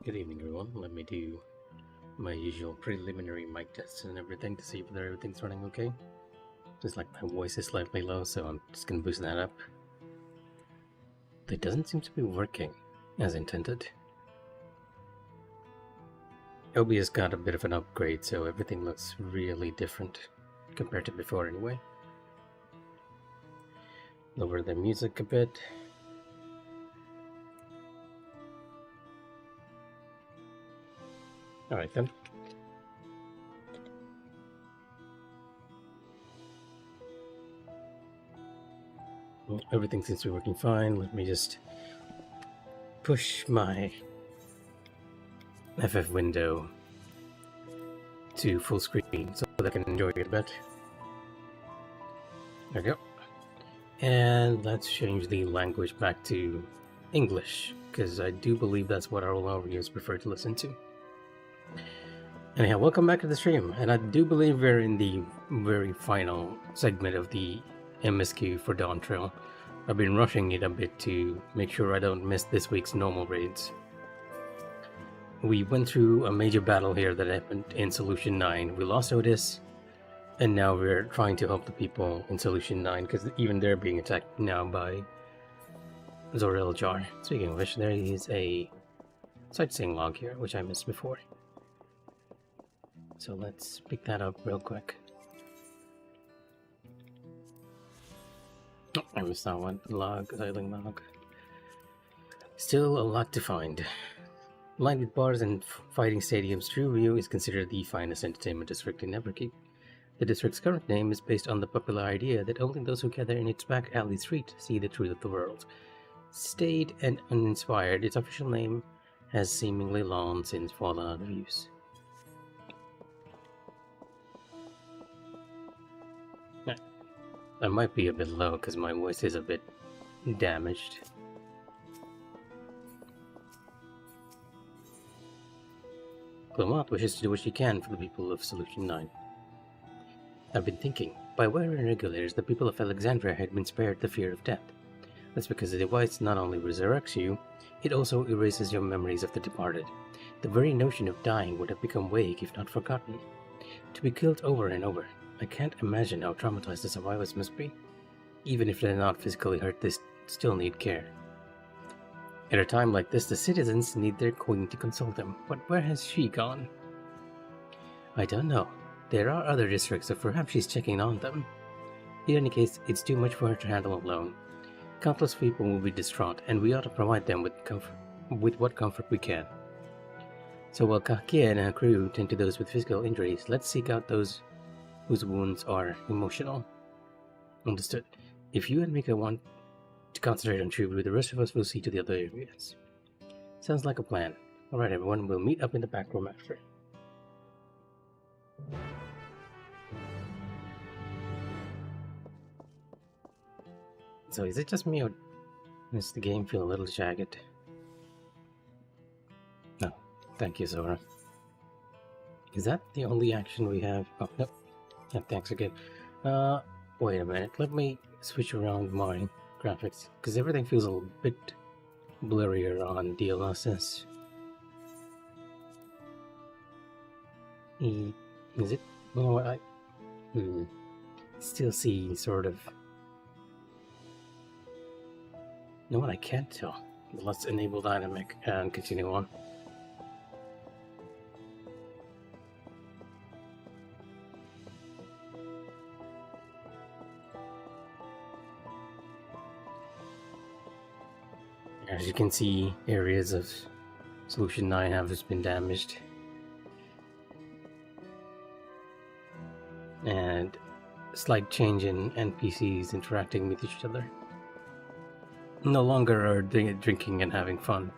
Good evening, everyone. Let me do my usual preliminary mic tests and everything to see whether everything's running okay. Just like my voice is slightly low, so I'm just gonna boost that up. It doesn't seem to be working as intended. OBS got a bit of an upgrade, so everything looks really different compared to before anyway. Lower the music a bit. Alright then. Well, everything seems to be working fine. Let me just push my FF window to full screen so that I can enjoy it a bit. There we go. And let's change the language back to English, because I do believe that's what our viewers prefer to listen to. Anyhow, welcome back to the stream, and I do believe we're in the very final segment of the MSQ for Dawntrail. I've been rushing it a bit to make sure I don't miss this week's normal raids. We went through a major battle here that happened in Solution 9. We lost Otis, and now we're trying to help the people in Solution 9, because even they're being attacked now by Zorel Jar. Speaking of which, there is a sightseeing log here, which I missed before. So let's pick that up real quick. Oh, I missed that one. Sailing log. Still a lot to find. Lined with bars and fighting stadiums, True View is considered the finest entertainment district in Everkeep. The district's current name is based on the popular idea that only those who gather in its back alley street see the truth of the world. Staid and uninspired, its official name has seemingly long since fallen out of use. I might be a bit low because my voice is a bit damaged. Clement wishes to do what she can for the people of Solution 9. I've been thinking, by wiring regulators, the people of Alexandria had been spared the fear of death. That's because the device not only resurrects you, it also erases your memories of the departed. The very notion of dying would have become vague if not forgotten. To be killed over and over, I can't imagine how traumatized the survivors must be. Even if they're not physically hurt, they still need care. At a time like this, the citizens need their queen to console them, but where has she gone? I don't know. There are other districts, so perhaps she's checking on them. In any case, it's too much for her to handle alone. Countless people will be distraught, and we ought to provide them with what comfort we can. So while Kakia and her crew tend to those with physical injuries, let's seek out those whose wounds are emotional. Understood. If you and Mika want to concentrate on True Blue, the rest of us will see to the other areas. Sounds like a plan. Alright everyone, we'll meet up in the back room after. So is it just me, or does the game feel a little jagged? No. Thank you, Zora. Is that the only action we have? Oh, no. Yeah, thanks again. Wait a minute. Let me switch around my graphics, because everything feels a little bit blurrier on DLSS. Is it? No, I still see sort of. No, I can't tell. Let's enable dynamic and continue on. As you can see, areas of Solution 9 have just been damaged. And slight change in NPCs interacting with each other. No longer are they drinking and having fun.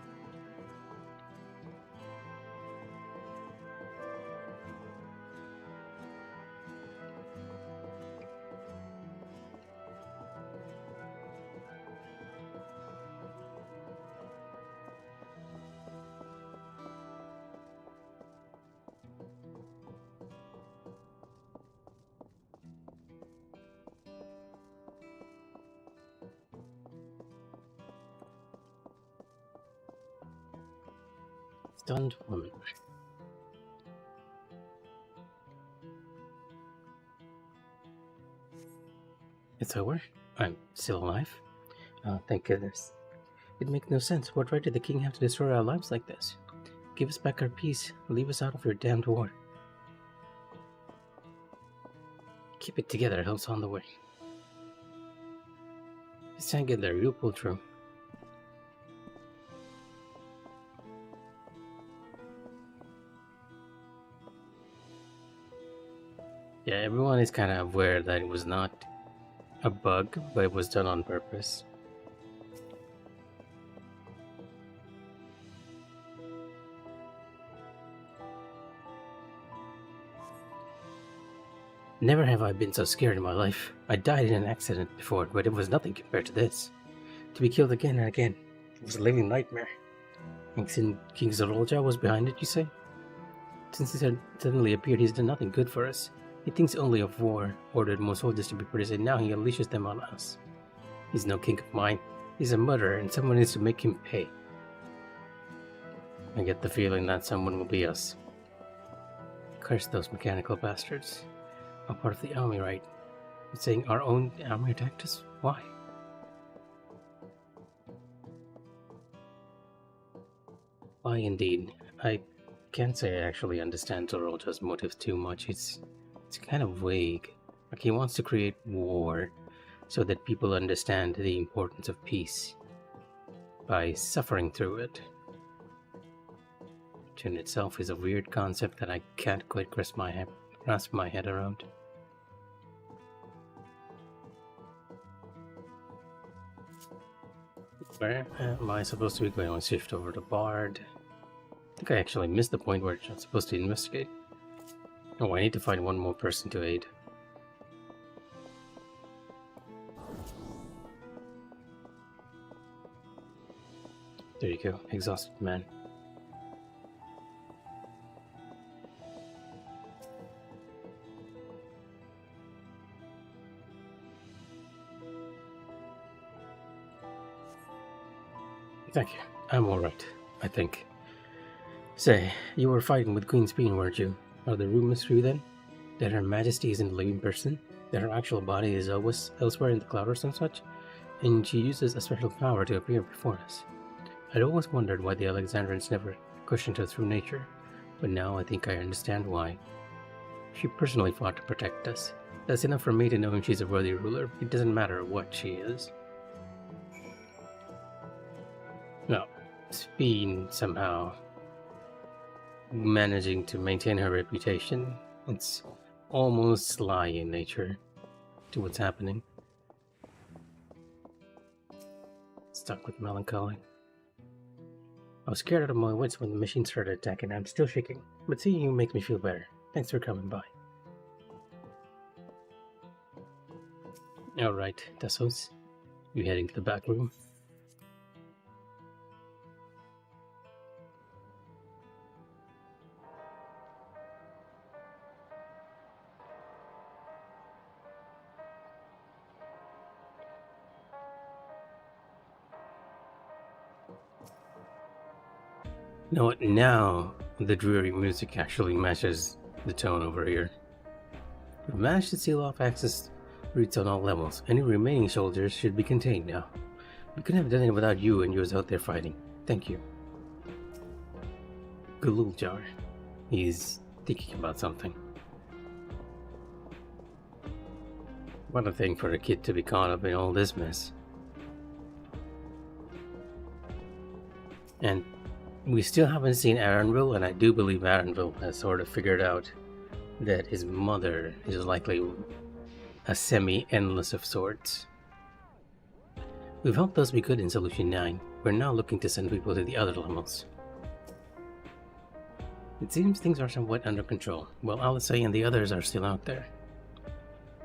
stunned woman. It's over? I'm still alive? Oh, thank goodness. It makes no sense. What right did the king have to destroy our lives like this? Give us back our peace. Leave us out of your damned war. Keep it together, help's on the way. Just hang in there, you'll pull through. Yeah, everyone is kind of aware that it was not a bug, but it was done on purpose. Never have I been so scared in my life. I died in an accident before, but it was nothing compared to this. To be killed again and again, it was a living nightmare. King Zorolja was behind it, you say? Since he suddenly appeared, he's done nothing good for us. He thinks only of war, ordered more soldiers to be produced, and now he unleashes them on us. He's no king of mine. He's a murderer, and someone needs to make him pay. I get the feeling that someone will be us. Curse those mechanical bastards. A part of the army, right? You're saying our own army attacked us? Why? Why indeed? I can't say I actually understand Zorolja's motives too much. It's kind of vague. Like he wants to create war so that people understand the importance of peace by suffering through it. Which in itself is a weird concept that I can't quite grasp my head around. Where am I supposed to be going? I'll shift over to Bard. I think I actually missed the point where I'm supposed to investigate. Oh, I need to find one more person to aid. There you go, exhausted man. Thank you. I'm alright, I think. Say, you were fighting with Queen Speen, weren't you? Are the rumors true then? That Her Majesty isn't a living person? That her actual body is always elsewhere in the cloud or some such? And she uses a special power to appear before us? I'd always wondered why the Alexandrians never questioned her through nature, but now I think I understand why. She personally fought to protect us. That's enough for me to know she's a worthy ruler. It doesn't matter what she is. No, Speen somehow managing to maintain her reputation. It's almost sly in nature to what's happening. Stuck with melancholy. I was scared out of my wits when the machine started attacking. I'm still shaking, but seeing you makes me feel better. Thanks for coming by. Alright, Tassos. You heading to the back room? You know what, now the dreary music actually matches the tone over here. We've managed to seal off access routes on all levels. Any remaining soldiers should be contained now. We couldn't have done it without you and yours out there fighting. Thank you. Gululjar. He's thinking about something. What a thing for a kid to be caught up in all this mess. And we still haven't seen Arenville, and I do believe Arenville has sort of figured out that his mother is likely a semi-endless of sorts. We've helped those we could in Solution 9. We're now looking to send people to the other levels. It seems things are somewhat under control, while Alisei and the others are still out there.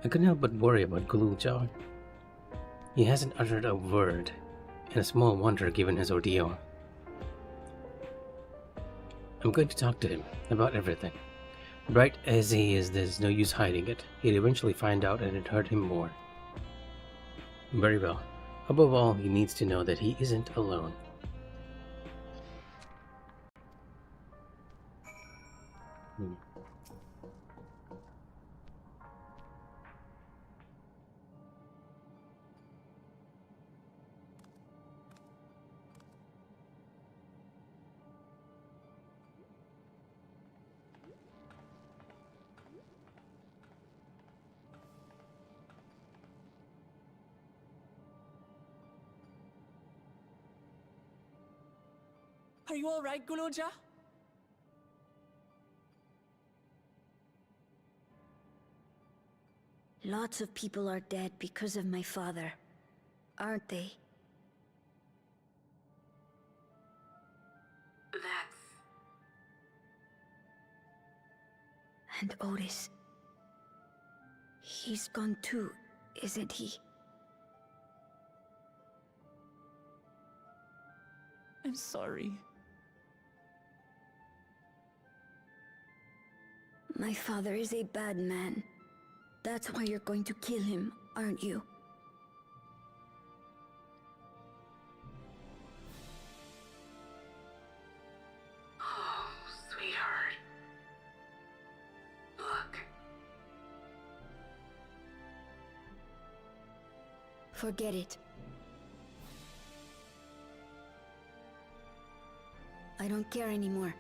I couldn't help but worry about Gululjar. He hasn't uttered a word, and a small wonder given his ordeal. I'm going to talk to him about everything. Bright as he is, there's no use hiding it. He'd eventually find out and it'd hurt him more. Very well. Above all, he needs to know that he isn't alone. Hmm. Are you all right, Guloja? Lots of people are dead because of my father, aren't they? That's... And Otis. He's gone too, isn't he? I'm sorry. My father is a bad man. That's why you're going to kill him, aren't you? Oh, sweetheart. Look. Forget it. I don't care anymore.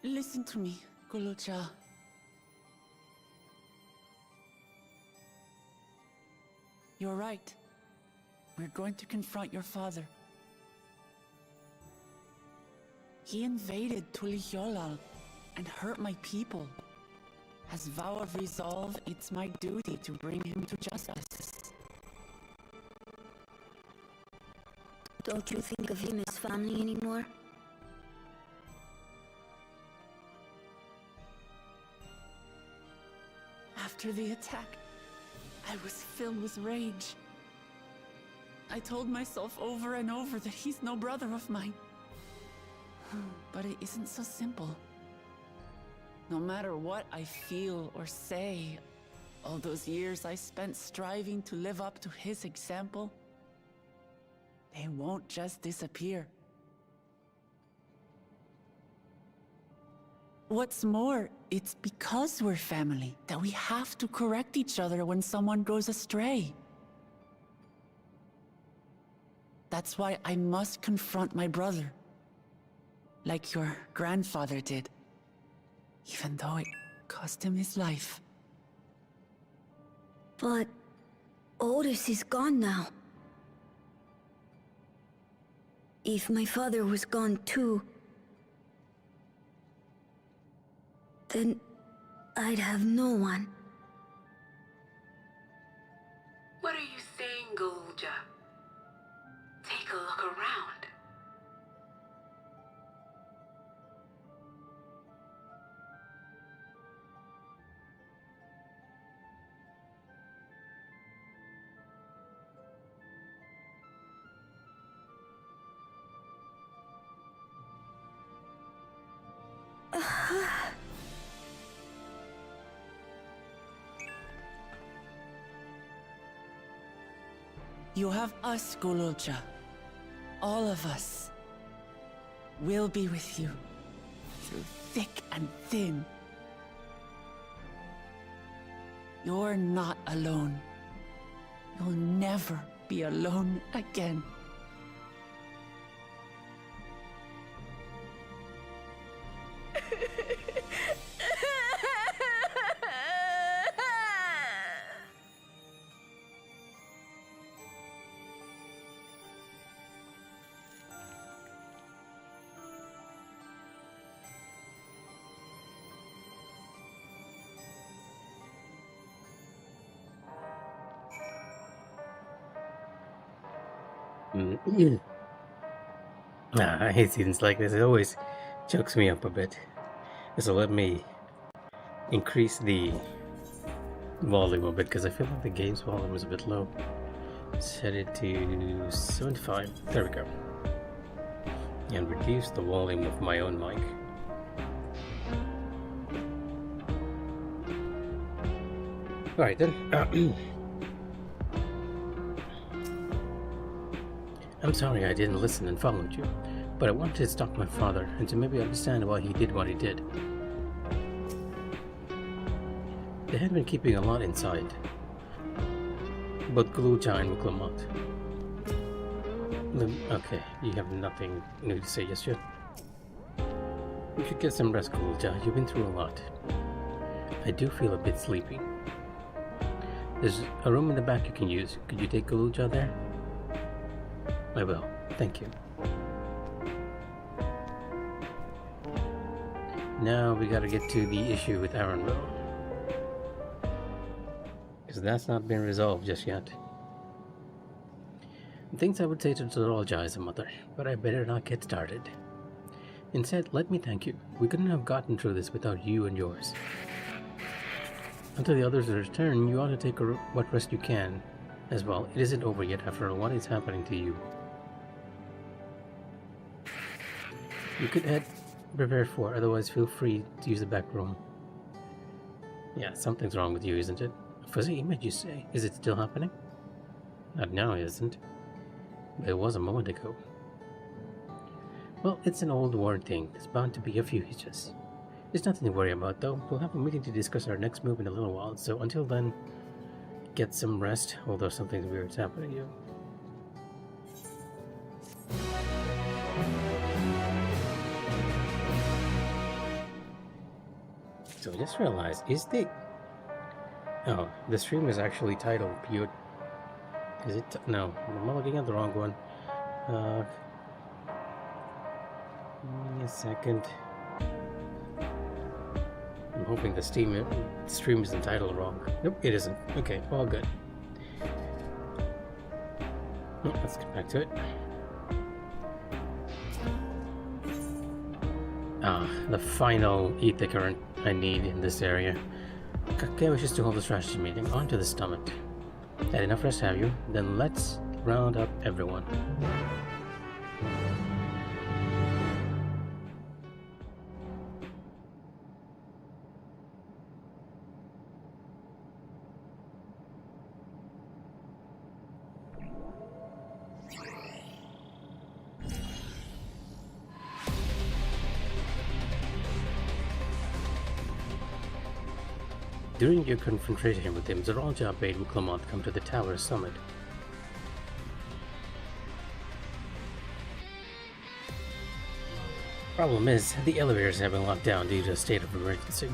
Listen to me, Guloja. You're right. We're going to confront your father. He invaded Tulihyolal and hurt my people. As vow of resolve, it's my duty to bring him to justice. Don't you think of him as family anymore? After the attack, I was filled with rage. I told myself over and over that he's no brother of mine. But it isn't so simple. No matter what I feel or say, all those years I spent striving to live up to his example, they won't just disappear. What's more, it's because we're family that we have to correct each other when someone goes astray. That's why I must confront my brother, like your grandfather did, even though it cost him his life. But Otis is gone now. If my father was gone too, then I'd have no one. What are you saying, Golja? Take a look around. You have us, Golja. All of us. We'll be with you, through thick and thin. You're not alone. You'll never be alone again. I hate scenes like this. It always chokes me up a bit. So let me increase the volume a bit because I feel like the game's volume is a bit low. Set it to 75. There we go. And reduce the volume of my own mic. Alright then. I'm sorry I didn't listen and followed you, but I wanted to stalk my father and to maybe understand why he did what he did. They had been keeping a lot inside, both Gluja and Muklamot. Okay, you have nothing new to say just yet. You should get some rest, Gluja. You've been through a lot. I do feel a bit sleepy. There's a room in the back you can use. Could you take Gluja there? I will. Thank you. Now we gotta get to the issue with Aaronville. Because that's not been resolved just yet. Things I would say to Zoralja as a mother, but I better not get started. Instead, let me thank you. We couldn't have gotten through this without you and yours. Until the others return, you ought to take what rest you can. As well, it isn't over yet after all. What is happening to you? You could head prepared for, otherwise feel free to use the back room. Yeah, something's wrong with you, isn't it? A fuzzy image, you say? Is it still happening? Not now, it isn't. But it was a moment ago. Well, it's an old worn thing. There's bound to be a few hitches. There's nothing to worry about, though. We'll have a meeting to discuss our next move in a little while, so until then, get some rest, although something weird's happening to you. So I just realized, oh, the stream is actually titled Butte. Is it? No, I'm looking at the wrong one. Give me a second. I'm hoping the stream is entitled wrong. Nope, it isn't. Okay, all good. Let's get back to it. The final ether current I need in this area. Kake wishes to hold a strategy meeting. On to the stomach. Had enough rest, have you? Then let's round up everyone. During your confrontation with him, Zoralja bade Muklamot come to the tower's summit. Problem is, the elevators have been locked down due to a state of emergency.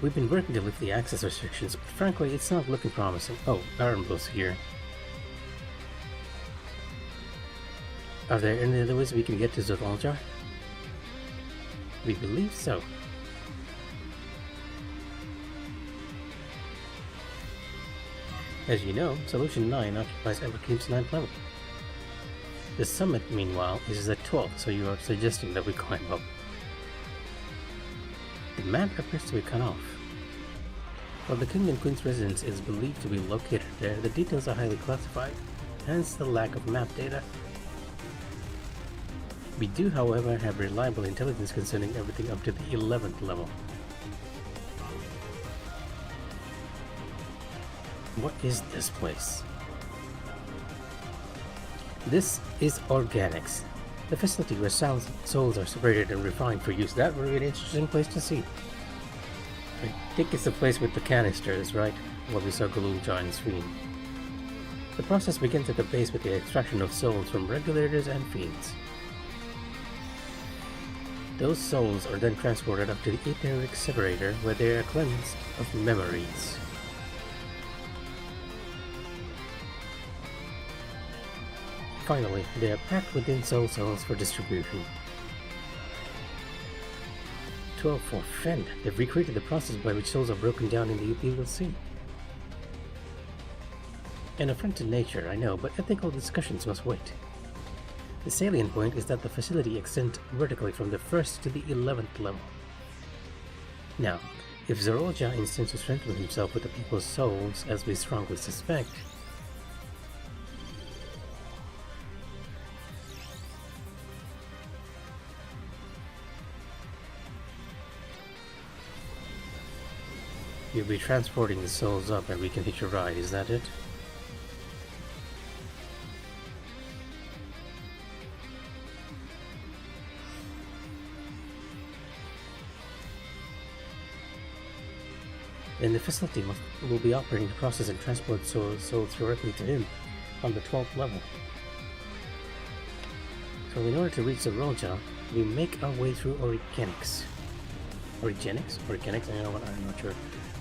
We've been working to lift the access restrictions, but frankly, it's not looking promising. Oh, Arenville's here. Are there any other ways we can get to Zoralja? We believe so. As you know, Solution 9 occupies Everkeep's 9th level. The summit, meanwhile, is at 12, so you are suggesting that we climb up. The map appears to be cut off. While the King and Queen's residence is believed to be located there, the details are highly classified, hence the lack of map data. We do, however, have reliable intelligence concerning everything up to the 11th level. What is this place? This is Organics, the facility where souls are separated and refined for use. That would be an interesting place to see. I think it's the place with the canisters, right? What we saw Gluja and stream. The process begins at the base with the extraction of souls from regulators and fiends. Those souls are then transported up to the etheric separator where they are cleansed of memories. Finally, they are packed within soul cells for distribution. 12 for Fend. They've recreated the process by which souls are broken down in the ethereal sea. An affront to nature, I know, but ethical discussions must wait. The salient point is that the facility extends vertically from the 1st to the 11th level. Now, If Zorolja intends to strengthen himself with the people's souls, as we strongly suspect, you'll be transporting the souls up and we can hitch a ride, is that it? Then the facility will be operating to process and transport souls directly to him on the 12th level. So in order to reach the Zorolja, we make our way through Organics? I know what, I'm not sure.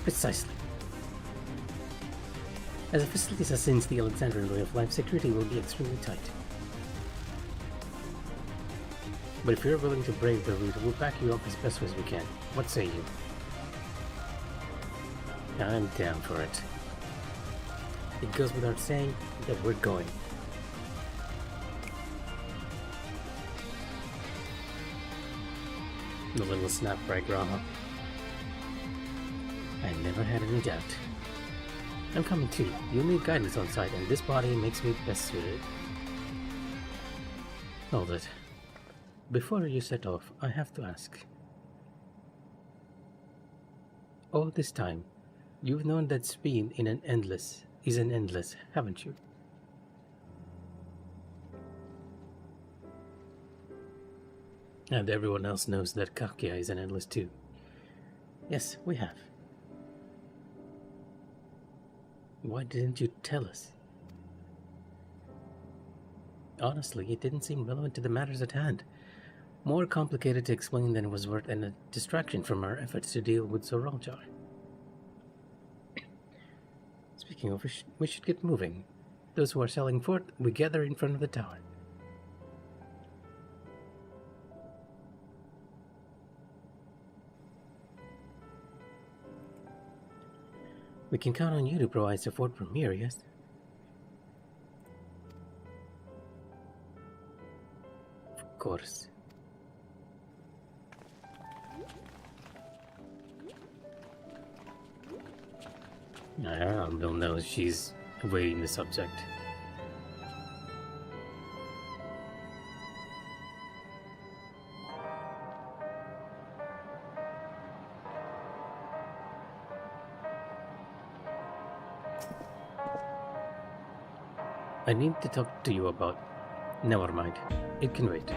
Precisely. As the facility sustains the Alexandrian way of life, security will be extremely tight. But if you're willing to brave the route, we'll back you up as best as we can. What say you? I'm down for it. It goes without saying that we're going. The little snap right, Grandma. I never had any doubt. I'm coming too. You'll need guidance on site, and this body makes me best suited. Hold it. Before you set off, I have to ask. All this time, you've known that speed is an endless, haven't you? And everyone else knows that Kakia is an endless too. Yes, we have. Why didn't you tell us? Honestly, it didn't seem relevant to the matters at hand. More complicated to explain than it was worth, and a distraction from our efforts to deal with Zorolja. Speaking of which, we should get moving. Those who are selling forth, we gather in front of the tower. We can count on you to provide support from here, yes? Of course. I don't know, she's evading the subject. I need to talk to you about... Never mind. It can wait.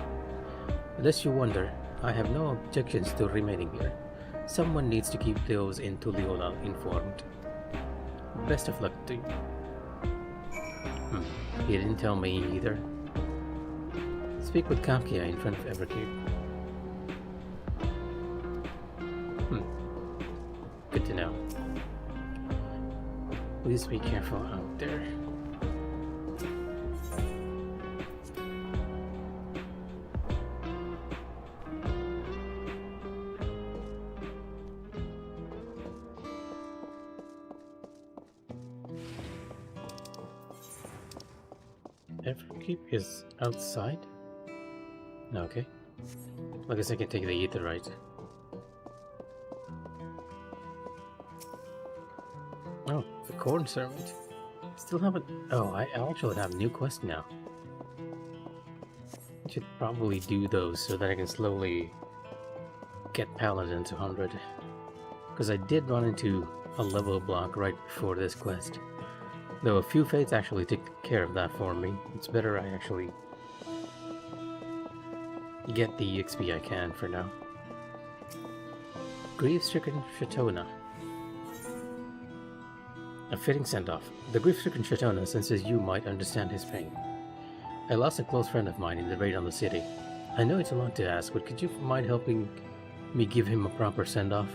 Lest you wonder, I have no objections to remaining here. Someone needs to keep those in Tuliyola informed. Best of luck to you. He didn't tell me either. Speak with Kakia in front of Evercube. Good to know. Please be careful out there. Everkeep is outside? Okay. I guess I can take the ether, right? Oh, the corn servant. Still haven't... Oh, I actually have a new quest now. I should probably do those so that I can slowly get Paladin to 100. Because I did run into a level block right before this quest. Though a few fates actually take care of that for me. It's better I actually get the XP I can for now. Grief-stricken Shatona. A fitting send-off. The grief-stricken Shatona senses you might understand his pain. I lost a close friend of mine in the raid on the city. I know it's a lot to ask, but could you mind helping me give him a proper send-off?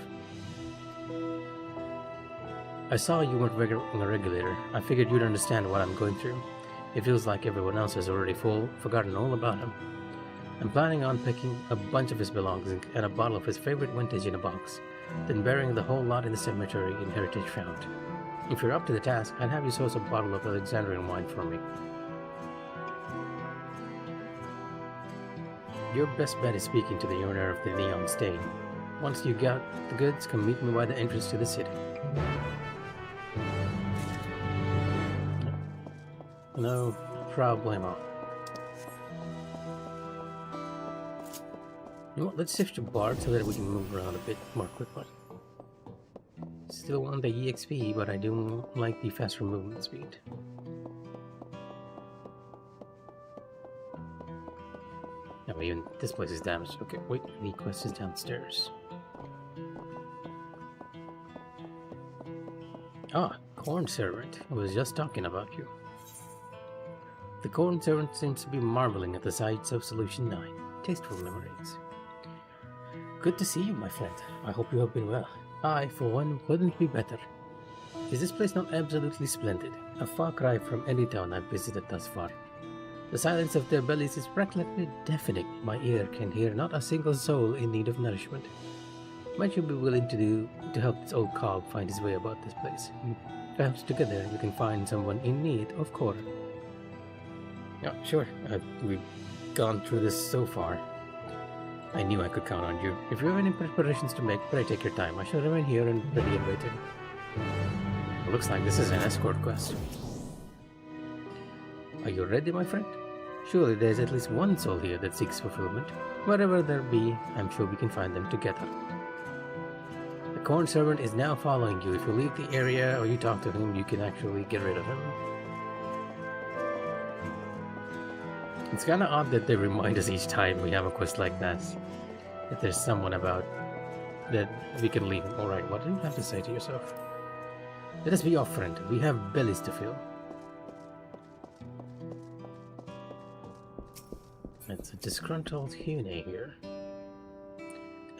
I saw you weren't a regulator. I figured you'd understand what I'm going through. It feels like everyone else has already forgotten all about him. I'm planning on picking a bunch of his belongings and a bottle of his favorite vintage in a box, then burying the whole lot in the cemetery in Heritage Fount. If you're up to the task, I'd have you source a bottle of Alexandrian wine for me. Your best bet is speaking to the owner of the Neon Stain. Once you got the goods, come meet me by the entrance to the city. No problemo. You know what, let's shift to Bard so that we can move around a bit more quickly. Still want the EXP, but I do like the faster movement speed. No, even this place is damaged. Okay, wait, the quest is downstairs. Ah, Corn Servant. I was just talking about you. The Corn Servant seems to be marveling at the sights of Solution 9. Tasteful memories. Good to see you, my friend. I hope you have been well. I, for one, couldn't be better. Is this place not absolutely splendid? A far cry from any town I've visited thus far. The silence of their bellies is practically deafening. My ear can hear not a single soul in need of nourishment. Might you be willing to help this old cob find his way about this place? Perhaps together we can find someone in need of quarter. Yeah, sure. We've gone through this so far. I knew I could count on you. If you have any preparations to make, pray take your time. I shall remain here and ready and waiting. It looks like this is an escort quest. Are you ready, my friend? Surely there's at least one soul here that seeks fulfillment. Wherever there be, I'm sure we can find them together. The Corn Servant is now following you. If you leave the area or you talk to him, you can actually get rid of him. It's kinda odd that they remind us each time we have a quest like that there's someone about that we can leave. Alright, what do you have to say to yourself? Let us be your friend. We have bellies to fill. It's a disgruntled Hune here.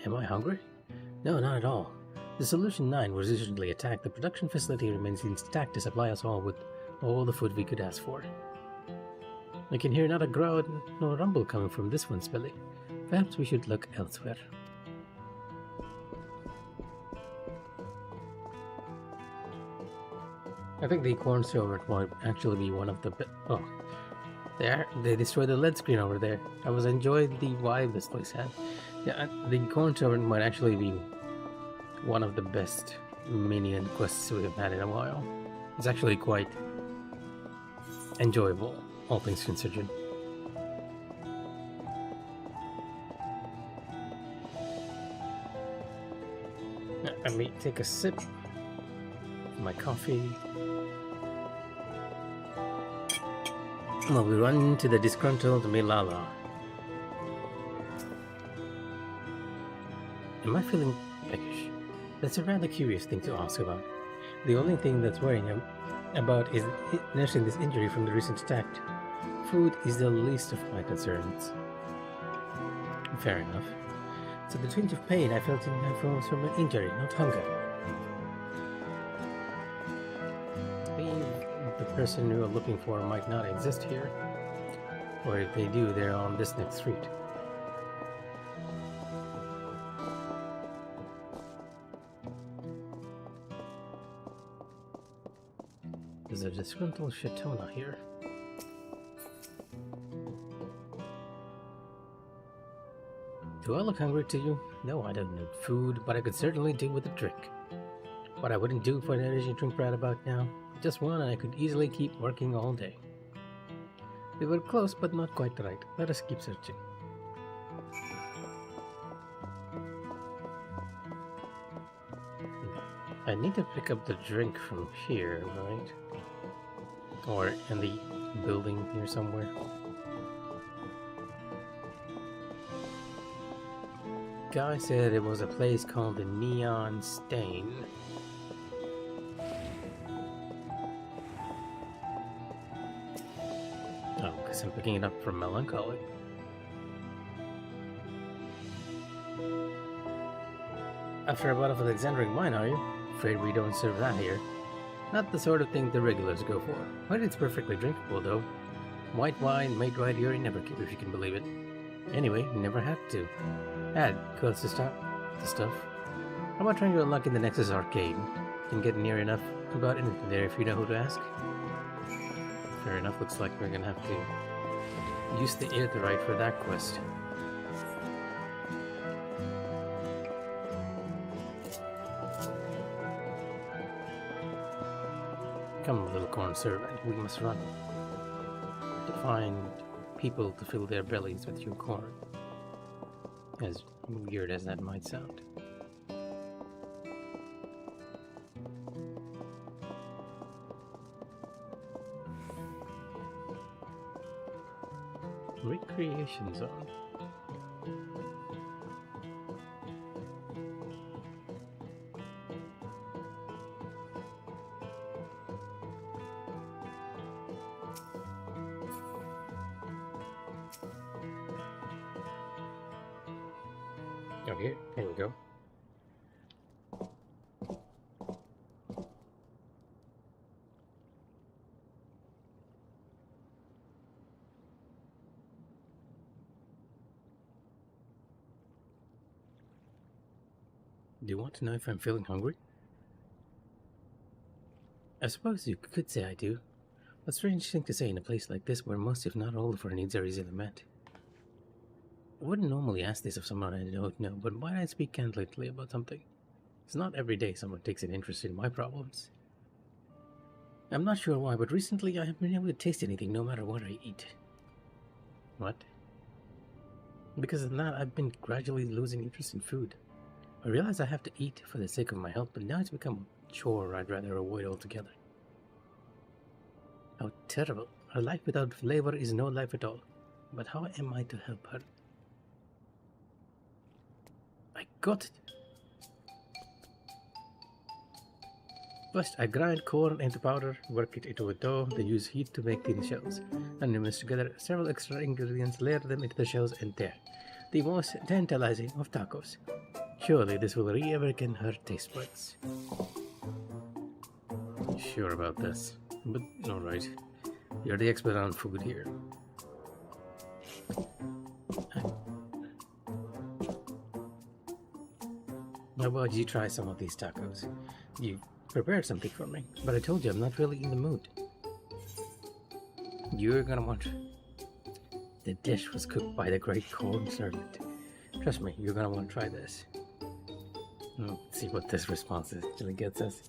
Am I hungry? No, not at all. The Solution 9 was recently attacked. The production facility remains intact to supply us all with all the food we could ask for. I can hear not a growl nor rumble coming from this one's belly. Perhaps we should look elsewhere. I think the Corn Servant might actually be one of the oh, they destroyed the LED screen over there. I was enjoying the vibe this place had. Yeah, the Corn Servant might actually be one of the best minion quests we have had in a while. It's actually quite enjoyable, all things considered. Let me take a sip of my coffee. Well, we run into the disgruntled Milala. Am I feeling peckish? That's a rather curious thing to ask about. The only thing that's worrying him about is nursing this injury from the recent attack. Food is the least of my concerns. Fair enough. So the twinge of pain I felt in my falls from an injury, not hunger. The person you are looking for might not exist here. Or if they do, they're on this next street. There's a disgruntled Shatona here. Do I look hungry to you? No, I don't need food, but I could certainly do with a drink. What I wouldn't do for an energy drink right about now. Just one and I could easily keep working all day. We were close, but not quite right. Let us keep searching. I need to pick up the drink from here, right? Or in the building here somewhere. Guy said it was a place called the Neon Stain. Oh, because I'm picking it up from Melancholy. After a bottle of Alexandric wine, are you? Afraid we don't serve that here. Not the sort of thing the regulars go for. But it's perfectly drinkable, though. White wine made right here in Neverkeep, if you can believe it. Anyway, never had to. Cool stuff. How about trying your luck in the Nexus Arcade? Can get near enough about anything there if you know who to ask. Fair enough, looks like we're gonna have to use the Aetherite for that quest. Come, little corn servant, we must run. To find people to fill their bellies with your corn. As weird as that might sound. Recreation zone. Okay, here we go. Do you want to know if I'm feeling hungry? I suppose you could say I do. A strange thing to say in a place like this where most, if not all, of our needs are easily met. I wouldn't normally ask this of someone I don't know, but why not speak candidly about something? It's not every day someone takes an interest in my problems. I'm not sure why, but recently I haven't been able to taste anything no matter what I eat. What? Because of that, I've been gradually losing interest in food. I realize I have to eat for the sake of my health, but now it's become a chore I'd rather avoid altogether. How terrible. A life without flavor is no life at all. But how am I to help her? I got it! First, I grind corn into powder, work it into a dough, then use heat to make thin shells. Then mix together several extra ingredients, layer them into the shells, and there. The most tantalizing of tacos. Surely this will reawaken her taste buds. Sure about this, but alright. You're the expert on food here. How about you try some of these tacos? You prepared something for me, but I told you I'm not really in the mood. You're gonna want... The dish was cooked by the great corn servant. Trust me, you're gonna want to try this. Let's see what this response actually gets us.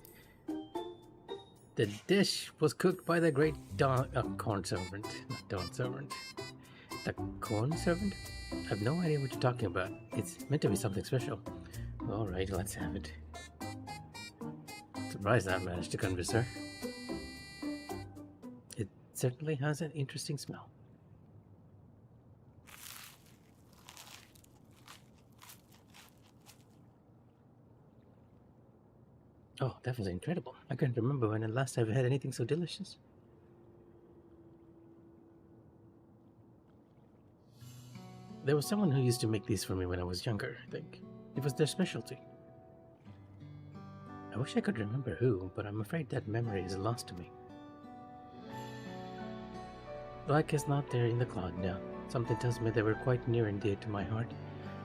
The dish was cooked by the great corn servant. Not Dawn servant. The corn servant? I have no idea what you're talking about. It's meant to be something special. Alright, let's have it. Surprised I managed to convince her. It certainly has an interesting smell. Oh, that was incredible. I can't remember when last I've had anything so delicious. There was someone who used to make these for me when I was younger, I think. It was their specialty. I wish I could remember who, but I'm afraid that memory is lost to me. Like as not, they're in the cloud now. Something tells me they were quite near and dear to my heart,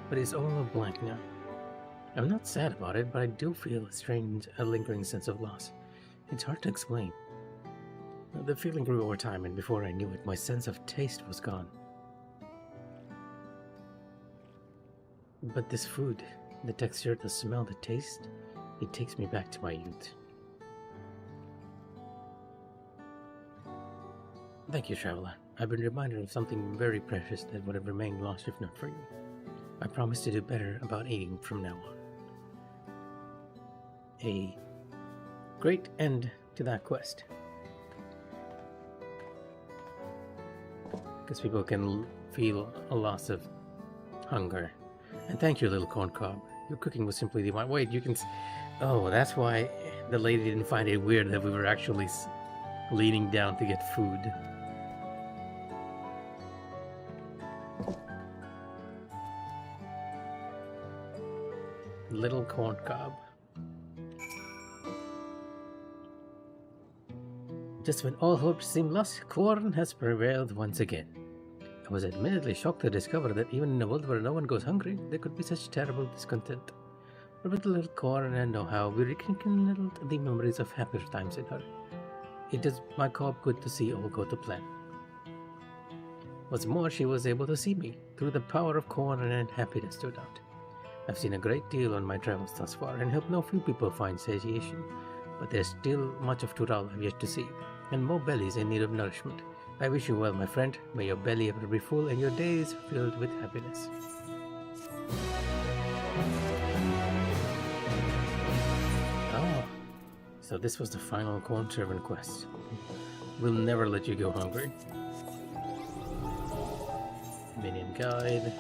but it's all a blank now. I'm not sad about it, but I do feel a lingering sense of loss. It's hard to explain. The feeling grew over time, and before I knew it, my sense of taste was gone. But this food, the texture, the smell, the taste, it takes me back to my youth. Thank you, traveler. I've been reminded of something very precious that would have remained lost if not for you. I promise to do better about eating from now on. A great end to that quest. Because people can feel a loss of hunger. And thank you, little corn cob. Your cooking was simply divine. Wait, you can... Oh, that's why the lady didn't find it weird that we were actually leaning down to get food. Little corn cob. Just when all hope seemed lost, corn has prevailed once again. I was admittedly shocked to discover that even in a world where no one goes hungry, there could be such terrible discontent. But with a little corn and know-how, we rekindled the memories of happier times in her. It does my cob good to see all go to plan. What's more, she was able to see me, through the power of corn and happiness stood out. I've seen a great deal on my travels thus far, and helped no few people find satiation. but there's still much of Tural I've yet to see, and more bellies in need of nourishment. I wish you well, my friend. May your belly ever be full and your days filled with happiness. Oh, so this was the final corn servant quest. We'll never let you go hungry. Minion guide.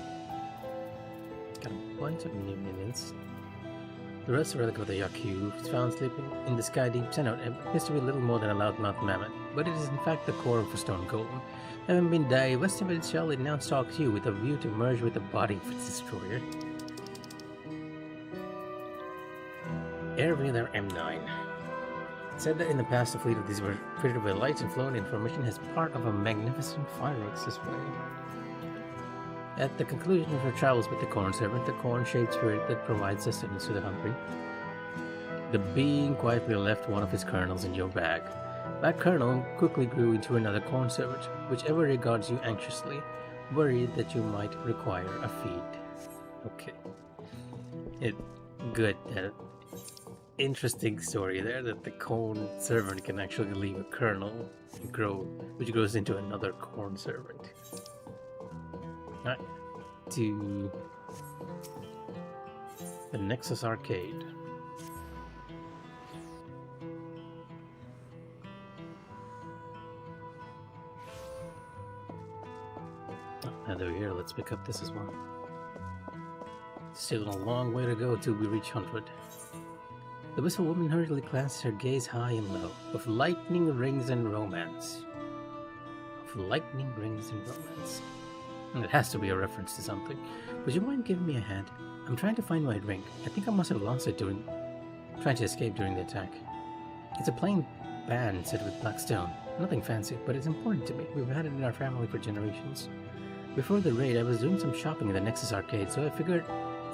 Got a bunch of new minions. The rest relic of the Yaku is found sleeping in the sky deep center. It appears to be little more than a loudmouth mammoth, but it is in fact the core of a stone golem. Having been divested of its shell, it now stalks you with a view to merge with the body of its destroyer. Airwheeler M9. It said that in the past the fleet of these were fitted with lights and flown in formation as part of a magnificent fireworks display. At the conclusion of her travels with the corn servant, the corn-shaped spirit that provides sustenance to the hungry, the being quietly left one of his kernels in your bag. That kernel quickly grew into another corn servant, which ever regards you anxiously, worried that you might require a feed. Okay. Good. Interesting story there, that the corn servant can actually leave a kernel and grow, which grows into another corn servant. Alright, to the Nexus Arcade. Now here, let's pick up this as well. Still a long way to go till we reach 100. The wistful woman hurriedly glances her gaze high and low. Of lightning rings and romance. Of lightning rings and romance. It has to be a reference to something. Would you mind giving me a hand? I'm trying to find my ring. I think I must have lost it trying to escape during the attack. It's a plain band set with black stone. Nothing fancy, but it's important to me. We've had it in our family for generations. Before the raid, I was doing some shopping in the Nexus Arcade, so I figured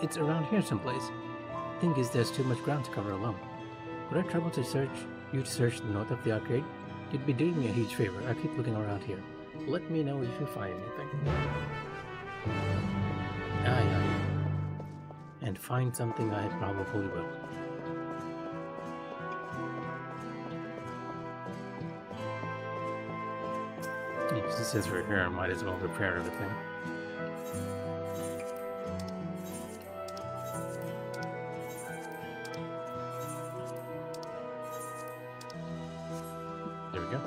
it's around here someplace. Thing is, there's too much ground to cover alone. Would I trouble to search the north of the arcade? You'd be doing me a huge favor. I'll keep looking around here. Let me know if you find anything. Aye. And find something, I probably will. Since we're here, I might as well repair everything. There we go.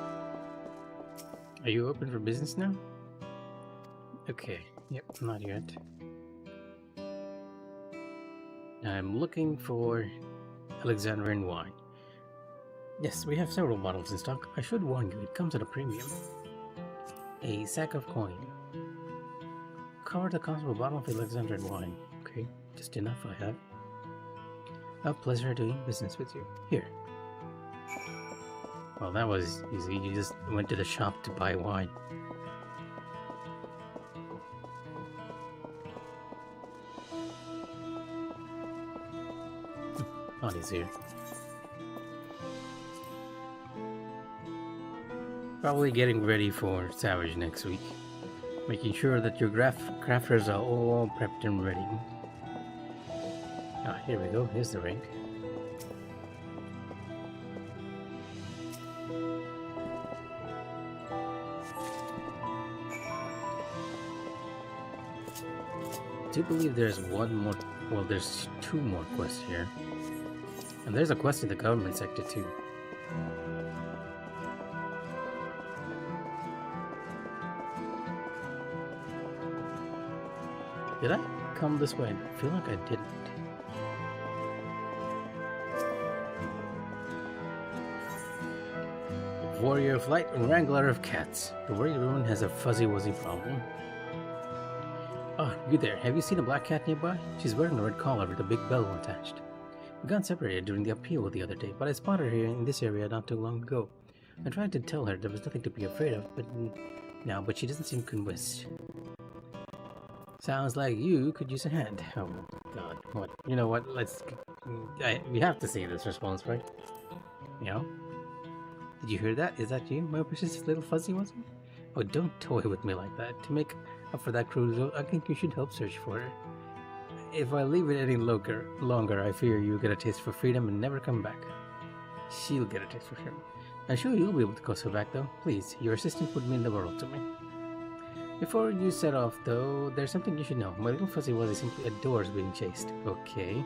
Are you open for business now? Okay, yep, not yet. I'm looking for Alexandrian wine. Yes, we have several bottles in stock. I should warn you, it comes at a premium. A sack of coin. Cover the cost of a bottle of Alexandrian wine. Okay, just enough I have. A pleasure doing business with you. Here. Well, that was easy. You just went to the shop to buy wine. Not easier. Probably getting ready for Savage next week. Making sure that your crafters are all prepped and ready. Ah, here we go. Here's the ring. I do believe there's one more. Well, there's two more quests here. And there's a quest in the government sector too. Did I come this way? I feel like I didn't. Warrior of Light and Wrangler of Cats. The warrior woman has a fuzzy-wuzzy problem. Oh, you there. Have you seen a black cat nearby? She's wearing a red collar with a big bell attached. We got separated during the upheaval the other day, but I spotted her here in this area not too long ago. I tried to tell her there was nothing to be afraid of, but she doesn't seem convinced. Sounds like you could use a hand. Oh god, what? You know what, we have to see this response, right? You know? Did you hear that? Is that you, my precious little fuzzy one? Oh, don't toy with me like that. To make up for that cruise, I think you should help search for her. If I leave it any longer, I fear you get a taste for freedom and never come back. She'll get a text for sure. I'm sure you'll be able to coax her back, though. Please, your assistant would mean the world to me. Before you set off, though, there's something you should know. My little fuzzy Wuzzy simply adores being chased. Okay.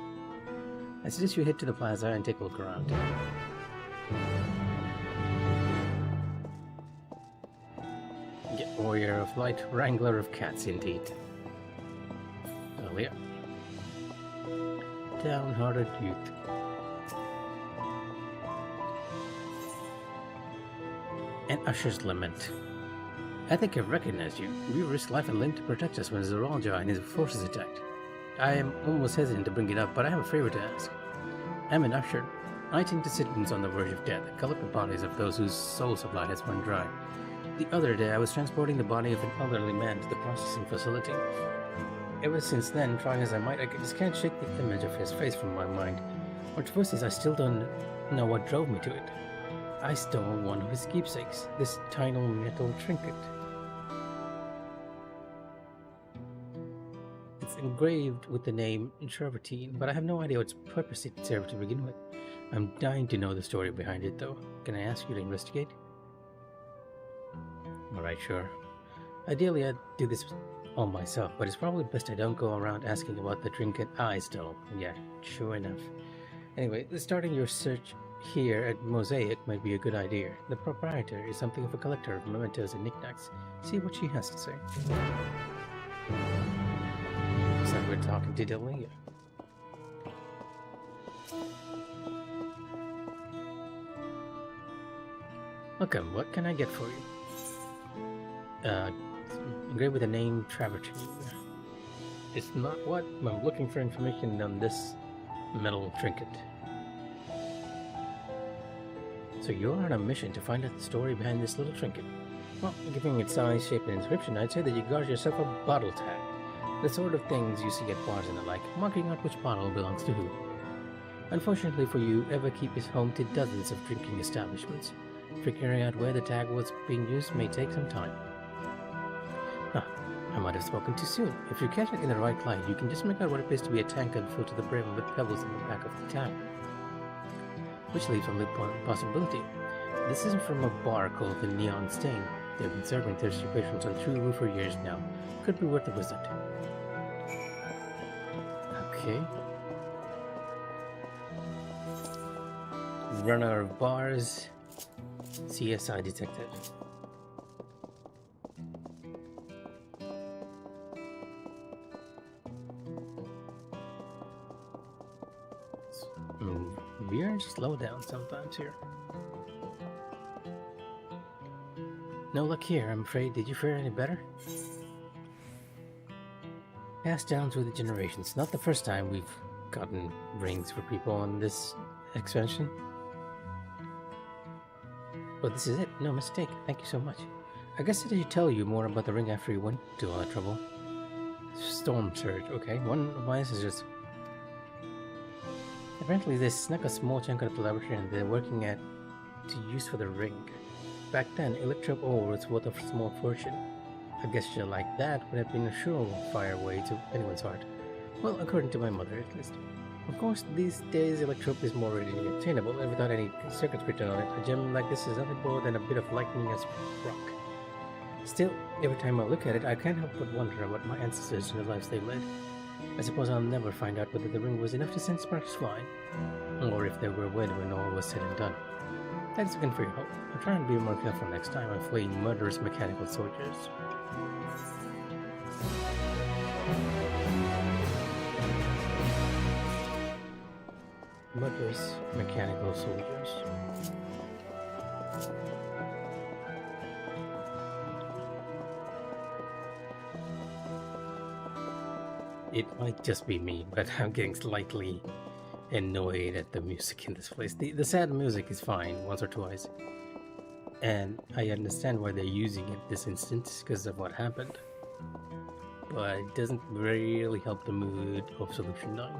I suggest you head to the plaza and take a look around. Get warrior of light, wrangler of cats, indeed. Oh, yeah. Downhearted youth. An usher's lament. I think I've recognized you. You risked life and limb to protect us when Zoralja and his forces attacked. I am almost hesitant to bring it up, but I have a favor to ask. I'm an usher. I tend to citizens on the verge of death, collect the bodies of those whose soul supply has run dry. The other day, I was transporting the body of an elderly man to the processing facility. Ever since then, try as I might, I just can't shake the image of his face from my mind. What's worse is I still don't know what drove me to it. I stole one of his keepsakes, this tiny metal trinket. It's engraved with the name Travertine, but I have no idea what purpose it served to begin with. I'm dying to know the story behind it, though. Can I ask you to investigate? Alright, sure. Ideally, I'd do this all myself, but it's probably best I don't go around asking about the trinket I stole. Yeah, sure enough. Anyway, starting your search here at Mosaic might be a good idea. The proprietor is something of a collector of mementos and knickknacks. See what she has to say. Looks like we're talking to Delia. Welcome, what can I get for you? Engraved with the name Travertine. It's not what? I'm looking for information on this metal trinket. So you're on a mission to find out the story behind this little trinket. Well, given its size, shape, and inscription, I'd say that you got yourself a bottle tag. The sort of things you see at bars and the like, marking out which bottle belongs to who. Unfortunately for you, Everkeep is home to dozens of drinking establishments. Figuring out where the tag was being used may take some time. Huh, I might have spoken too soon. If you catch it in the right light, you can just make out what appears to be a tankard filled to the brim with pebbles in the back of the tag. Which leaves only one possibility. This isn't from a bar called the Neon Stain. They've been serving thirsty patrons on True Roof for years now. Could be worth a visit. Okay. Runner of bars. CSI detective. We are slow down sometimes here. No luck here, I'm afraid. Did you fare any better? Passed down through the generations. Not the first time we've gotten rings for people on this expansion. But this is it. No mistake. Thank you so much. I guess I should tell you more about the ring after you went to all that trouble. Storm Surge. Okay, one of my sisters. Apparently they snuck a small chunk out of the laboratory and they're working at to use for the ring. Back then, electro ore was worth a small fortune. A gesture like that would have been a surefire way to anyone's heart. Well, according to my mother, at least. Of course, these days, electrope is more readily obtainable, and without any circuits written on it, a gem like this is nothing more than a bit of lightning as rock. Still, every time I look at it, I can't help but wonder about my ancestors and the lives they led. I suppose I'll never find out whether the ring was enough to send sparks flying, or if they were wed when all was said and done. Thanks again for your help. I'll try and be more careful next time I'm fleeing murderous mechanical soldiers. Murderous mechanical soldiers. It might just be me, but I'm getting slightly annoyed at the music in this place. The sad music is fine once or twice, and I understand why they're using it this instance because of what happened, but it doesn't really help the mood of Solution 9.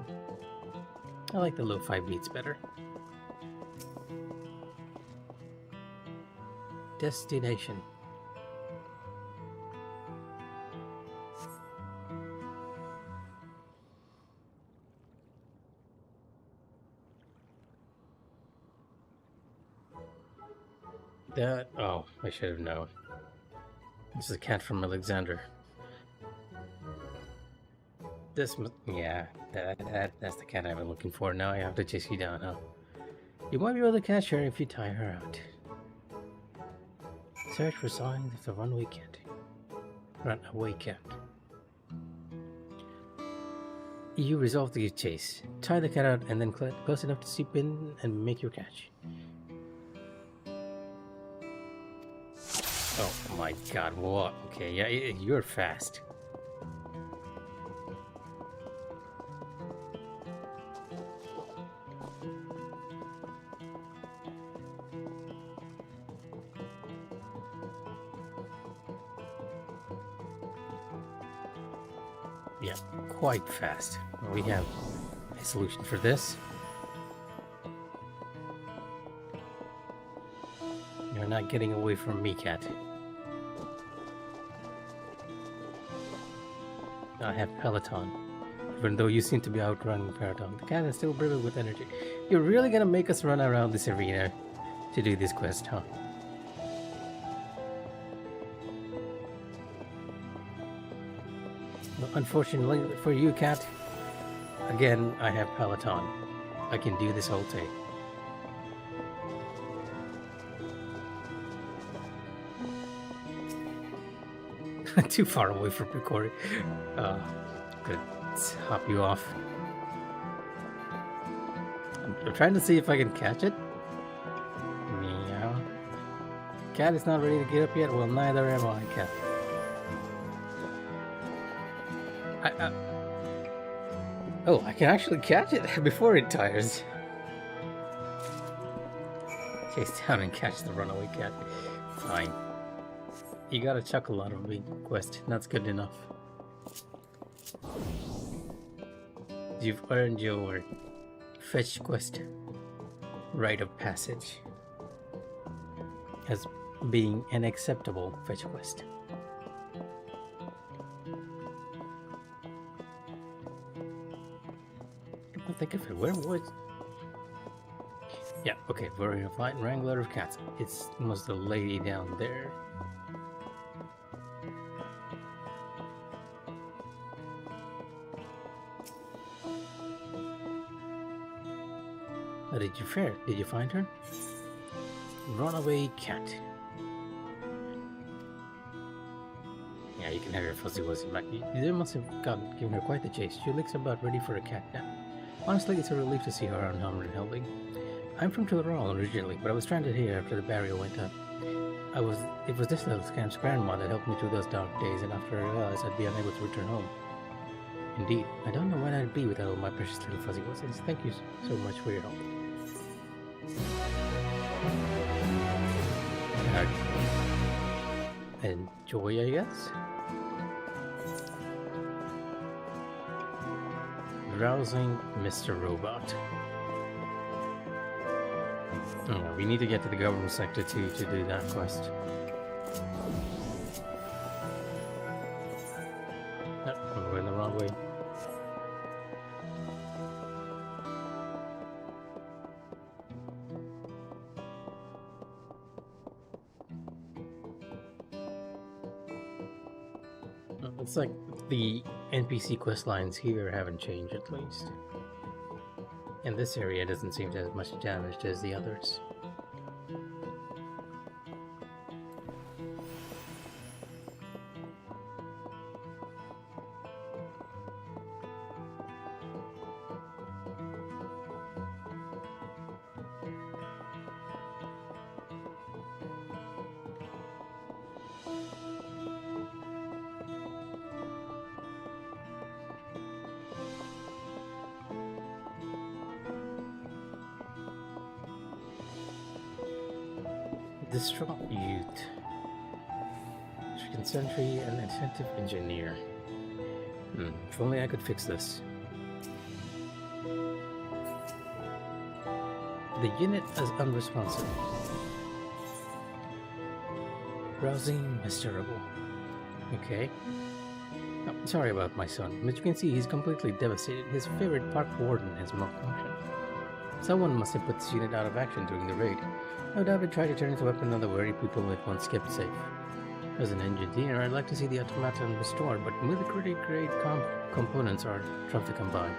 I like the lo-fi beats better. Destination. That... Oh, I should have known. This is a cat from Alexander. Yeah, that's the cat I've been looking for. Now I have to chase you down, huh? You might be able to catch her if you tie her out. Search for signs of the runaway cat. Runaway cat. You resolve the chase. Tie the cat out and then close enough to seep in and make your catch. Oh my god, what? Okay, yeah, you're fast. Yeah, quite fast. We have a solution for this. You're not getting away from me, cat. I have Peloton. Even though you seem to be outrunning Peloton, the cat is still brimming with energy. You're really gonna make us run around this arena to do this quest, huh? Unfortunately for you, cat, again, I have Peloton. I can do this whole day. Too far away from recording. Could hop you off. I'm trying to see if I can catch it. Meow. Cat is not ready to get up yet. Well, neither am I, cat. Oh, I can actually catch it before it tires. Chase down and catch the runaway cat. Fine. You got a chuckle out of me, quest. That's good enough. You've earned your fetch quest rite of passage as being an acceptable fetch quest. I think of it. Where was? Yeah. Okay. Very fine. Wrangler of cats. It's almost the lady down there. How did you fare? Did you find her? Runaway cat. Yeah, you can have your fuzzy wuzzy back. You must have given her quite the chase. She looks about ready for a cat nap. Honestly, it's a relief to see her unharmed and helping. I'm from Tullerall originally, but I was stranded here after the barrier went up. It was this little scamp's grandma that helped me through those dark days, and after I realized I'd be unable to return home. Indeed, I don't know where I'd be without all my precious little fuzzy wuzzies. Thank you so much for your help. Enjoy, I guess? Rousing Mr. Robot. Oh, we need to get to the government sector too to do that quest. Nope, I'm going the wrong way. It's like the NPC quest lines here haven't changed, at least. And this area doesn't seem to have as much damage as the others. Distraught youth. Chicken sentry and attentive engineer. If only I could fix this. The unit is unresponsive. Rousing miserable. Okay. Oh, sorry about my son, but you can see he's completely devastated. His favorite park warden has malfunctioned. Someone must have put this unit out of action during the raid. No doubt it tried to turn its weapon on the wary people it once kept safe. As an engineer, I'd like to see the automaton restored, but military-grade components are tough to come by.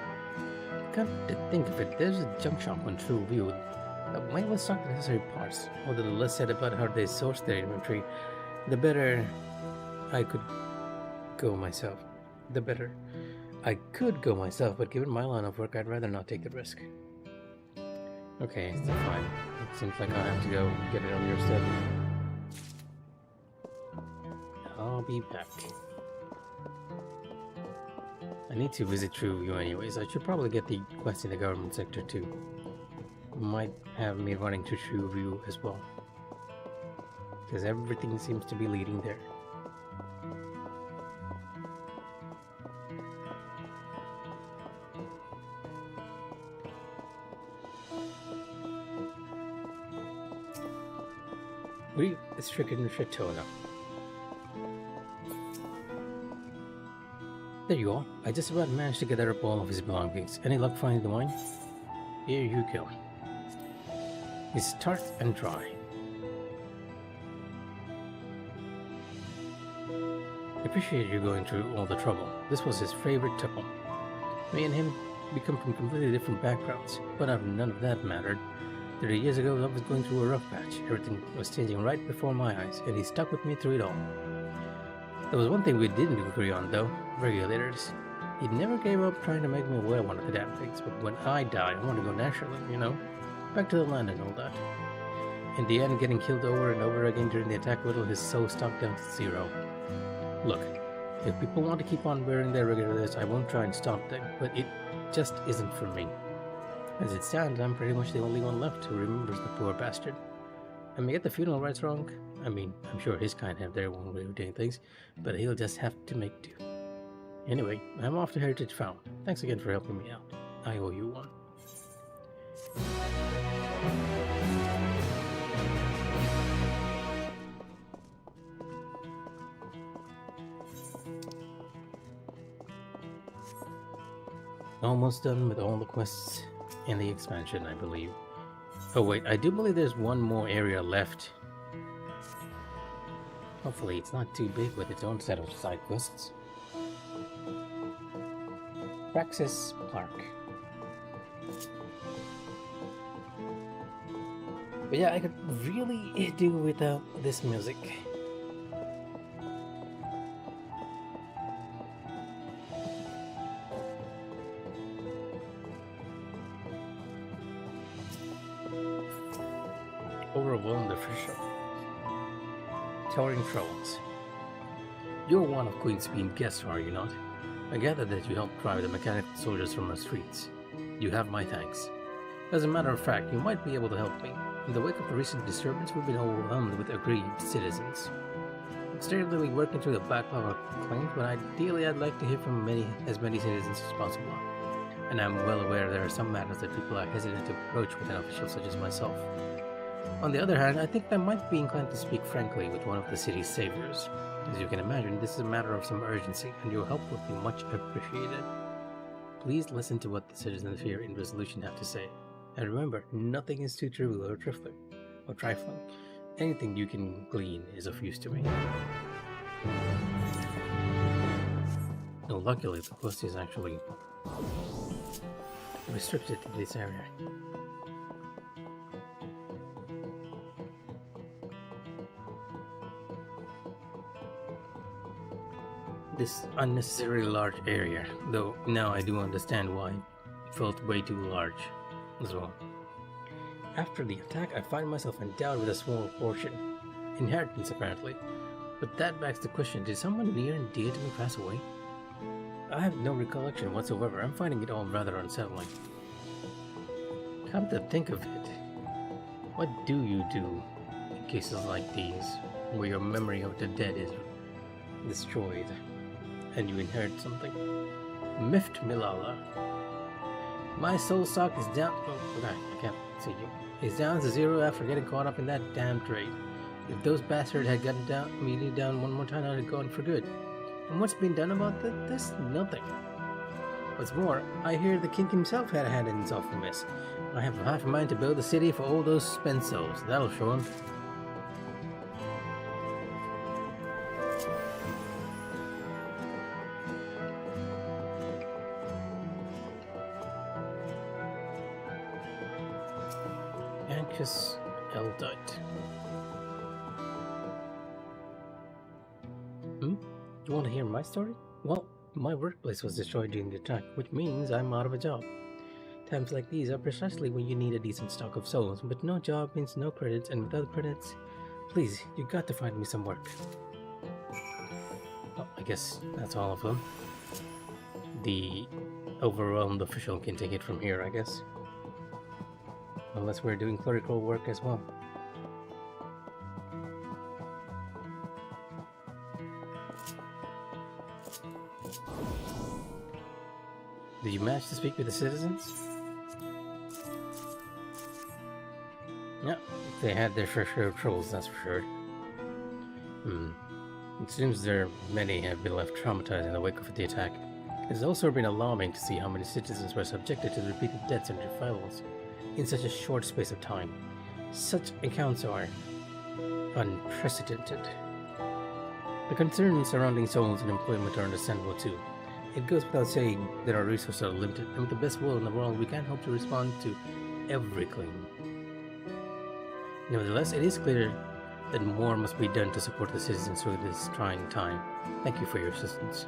Come to think of it, there's a junk shop on True View that might well stock the necessary parts. Although the less said about how they source their inventory, the better I could go myself. But given my line of work, I'd rather not take the risk. Okay, still fine. It seems like I'll have to go get it on your stead. I'll be back. I need to visit Trueview anyways. I should probably get the quest in the government sector too. Might have me running to Trueview as well, because everything seems to be leading there. Stricken Shatona. There you are. I just about managed to gather up all of his belongings. Any luck finding the wine? Here you go. It's tart and dry. I appreciate you going through all the trouble. This was his favorite tuple. Me and him, we come from completely different backgrounds, but none of that mattered. 30 years ago, I was going through a rough patch. Everything was changing right before my eyes, and he stuck with me through it all. There was one thing we didn't agree on, though. Regulators. He never gave up trying to make me wear one of the damn things, but when I die, I want to go naturally, you know? Back to the land and all that. In the end, getting killed over and over again during the attack whittled his soul stock down to 0. Look, if people want to keep on wearing their regulators, I won't try and stop them, but it just isn't for me. As it stands, I'm pretty much the only one left who remembers the poor bastard. I may get the funeral rites wrong. I mean, I'm sure his kind have their own way of doing things, but he'll just have to make do. Anyway, I'm off to Heritage Found. Thanks again for helping me out. I owe you one. Almost done with all the quests in the expansion, I believe. Oh wait, I do believe there's one more area left. Hopefully it's not too big with its own set of side quests. Praxis Park. But yeah, I could really do without this music. Overwhelmed official. Towering Trolls. You're one of Queen's Bean guests, are you not? I gather that you helped drive the mechanical soldiers from our streets. You have my thanks. As a matter of fact, you might be able to help me. In the wake of the recent disturbance, we've been overwhelmed with aggrieved citizens. I'm steadily working through the backlog of claims, but ideally I'd like to hear from as many citizens as possible. And I'm well aware there are some matters that people are hesitant to approach with an official such as myself. On the other hand, I think I might be inclined to speak frankly with one of the city's saviors. As you can imagine, this is a matter of some urgency, and your help would be much appreciated. Please listen to what the citizens here in Resolution have to say. And remember, nothing is too trivial or trifling. Anything you can glean is of use to me. No, luckily, the quest is actually restricted to this area. This unnecessarily large area, though now I do understand why it felt way too large as well. After the attack, I find myself endowed with a small portion. Inheritance, apparently. But that begs the question, did someone near and dear to me pass away? I have no recollection whatsoever. I'm finding it all rather unsettling. Come to think of it, what do you do in cases like these, where your memory of the dead is destroyed, and you inherit something? Mift Milala. My soul stock is down. Oh, okay, I can't see you. It's down to 0 after getting caught up in that damn trade. If those bastards had gotten me down one more time, I'd have gone for good. And what's been done about this? Nothing. What's more, I hear the king himself had a hand in this awful mess. I have half a mind to build a city for all those spent souls. That'll show him. Anxious Eldite. You want to hear my story? Well, my workplace was destroyed during the attack, which means I'm out of a job. Times like these are precisely when you need a decent stock of souls, but no job means no credits, and without credits, please, you got to find me some work. Well, I guess that's all of them. The overwhelmed official can take it from here, I guess. Unless we're doing clerical work as well. Did you manage to speak with the citizens? Yeah, they had their fair share of troubles, that's for sure. It seems many have been left traumatized in the wake of the attack. It has also been alarming to see how many citizens were subjected to the repeated deaths and revivals in such a short space of time. Such accounts are unprecedented. The concerns surrounding souls and employment are understandable too. It goes without saying that our resources are limited, and with the best will in the world, we can't hope to respond to every claim. Nevertheless, it is clear that more must be done to support the citizens through this trying time. Thank you for your assistance.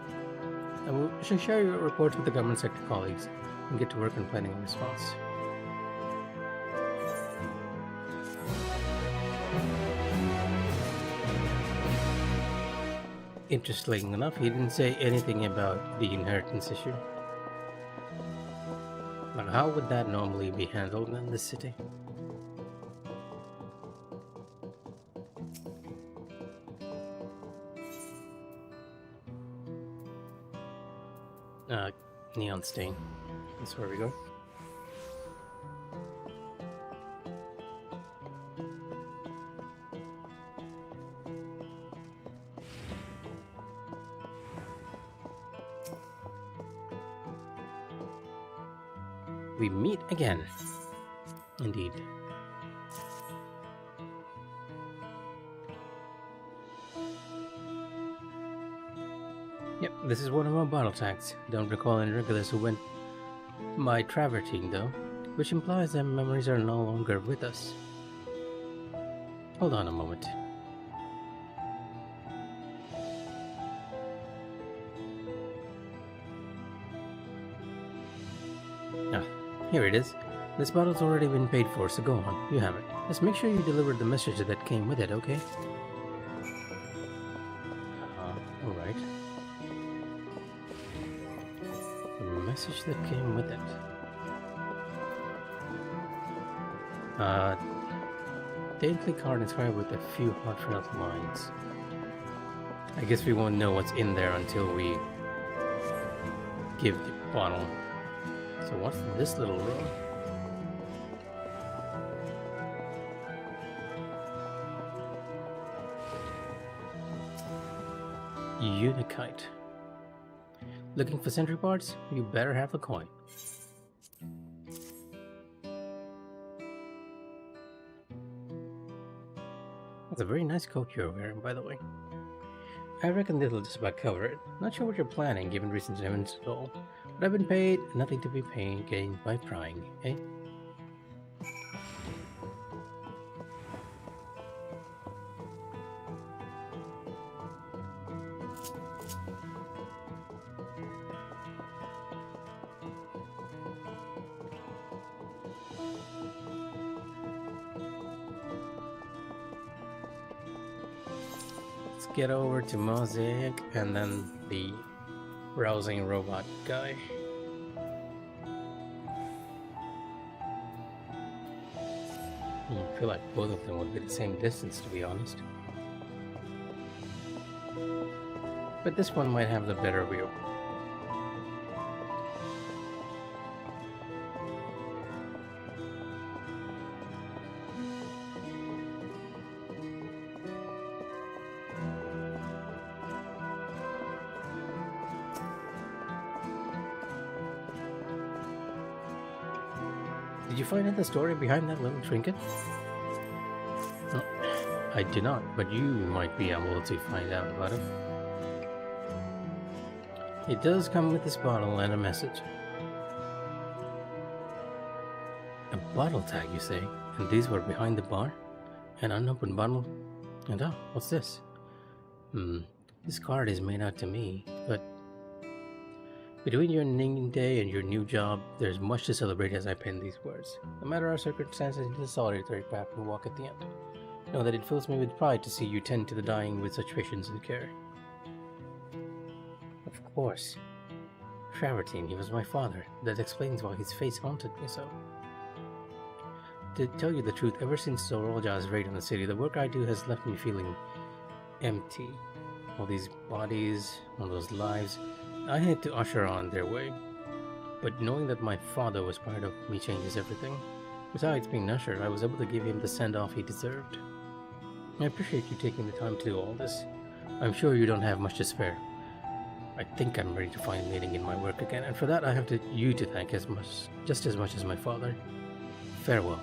And we shall share your reports with the government sector colleagues and get to work on planning a response. Interestingly enough, he didn't say anything about the inheritance issue. Like, how would that normally be handled in this city? Neon stain. That's where we go. We meet again. Indeed. Yep, this is one of our battle tags. Don't recall any regulars who went by travertine though, which implies that memories are no longer with us. Hold on a moment. Here it is. This bottle's already been paid for, so go on. You have it. Just make sure you deliver the message that came with it, okay? Alright. The message that came with it. Daintily card inscribed with a few heartfelt lines. I guess we won't know what's in there until we give the bottle. So what's this little room? Unikite. Looking for sentry parts? You better have the coin. That's a very nice coat you're wearing, by the way. I reckon this'll just about cover it. Not sure what you're planning, given recent events at all. But I've been paid, nothing to be gained by prying, eh? Let's get over to Mosaic and then the rousing robot guy. I feel like both of them would be the same distance, to be honest. But this one might have the better view. Did you find out the story behind that little trinket? No, I did not, but you might be able to find out about it. It does come with this bottle and a message. A bottle tag, you say? And these were behind the bar? An unopened bottle? And oh, what's this? This card is made out to me, but between your naming day and your new job, there's much to celebrate as I pen these words. No matter our circumstances, it is a solitary path we walk at the end. Know that it fills me with pride to see you tend to the dying with such patience and care. Of course. Travertine, he was my father. That explains why his face haunted me so. To tell you the truth, ever since Zorolja's raid on the city, the work I do has left me feeling empty. All these bodies, all those lives, I had to usher on their way. But knowing that my father was part of me changes everything. Besides being an usher, I was able to give him the send-off he deserved. I appreciate you taking the time to do all this. I'm sure you don't have much to spare. I think I'm ready to find meaning in my work again, and for that I have you to thank just as much as my father. Farewell.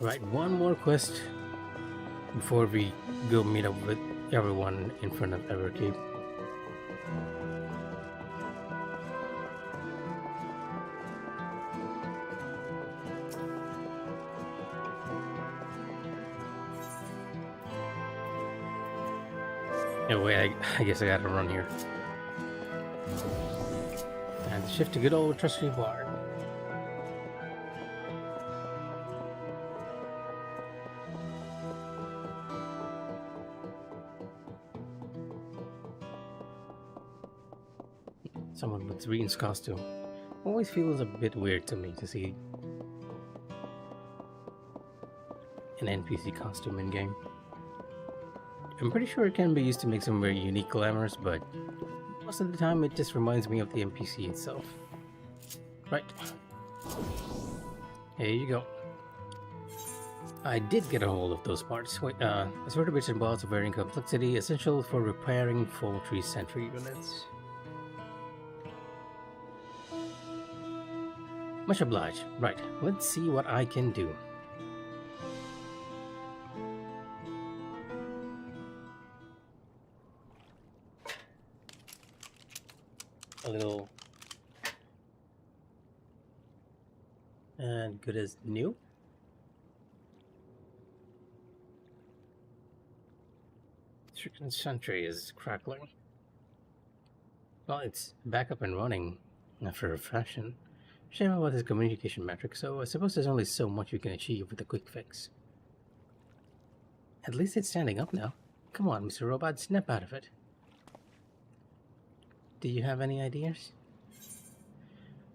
Right, one more quest before we go meet up with everyone in front of Everkeep. Anyway, I guess I gotta run here. And shift to good old trusty bar. Someone with Reen's costume. Always feels a bit weird to me to see an NPC costume in game. I'm pretty sure it can be used to make some very unique glamours, but most of the time it just reminds me of the NPC itself. Right. Here you go. I did get a hold of those parts. Wait, assorted bits and bobs of varying complexity, essential for repairing poultry sentry units. Much obliged. Right, let's see what I can do. A little and good as new. Stricken sentry is crackling. Well, it's back up and running after a fashion. Shame about this communication metric, so I suppose there's only so much you can achieve with a quick fix. At least it's standing up now. Come on, Mr. Robot, snap out of it. Do you have any ideas?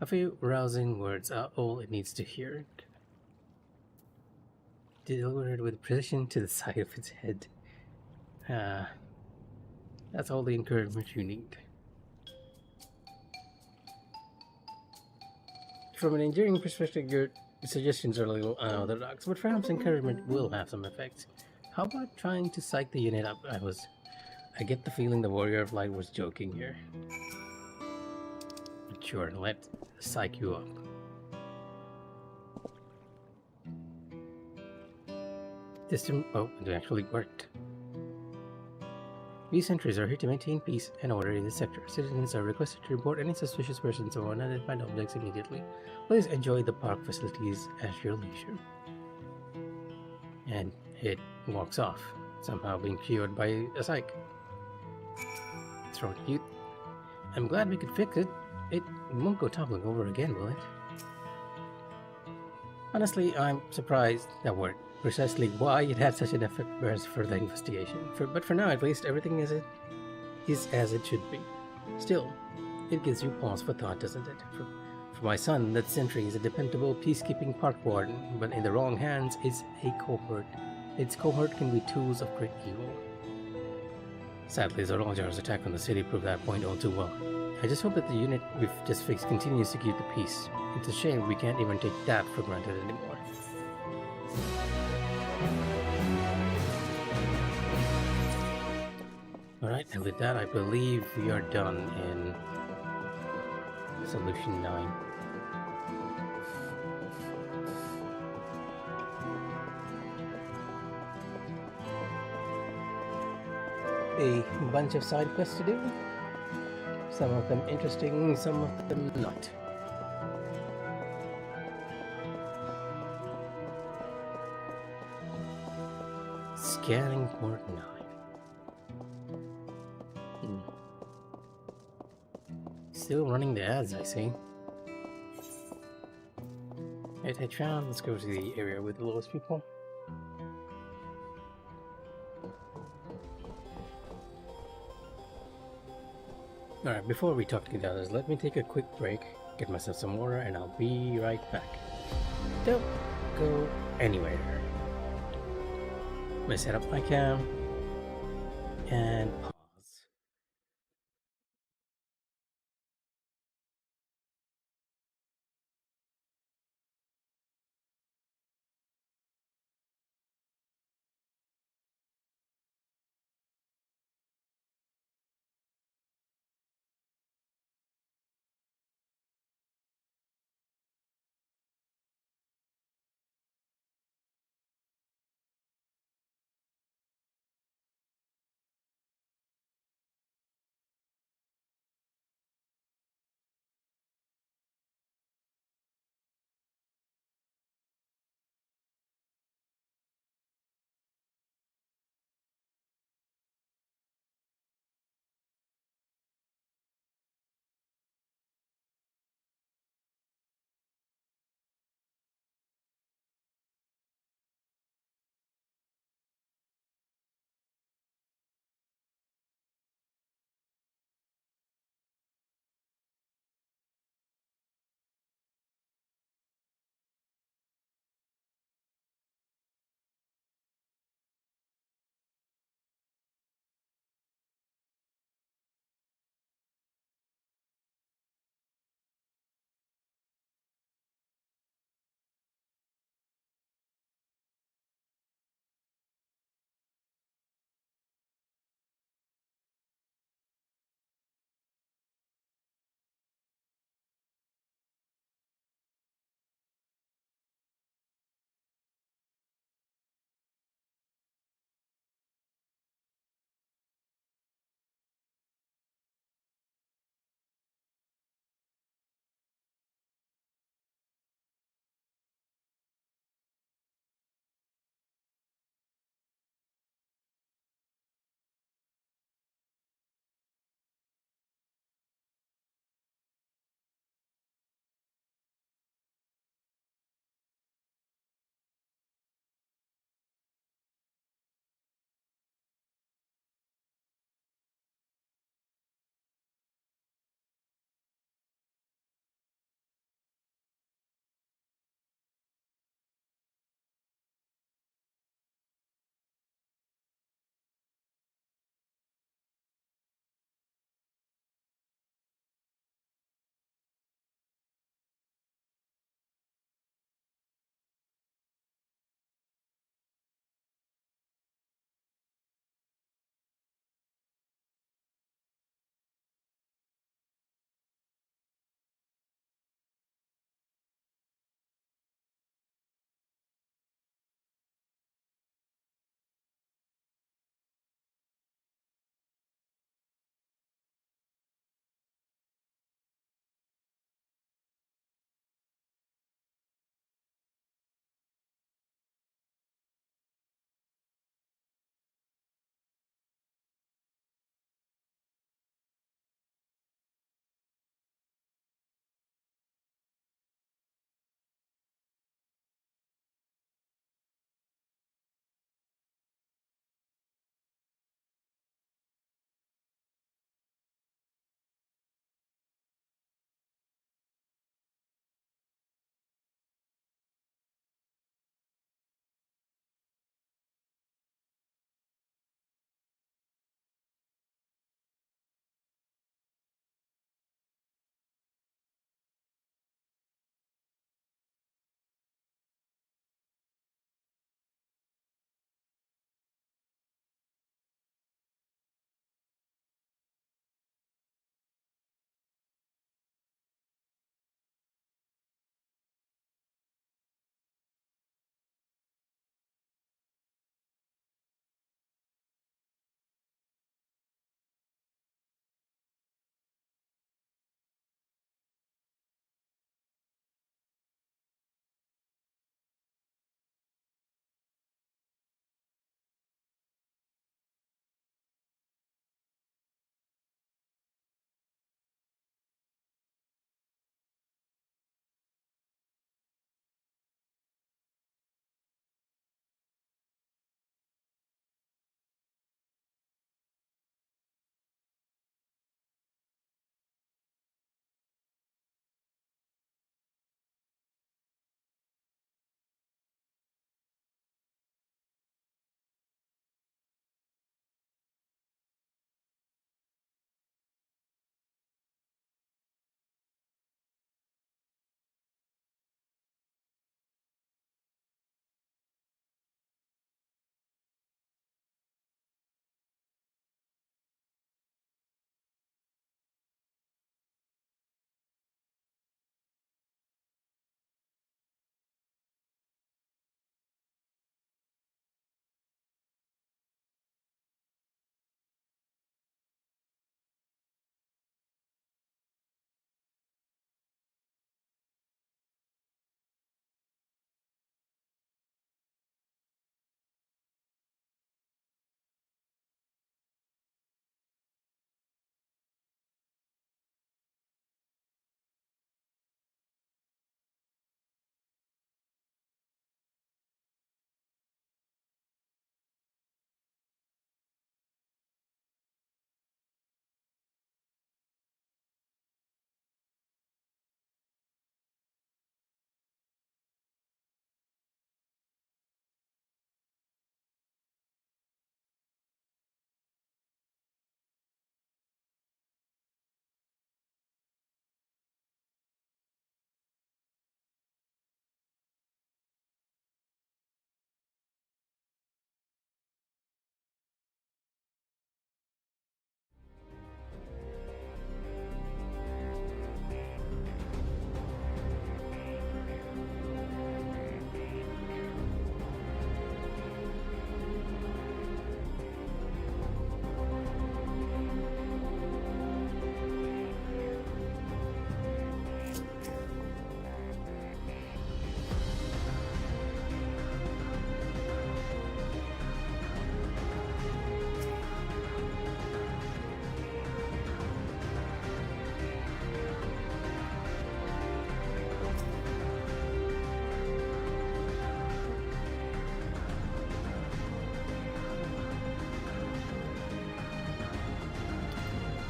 A few rousing words are all it needs to hear. Delivered with precision to the side of its head. That's all the encouragement you need. From an engineering perspective, your suggestions are a little unorthodox, but perhaps encouragement will have some effect. How about trying to psych the unit up? I get the feeling the Warrior of Light was joking here. But sure, let's psych you up. Oh, it actually worked. These sentries are here to maintain peace and order in the sector. Citizens are requested to report any suspicious persons or unidentified objects immediately. Please enjoy the park facilities at your leisure. And it walks off, somehow being cured by a psych. It's wrong, cute. I'm glad we could fix it. It won't go toppling over again, will it? Honestly, I'm surprised that worked. Precisely why it had such an effect bears further investigation. But for now, at least, everything is as it should be. Still, it gives you pause for thought, doesn't it? For my son, that sentry is a dependable peacekeeping park warden, but in the wrong hands, it's a cohort. Its cohort can be tools of great evil. Sadly, Zoroljar's attack on the city proved that point all too well. I just hope that the unit we've just fixed continues to keep the peace. It's a shame we can't even take that for granted anymore. Alright, and with that, I believe we are done in Solution 9. A bunch of side quests to do. Some of them interesting, some of them not. Scanning Port 9. Still running the ads, I see. Right, H-Round, let's go to the area with the lowest people. Alright, before we talk to the others, let me take a quick break, get myself some water, and I'll be right back. Don't go anywhere. I'm gonna set up my cam and pause.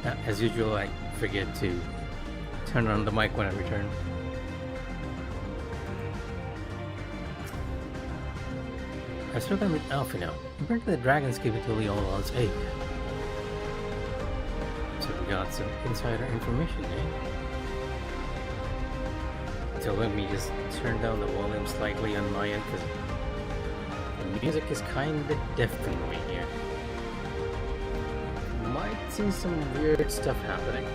As usual, I forget to turn on the mic when I return. I've spoken with Alpha now. Apparently the dragons gave it to Leon's egg. So we got some insider information, eh? So let me just turn down the volume slightly on my end, because the music is kinda deafening me here. Might see some weird stuff happening.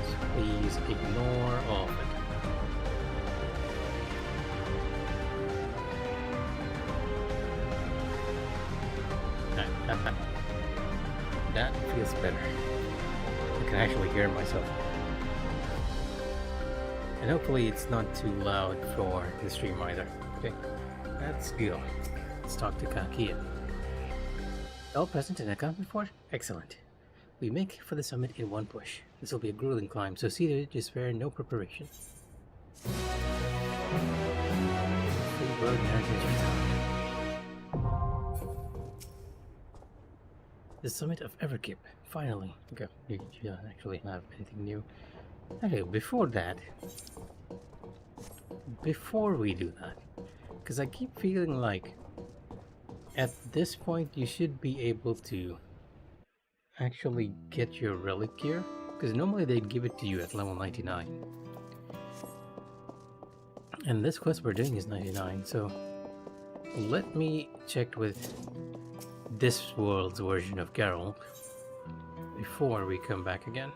So please ignore all of it. That feels better. I can actually hear myself. And hopefully it's not too loud for the stream either. Okay, let's go. Let's talk to Kakia. All present and accounted for? Excellent. We make for the summit in one push. This will be a grueling climb, so see that it is spare no preparation. Free road navigation. The summit of Everkeep. Finally. Okay, you don't actually have anything new. Okay, before we do that, because I keep feeling like at this point you should be able to actually get your relic gear, because normally they'd give it to you at level 99. And this quest we're doing is 99, so let me check with this world's version of Geralt before we come back again.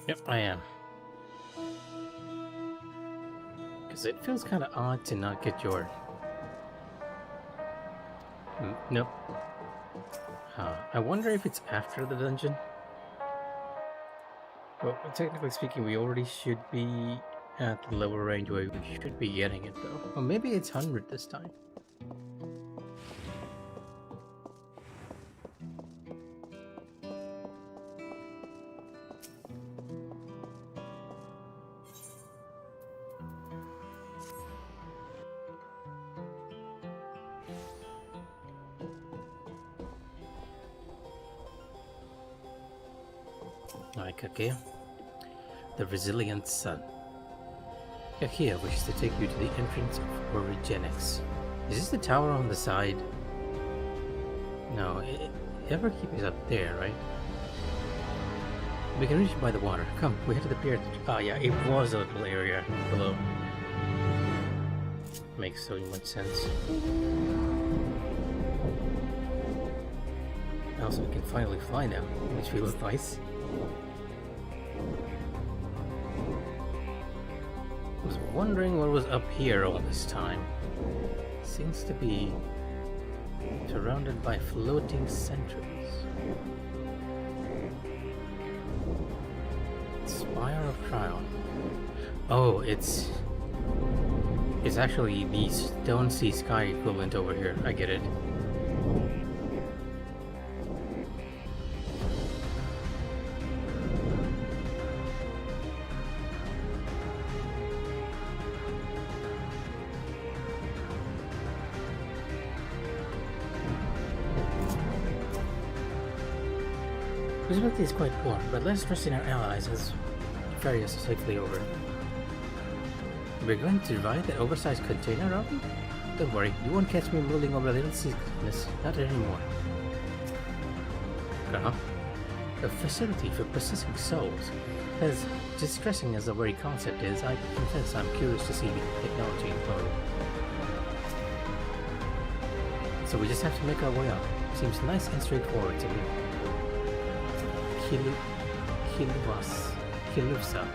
Yep, I am. Because it feels kind of odd to not get your... Nope. I wonder if it's after the dungeon? Well, technically speaking, we already should be at the lower range where we should be getting it, though. Or maybe it's 100 this time. Kakia, the resilient sun. Kakia wishes to take you to the entrance of Origenics. Is this the tower on the side? No, Everkeep is up there, right? We can reach it by the water. Come, we head to the pier. Ah, yeah, it was a little area below. Makes so much sense. Also, we can finally fly now, which feels nice. I was wondering what was up here all this time. Seems to be surrounded by floating sentries. Spire of Trial. Oh, it's actually the Stone Sea Sky equivalent over here. I get it. Visibility is quite poor, but let's trust in our allies as ferry us safely over. We're going to ride the oversized container, are we? Don't worry, you won't catch me mulling over little sickness. Not anymore. A facility for possessing souls. As distressing as the very concept is, I confess I'm curious to see the technology employed. So we just have to make our way up. Seems nice and straightforward to me. Kiluvsa.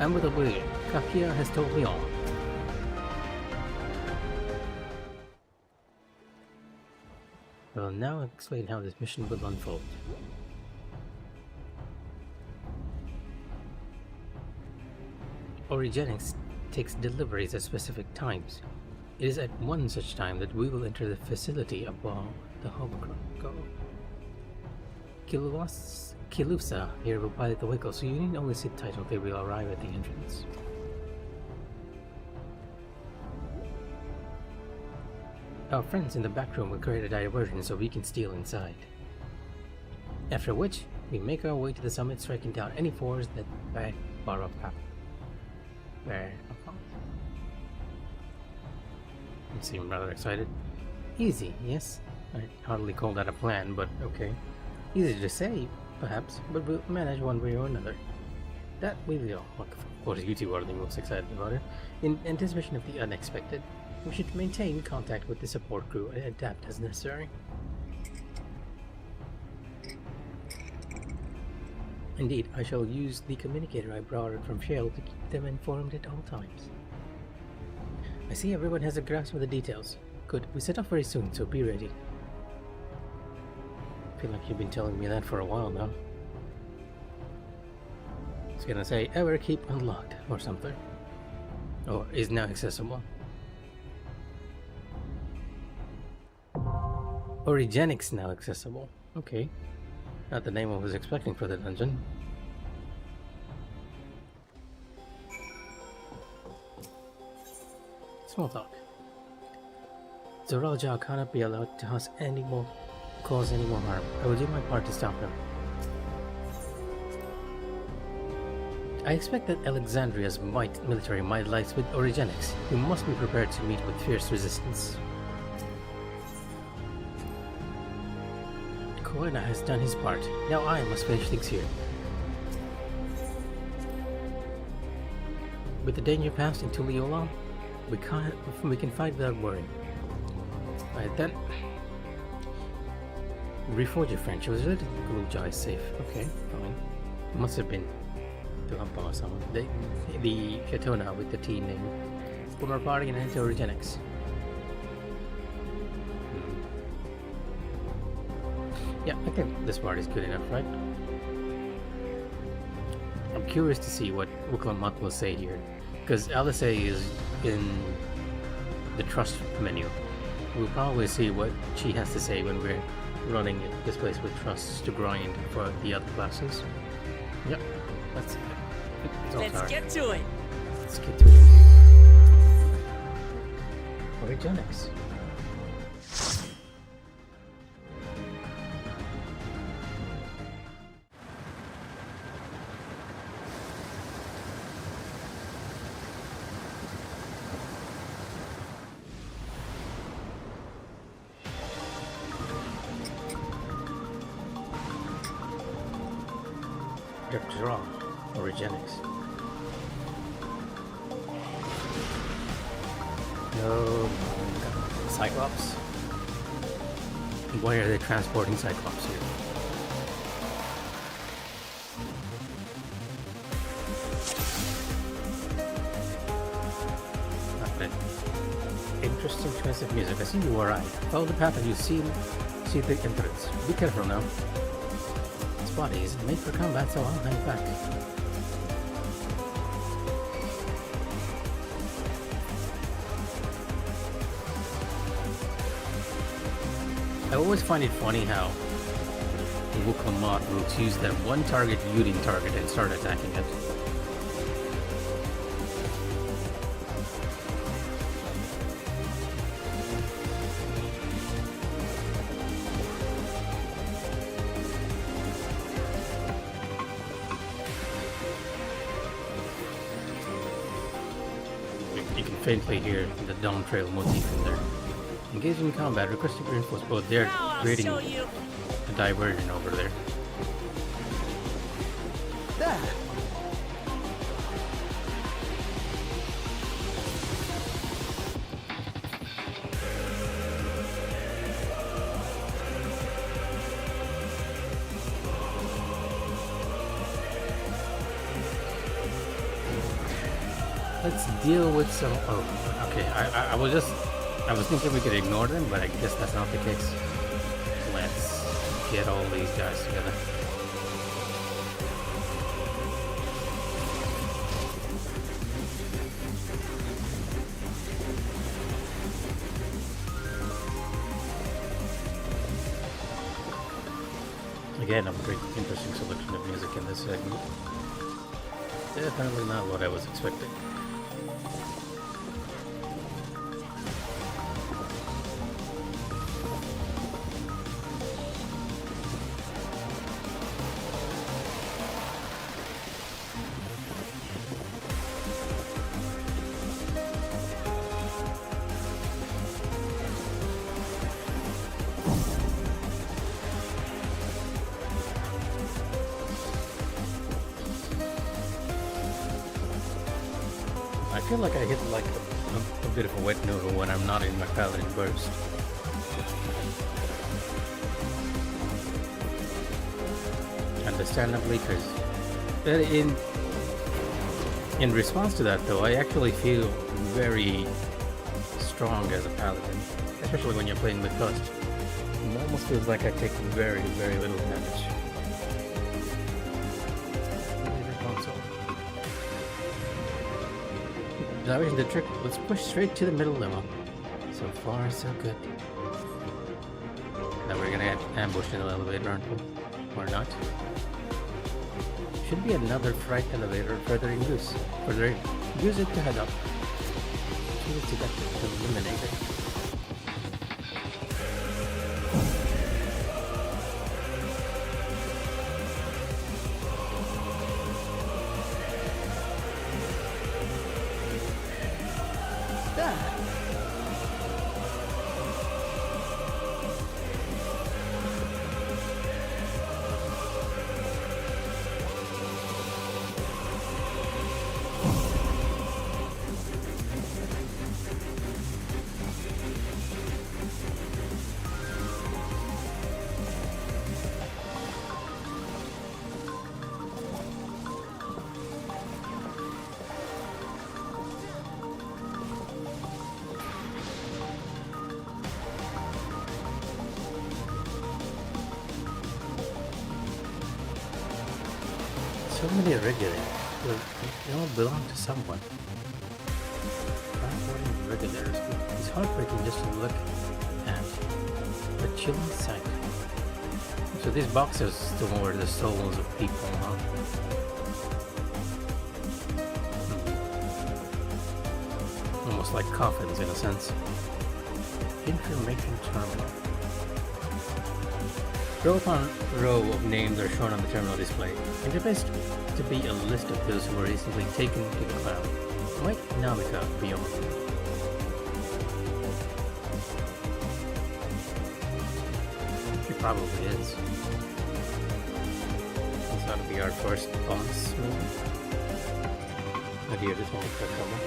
I'm with a William. Kakia has told me all. I will now explain how this mission will unfold. Origenics takes deliveries at specific times. It is at one such time that we will enter the facility above the holocron. Go. Kilusa here will pilot the vehicle, so you need only sit tight until they will arrive at the entrance. Our friends in the back room will create a diversion so we can steal inside. After which, we make our way to the summit, striking down any fours that bar up path. You seem rather excited. Easy, yes? I hardly call that a plan, but okay. Easy to say, perhaps, but we'll manage one way or another. That we will. Of course, you two are the most excited about it. In anticipation of the unexpected, we should maintain contact with the support crew and adapt as necessary. Indeed, I shall use the communicator I borrowed from Shale to keep them informed at all times. I see everyone has a grasp of the details. Good, we set off very soon, so be ready. I feel like you've been telling me that for a while now. I was gonna say, ever keep unlocked, or something. Or is now accessible. Origenics now accessible. Okay. Not the name I was expecting for the dungeon. Small talk. Zoraja cannot be allowed to cause any more harm. I will do my part to stop him. I expect that Alexandria's military might lies with Origenics. You must be prepared to meet with fierce resistance. Koena has done his part. Now I must finish things here. With the danger past into Leola, we can fight without worrying. Right then. Reforge your friendship. Was it Gulja is safe? Okay, fine. Must have been to Hampa or someone. The Shatona with the T name. From our party and enter Origenics. Yeah, I think this part is good enough, right? I'm curious to see what Wuklamat will say here, because Alice is in the trust menu. We'll probably see what she has to say when we're running this place with trusts to grind for the other classes. Yep, let's get to it. Let's get to it. Origenics. Draw Origenics. No, Cyclops. Why are they transporting Cyclops here? Not bad. Interesting choice of music. I see you were right. Follow the path and you see the entrance. Be careful now. Bodies made for combat, so I'll hang back. I always find it funny how Wuklamat will choose that one target looting target and start attacking it. Faintly hear the Dawntrail motif in there. Engaging in combat, requesting reinforce both. They're creating a diversion over there. That. Let's deal with some. Oh, okay. I was thinking we could ignore them, but I guess that's not the case. Let's get all these guys together. Again, a pretty interesting selection of music in this segment. Definitely not what I was expecting. I feel like I hit like a bit of a wet noodle when I'm not in my paladin burst. Understandably, because in response to that though, I actually feel very strong as a paladin, especially when you're playing with Gust. It almost feels like I take very, very little damage. That was the trick. Let's push straight to the middle level. So far, so good. Now we're gonna get ambushed in the elevator, aren't we? Or not? Should be another fright elevator further in use. Use it to head up. Use it to get eliminated. So many irregulars. They all belong to someone. Irregulars. It's heartbreaking just to look at the chilling sight. So these boxes store the souls of people, huh? Almost like coffins in a sense. Information terminal. Row upon row of names are shown on the terminal display. Interface to be a list of those who were recently taken to the cloud. Might Namika be on? She probably is. This ought to be our first boss, maybe? Oh dear, this one looks like trouble.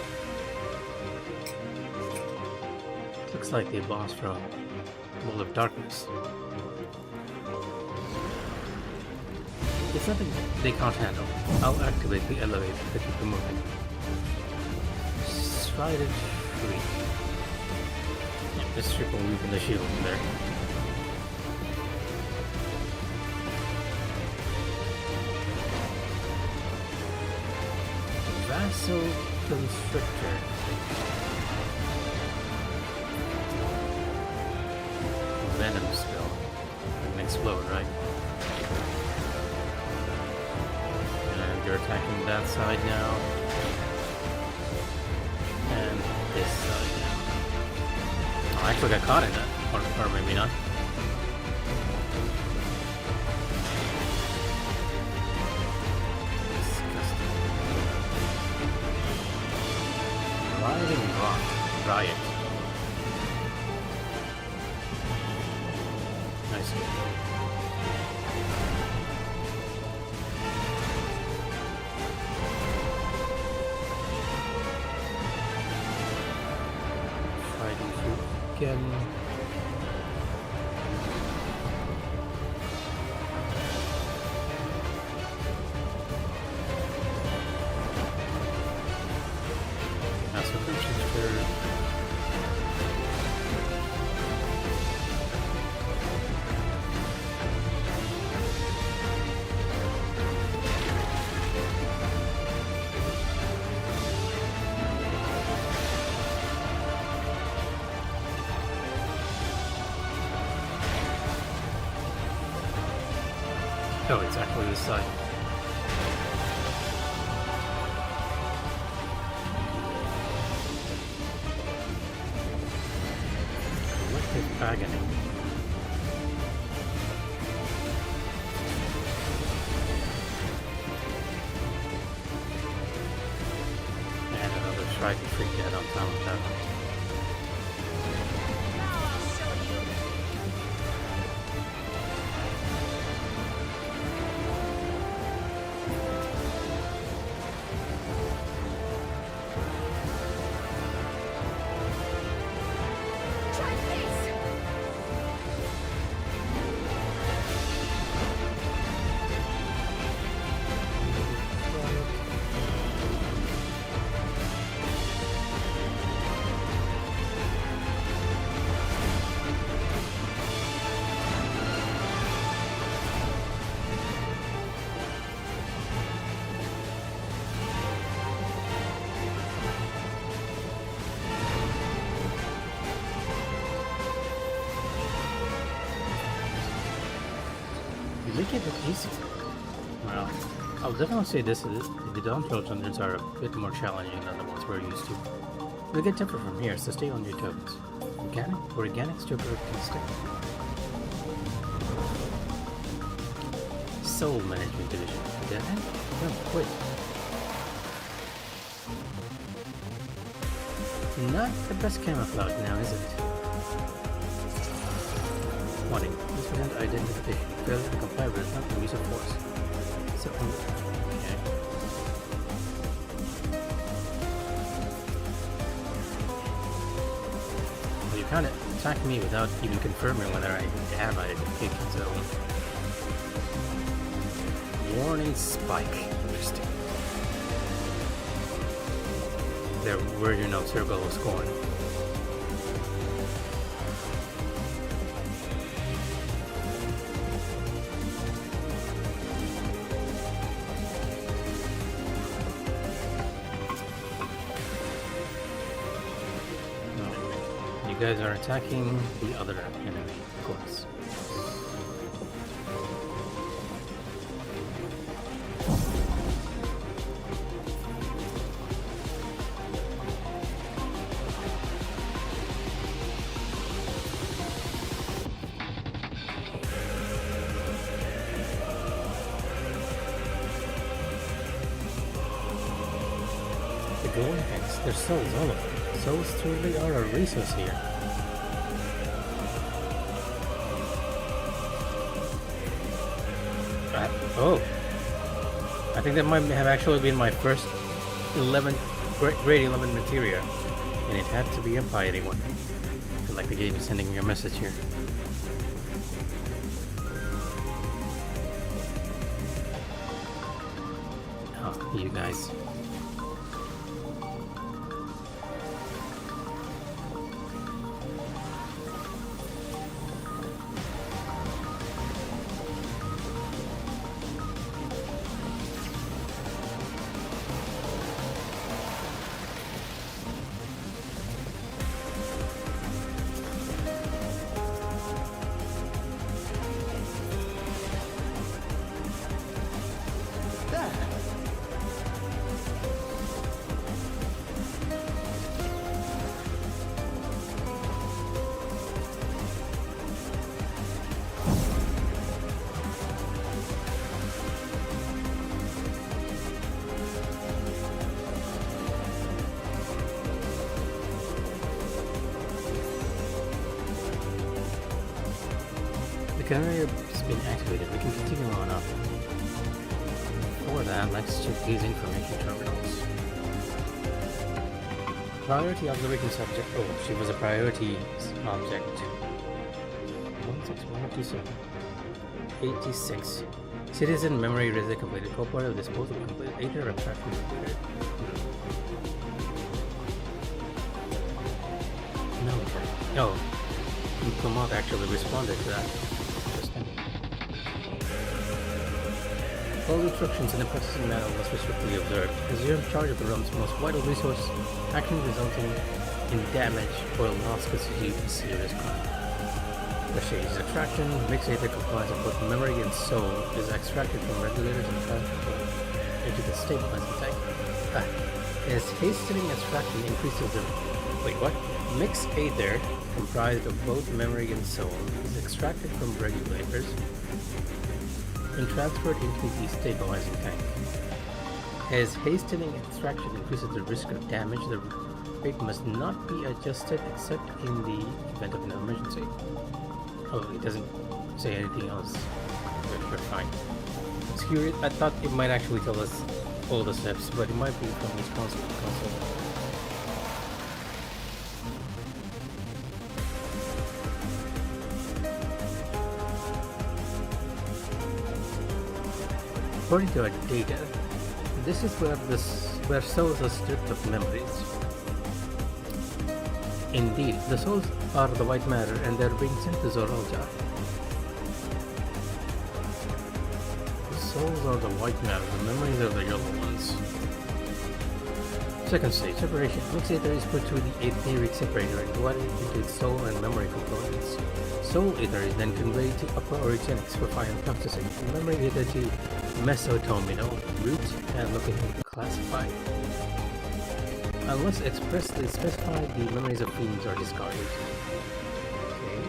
Looks like the boss from World of Darkness. It's nothing they can't handle. I'll activate the elevator to keep them moving. Slide it free. Yeah, just triple weaken the shield in there. Vassal Constrictor. Venom spell. It can explode, right? You're attacking that side now. And this side now. Oh, I actually got caught in that. Or maybe not. Disgusting. Riding Rock. Riot. Nice. Again. Massive Constrictor. Oh, it's actually this side. Collective agony. And another strike and freak dead on top of that one. You make it look easy. Well, I'll definitely say this is the Dawntrail dungeons are a bit more challenging than the ones we're used to. They get tougher from here, so stay on your toes. Organics to a can stick. Soul Management Division. Dead end? No, wait. Not the best camouflage now, is it? Warning. Mispresent identification. Failure to comply with is not the use of force. So, okay. Well, you kind of attacked me without even confirming whether I have identification, so... Warning spike. Interesting. Their version of Circle of Scorn. You guys are attacking the other enemy, of course. The glowing heads, their souls, all of them. Souls truly are a resource here. Oh, I think that might have actually been my first 11 grade 11 materia, and it had to be a piety one. I feel like the game is sending me a message here. Oh, you guys. The carrier has been activated. We can continue on up. For that, let's check these information terminals. Priority observation subject. Oh, she was a priority object. 16157. 86. Citizen memory reset completed. Co-part disposal completed. 8 abstraction completed. No. Oh. Kamal actually responded to that. Interesting. All instructions in the processing manual must be strictly observed, as you're in charge of the realm's most vital resource. Action resulting in damage or loss constitutes a serious crime. Mercedes extraction. Mixed ether complies of both memory and soul is extracted from regulators and transferred into the stabilizing tank. As hastening extraction increases the... Wait, what? Mixed ether comprised of both memory and soul is extracted from regulators and transferred into the stabilizing tank. As hastening extraction increases the risk of damage, the rate must not be adjusted except in the event of an emergency. Oh, it doesn't say anything else. We're fine. It's curious. I thought it might actually tell us all the steps, but it might be from each console to console. According to our data, this is where souls are stripped of memories. Indeed, the souls are the white matter and they're being sent to Zoralja. The souls are the white matter, the memories are the yellow ones. Second stage, separation. Mixed ether is put through the etheric separator and divided into its soul and memory components. Soul ether is then conveyed to upper origenics for final processing. Memory ether to mesoterminal, root, and locally classified. Unless expressly specified, the memories of fiends are discarded. Okay.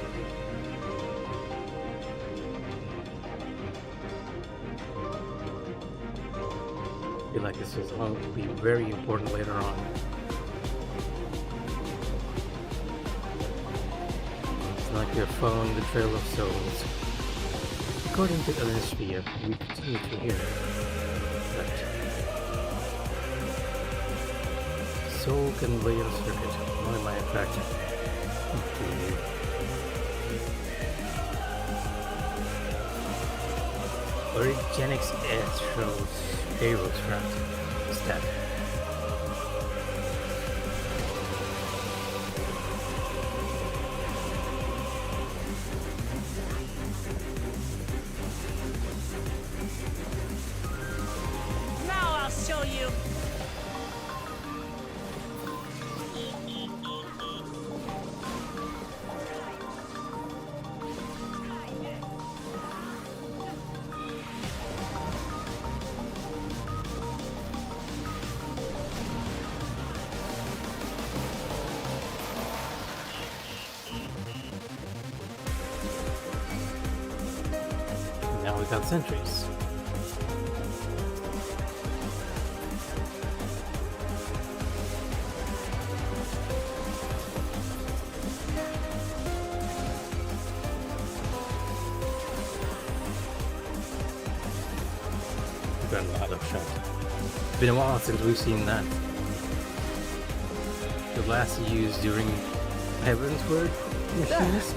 I feel like this is going to be very important later on. It's like we're following the trail of souls. According to Elizabeth, we continue to hear that soul conveyor circuit. What am I attracted? Origenics Astros payroll stat. Now I'll show you. Now we got sentries. We've got a lot of shots. It's been a while since we've seen that. The last used during Heaven's Word Machinist.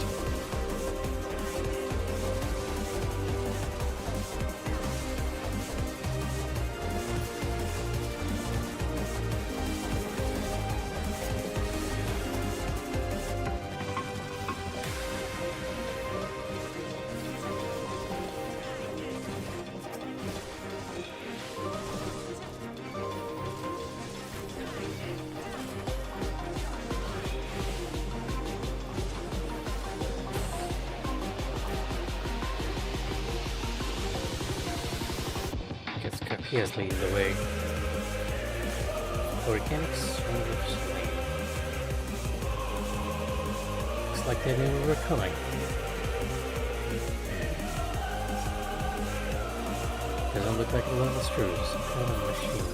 He has leading the way. Organics looks like they knew we were coming. Doesn't look like a lot of screws. Kind of machine.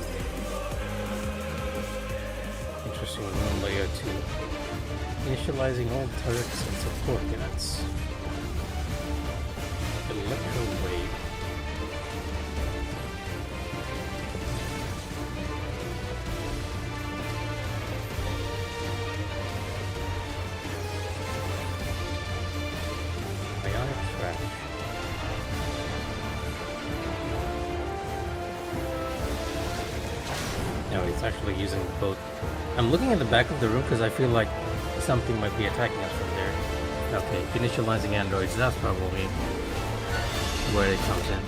Interesting room layout too. Initializing all turrets and support units. Electro wave. No, it's actually using the boat. I'm looking at the back of the room because I feel like something might be attacking us from there. Okay, initializing androids, that's probably where it comes in.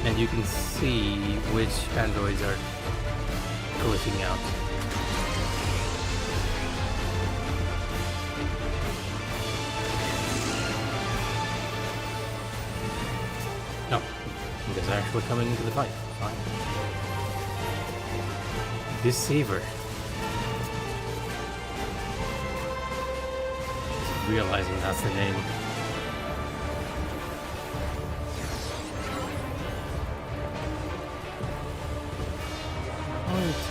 And you can see which androids are glitching out. is actually coming into the fight. Fine. Deceiver. Just realizing that's the name.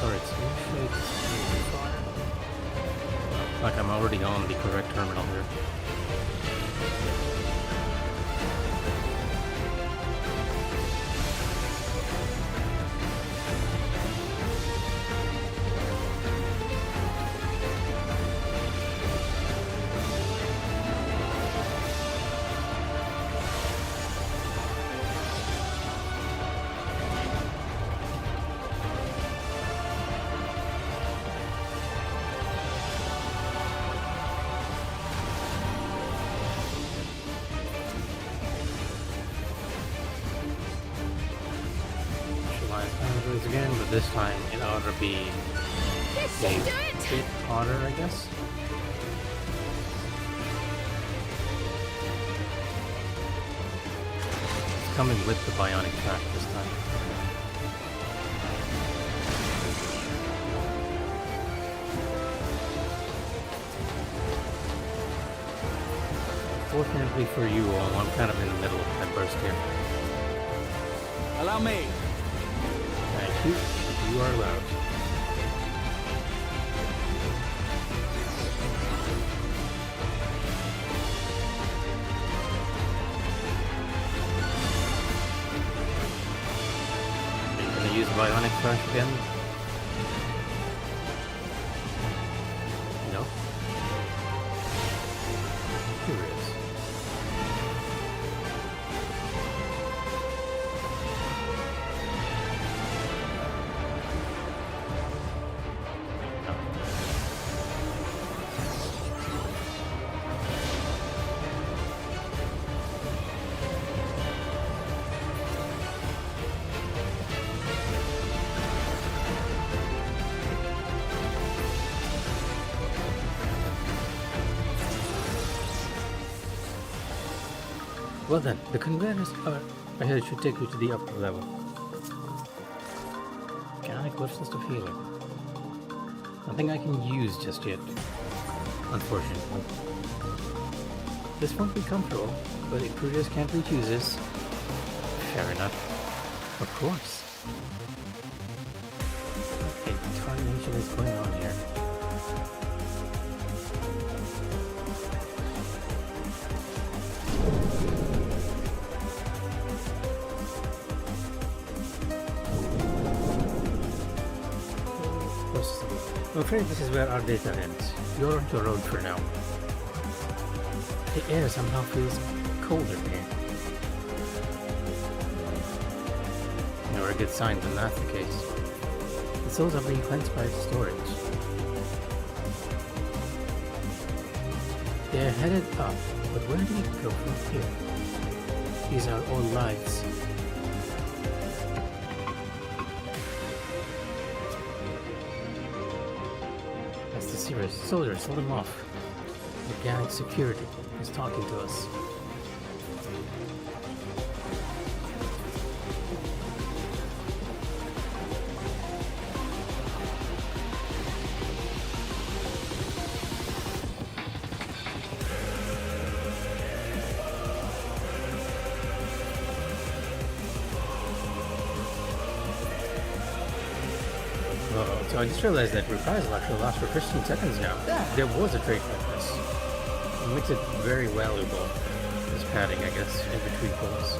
Turrets. Like I'm already on the correct terminal here. Again, but this time it ought to be a bit harder, I guess. It's coming with the bionic track this time. Fortunately for you all, I'm kind of in the middle of my burst here. Allow me. Thank you. You are allowed. Are you going to use bionic track again? No? Curious. Well then, the conveyors are ahead should take you to the upper level. Mechanic wish list of healing. Nothing I can use just yet, unfortunately. This won't be comfortable, but if you just can't reach this, fair enough. Of course. What tarnation is going on here? I'm afraid this is where our data ends. You're on your road for now. The air somehow feels colder here. Never a good sign when that's the case. The souls are being cleansed by the storage. They're headed up, but where do we go from here? These are all lights. That's the serious soldiers, hold them off. Organic security is talking to us. So I just realized that reprisal actually lasts for 15 seconds now. There was a trait like this. It makes it very valuable. This padding, I guess, in between pulls.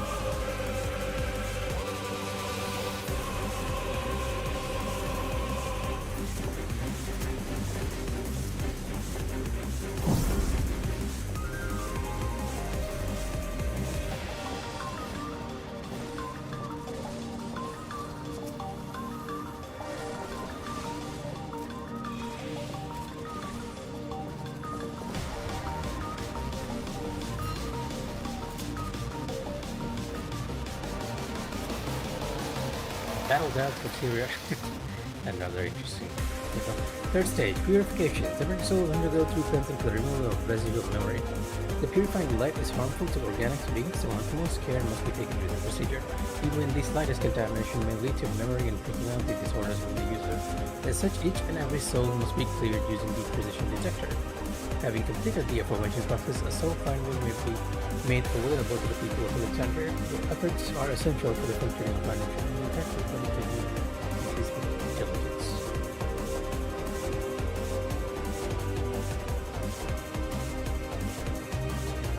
Battle Dad Criteria. Another interesting. Third stage, purification. Separate souls undergo 2 cleansing for the removal of residual memory. The purifying light is harmful to organic beings, so utmost care must be taken during the procedure. Even the slightest contamination may lead to memory and personality disorders from the user. As such, each and every soul must be cleared using the precision detector. Having completed the aforementioned process, a soul finder may be made available to the people of Alexandria. Their efforts are essential for the functioning of our nation and effective for the intelligence.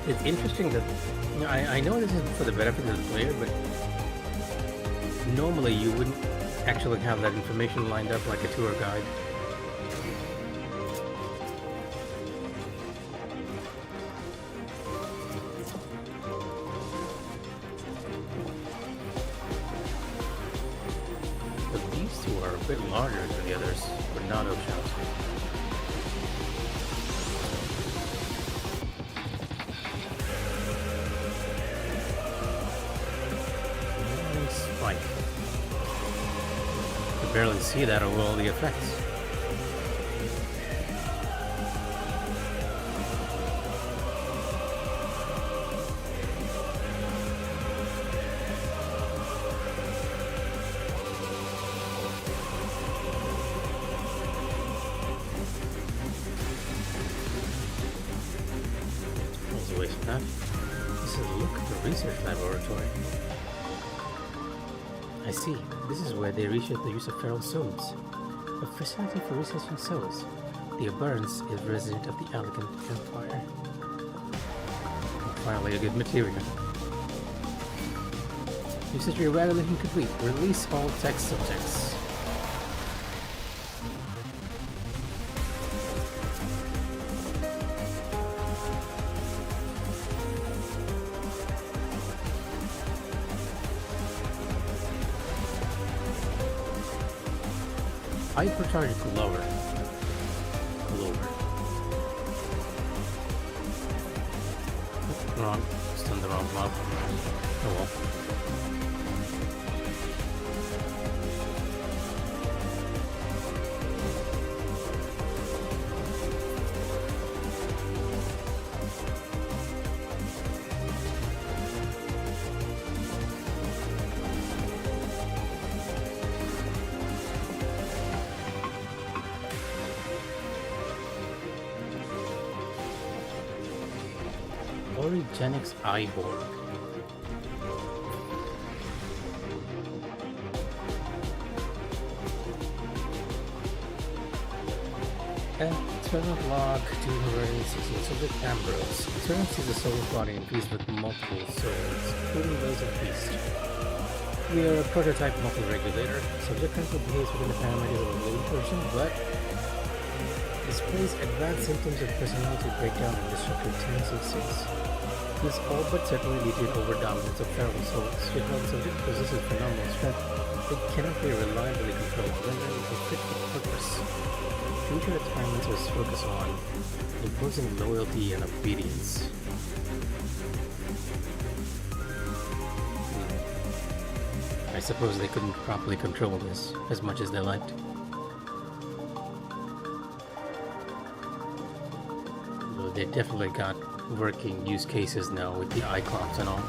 It's interesting that, you know, I know this is for the benefit of the player, but normally you wouldn't actually have that information lined up like a tour guide. But these two are a bit larger than the others, but not oceans. Spike. You barely see that over all the effects. What's the waste of that? This is a look at the research laboratory. I see. This is where they research the use of feral souls. A facility for researching souls. The Aberrance is resident of the Elegant Empire. And finally, a good material. Research evaluation complete. Release all tech subjects. Hypercharge Glover. Wrong. Just on the wrong mob. Oh well. Origenics Iborg. Eternal Log 216. Subject Ambrose. Eternal sees a soul's body infused with multiple souls, including those of Beast. We are a prototype multi-regulator. Subject currently behaves within the parameters of a living person, but displays advanced symptoms of personality breakdown and destructive tendencies. This all but certainly leads to an overdominance of feral souls. Yet while the subject possesses phenomenal strength, it cannot be reliably controlled, rendering it fit for purpose. Future experiments will focus on imposing loyalty and obedience. I suppose they couldn't properly control this as much as they liked. Though they definitely got working use cases now with the icons and all.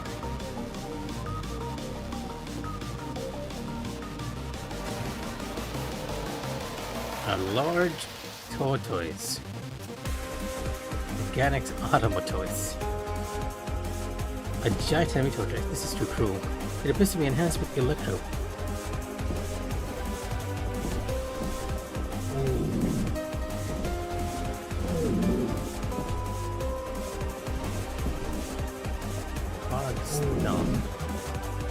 A large tortoise. Organics Automatoids. A giant enemy tortoise. This is too cruel. It appears to be enhanced with electro. Stunned.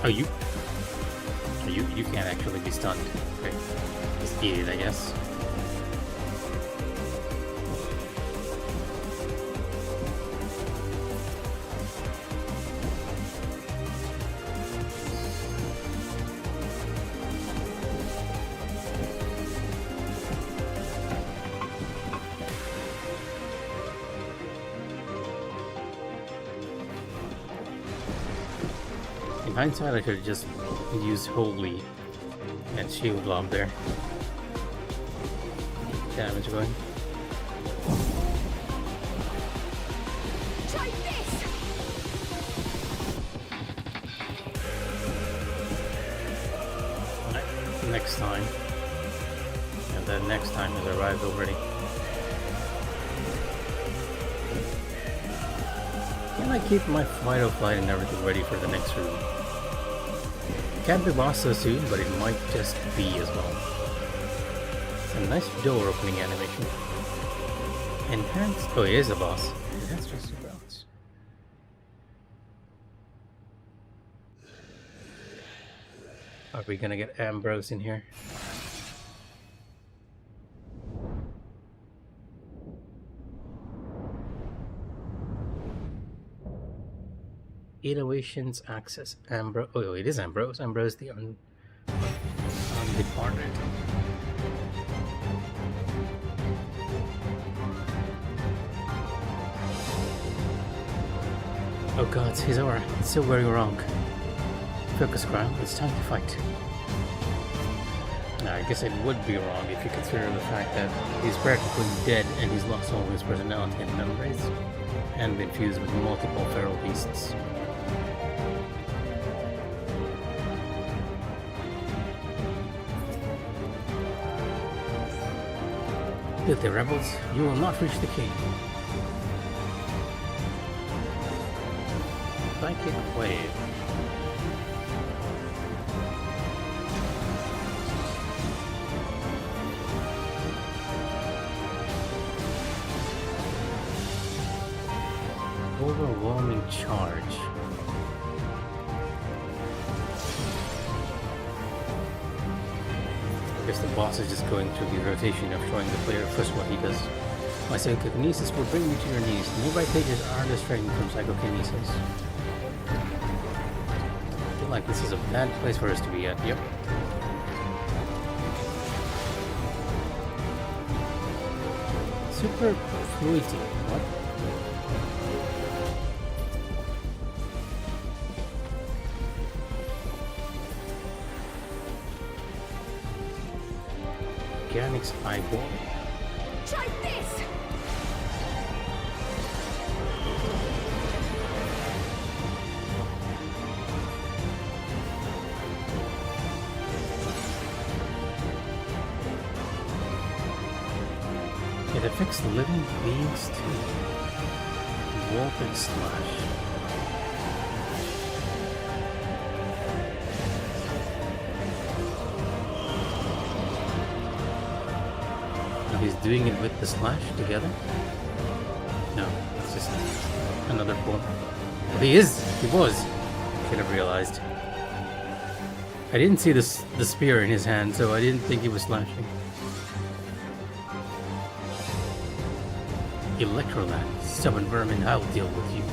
Oh, you can't actually be stunned. Okay. Just eat it, I guess. In hindsight, I should have just used Holy and Shield Lob there. Keep the damage going. Try Next time. And then next time has arrived already. Can I keep my fight or flight and everything ready for the next room? Can't be boss so soon, but it might just be as well. It's a nice door opening animation. Enhanced. Oh, it is a boss. Enhanced just routes. Are we gonna get Ambrose in here? Innovations access Ambrose. Oh, it is Ambrose. Ambrose the undeparted. Oh god, his aura. It's so very wrong. Focus ground, it's time to fight. Now, I guess it would be wrong if you consider the fact that he's practically dead and he's lost all his personality and memories, and been fused with multiple feral beasts. Filthy rebels, you will not reach the king. Psychic wave. Overwhelming charge. I guess the boss is just going through the rotation of showing the player first what he does. My psychokinesis will bring you to your knees. Nearby pages are distracting from psychokinesis. I feel like this is a bad place for us to be at. Yep. Super fluidity. What? Organics eyeball. Try this! It affects living beings too. Voltage slash. He's doing it with the slash together? No, it's just another form. Well, he was. Should have realized. I didn't see the spear in his hand, so I didn't think he was slashing. Electroland, stubborn vermin, I'll deal with you.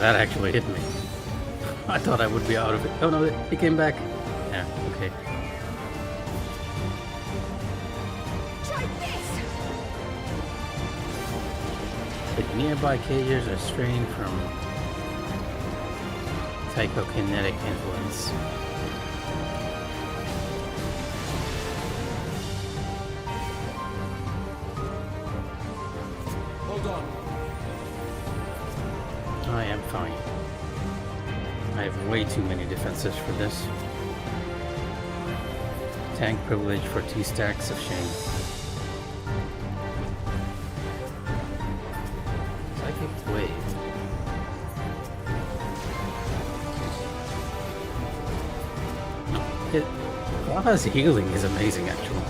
That actually hit me. I thought I would be out of it. Oh no, he came back. Yeah, okay. Try this! The nearby cages are strained from psychokinetic influence. Hold on. I am fine. I have way too many defenses for this. Tank privilege for 2 stacks of shame. Psychic wave. Lava's healing is amazing, actually.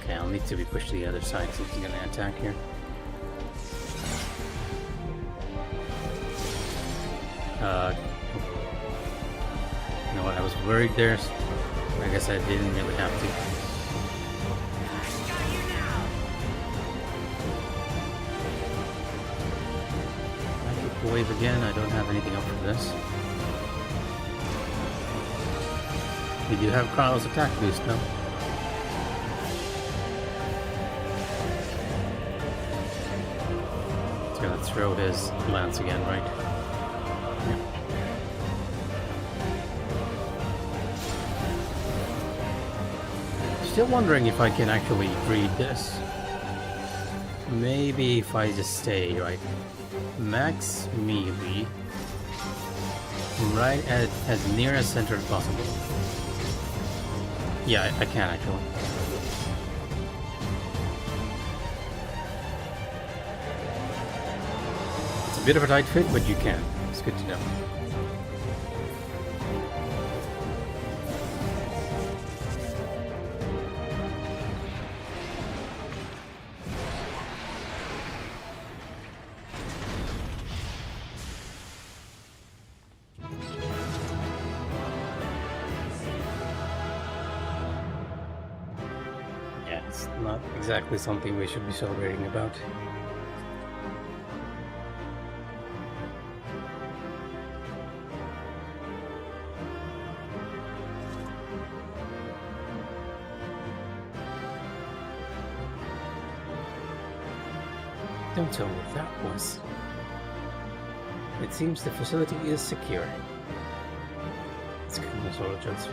Okay, I'll need to be pushed to the other side since he's gonna attack here. You know what, I was worried there. I guess I didn't really have to. Psychic wave again, I don't have anything up for this. We do have Chrono's attack boost now. throw his lance again, right? Yeah. Still wondering if I can actually read this. Maybe if I just stay, right? Max melee. Right at as near as center as possible. Yeah, I can actually. It's a bit of a tight fit, but you can. It's good to know. It's not exactly something we should be celebrating about. Don't tell me what that was. It seems the facility is secure. It's good to sort of just.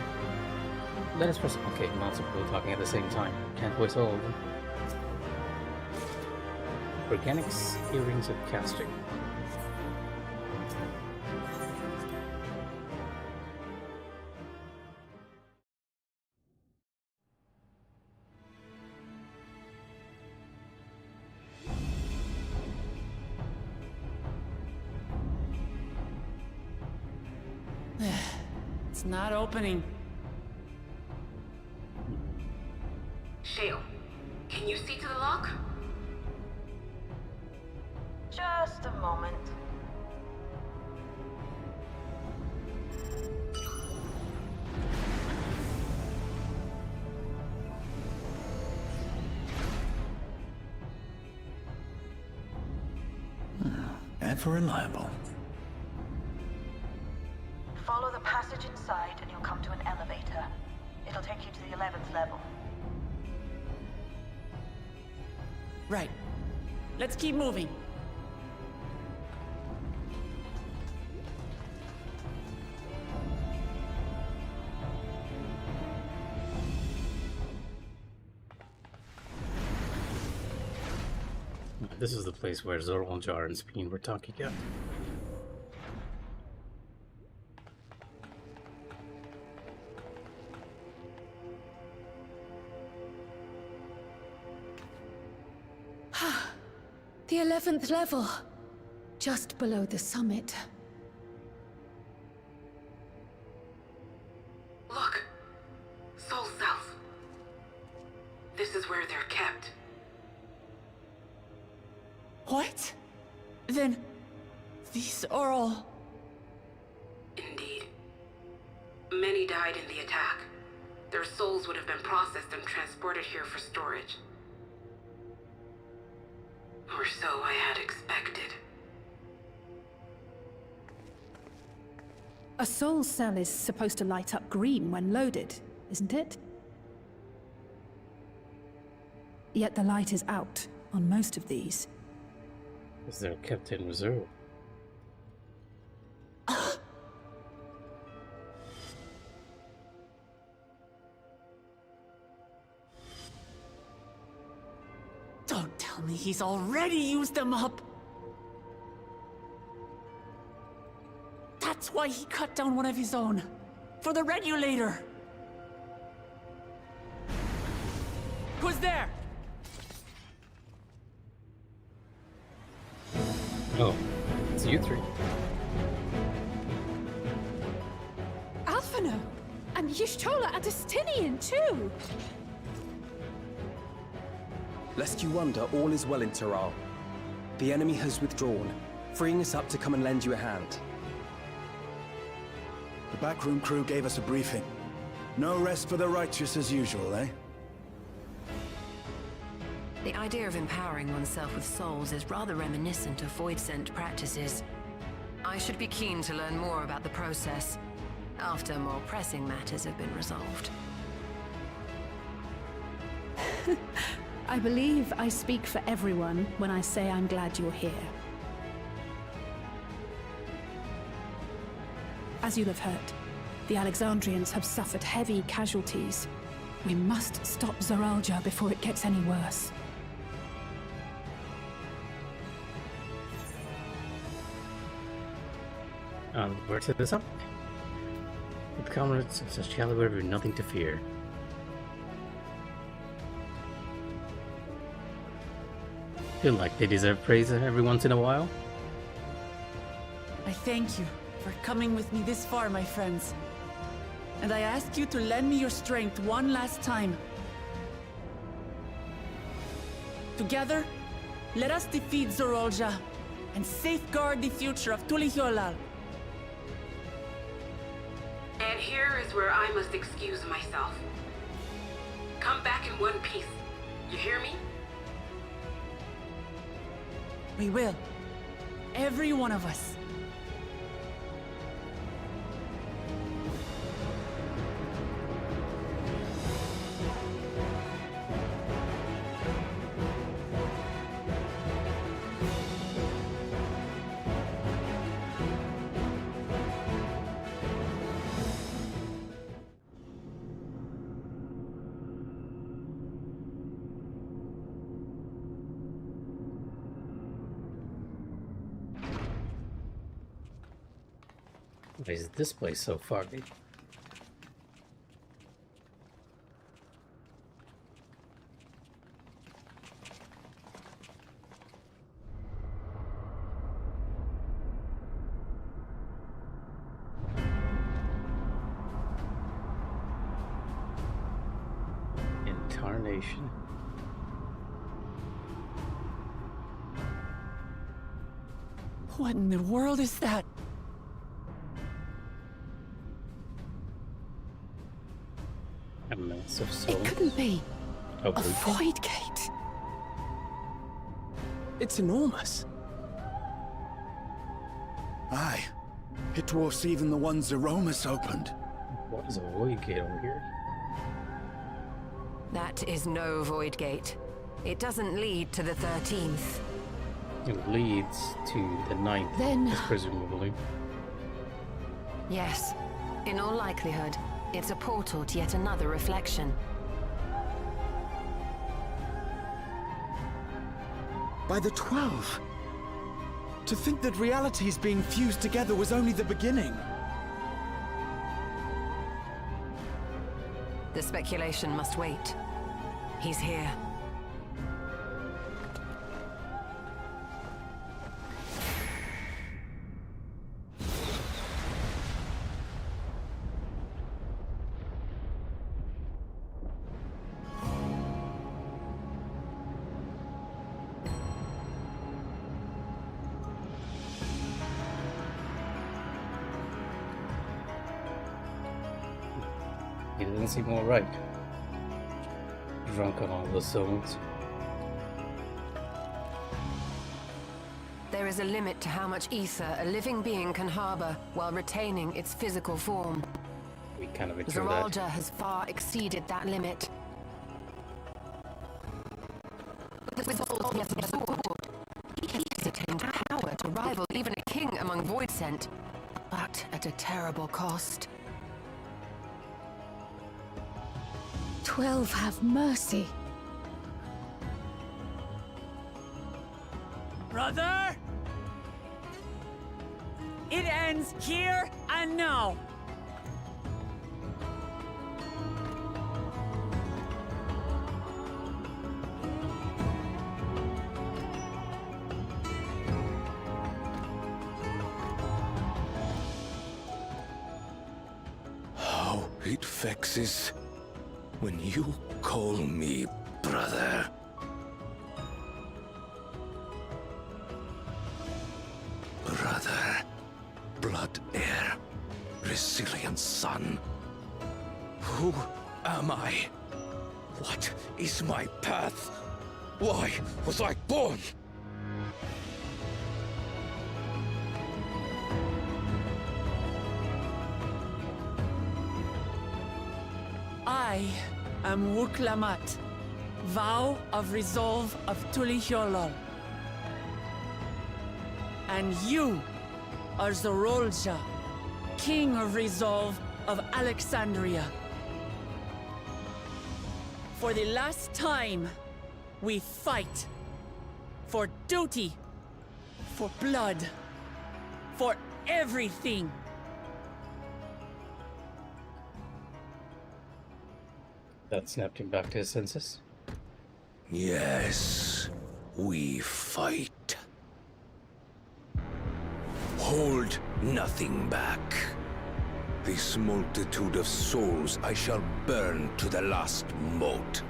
Let us press. Okay, multiple people talking at the same time. Can't voice all of them. Organics, earrings of casting. It's not opening. Shale, can you see to the lock? Just a moment. Ever reliable. Follow the passage inside and you'll come to an elevator. It'll take you to the 11th level. Right. Let's keep moving. This is the place where Zorljar and Speen were talking about. The 11th level, just below the summit. Look, Soul Cells. This is where they're kept. What? Then these are all... Indeed. Many died in the attack. Their souls would have been processed and transported here for storage. Or so I had expected. A soul cell is supposed to light up green when loaded, isn't it? Yet the light is out on most of these. Because they're kept in reserve. Don't tell me he's already used them up! That's why he cut down one of his own. For the regulator! Who's there? Oh, it's you three. Alphino! And Y'shtola Adestinian too! Lest you wonder, all is well in Taral. The enemy has withdrawn, freeing us up to come and lend you a hand. The backroom crew gave us a briefing. No rest for the righteous as usual, eh? The idea of empowering oneself with souls is rather reminiscent of void-sent practices. I should be keen to learn more about the process, after more pressing matters have been resolved. I believe I speak for everyone when I say I'm glad you're here. As you'll have heard, the Alexandrians have suffered heavy casualties. We must stop Zoralja before it gets any worse. Where to this up? With comrades of such caliber, we've nothing to fear. Feel like they deserve praise every once in a while. I thank you for coming with me this far, my friends. And I ask you to lend me your strength one last time. Together, let us defeat Zoralja and safeguard the future of Tulihyolal. And here is where I must excuse myself. Come back in one piece. You hear me? We will. Every one of us. Why is this place so foggy? Incarnation. What in the world is that? A massive soul. It couldn't be. A A void gate. It's enormous. Aye. It dwarfs even the one Zeromus opened. What is a void gate over here? That is no void gate. It doesn't lead to the 13th. It leads to the 9th, Then- presumably. Yes, in all likelihood, it's a portal to yet another reflection. By the 12. To think that realities being fused together was only the beginning. The speculation must wait. He's here. He doesn't seem alright. Drunk on all the souls. There is a limit to how much ether a living being can harbor while retaining its physical form. We kind of ignore that. Zoralja has far exceeded that limit. With all he has absorbed, he has attained power to rival even a king among Voidsent, but at a terrible cost. 12 have mercy. Brother! It ends here and now. How it vexes when you call me brother. Brother, blood heir, resilient son. Who am I? What is my path? Why was I born? I am Wuklamat, vow of resolve of Tulihyolol. And you are Zoralja, King of Resolve of Alexandria. For the last time, we fight. For duty. For blood. For everything. That snapped him back to his senses. Yes, we fight. Hold nothing back. This multitude of souls I shall burn to the last mote.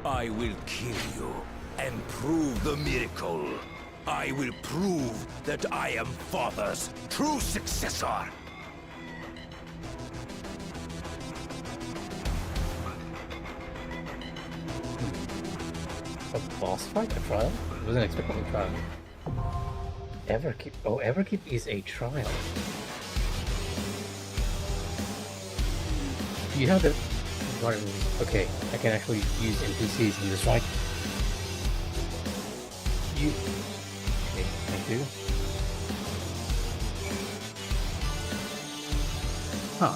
I will kill you and prove the miracle. I will prove that I am Father's true successor. A boss fight? A trial? I wasn't expecting a trial. Everkeep. Oh, Everkeep is a trial. You have the... Okay, I can actually use NPCs in this fight. You... Okay, thank you. Huh,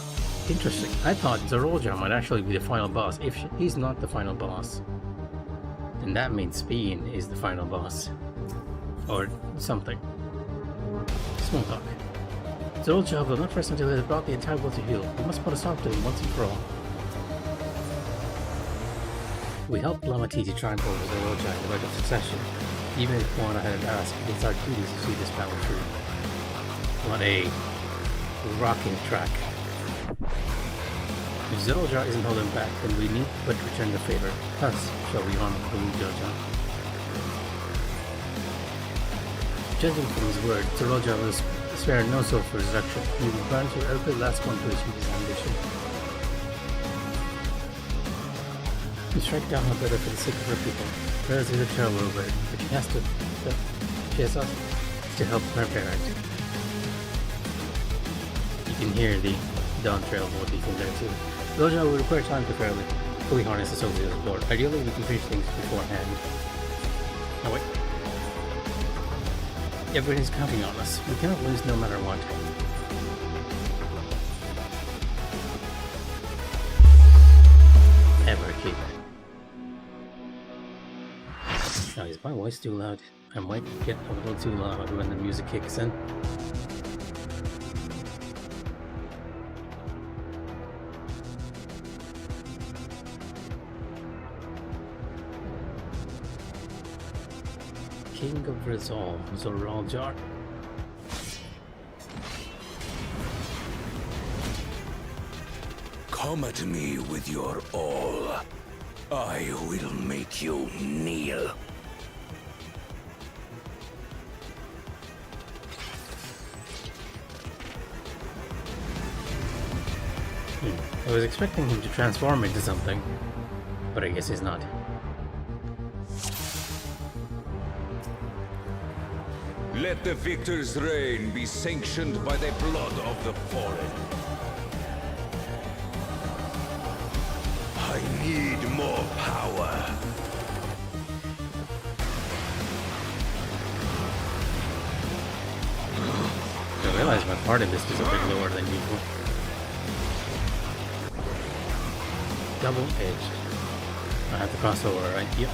interesting. I thought Zorolja might actually be the final boss. If he's not the final boss, then that means Speen is the final boss. Or something. Small talk. Zorolja will not rest until he has brought the entire world to heel. We must put a stop to him once and for all. We helped Blamati to try and pull Zorolja in the right of succession. Even if Juana hadn't asked, it's our duty to see this battle through. What a rocking track. If Zorolja isn't holding back, then we need but return the favor. Thus shall we honor Zorolja. Judging from his word, Zorolja will spare no soul for resurrection. He will burn to every last one to achieve his ambition. We strike down her brother for the sake of her people. Hers is a terrible word, but she has us to help her parent. You can hear the Dawntrail motif in there too. Zorolja will require time to fully harness the souls of the Lord. Ideally, we can finish things beforehand. Oh wait. Everybody's counting on us. We cannot lose no matter what. Everkeep. Now, is my voice too loud? I might get a little too loud when the music kicks in. King of Resolve, Zorolja. Come at me with your all. I will make you kneel. I was expecting him to transform into something, but I guess he's not. Let the victor's reign be sanctioned by the blood of the fallen. I need more power. I realize my part in this is a bit lower than usual. Double-edged. I have to cross over, right? Yep.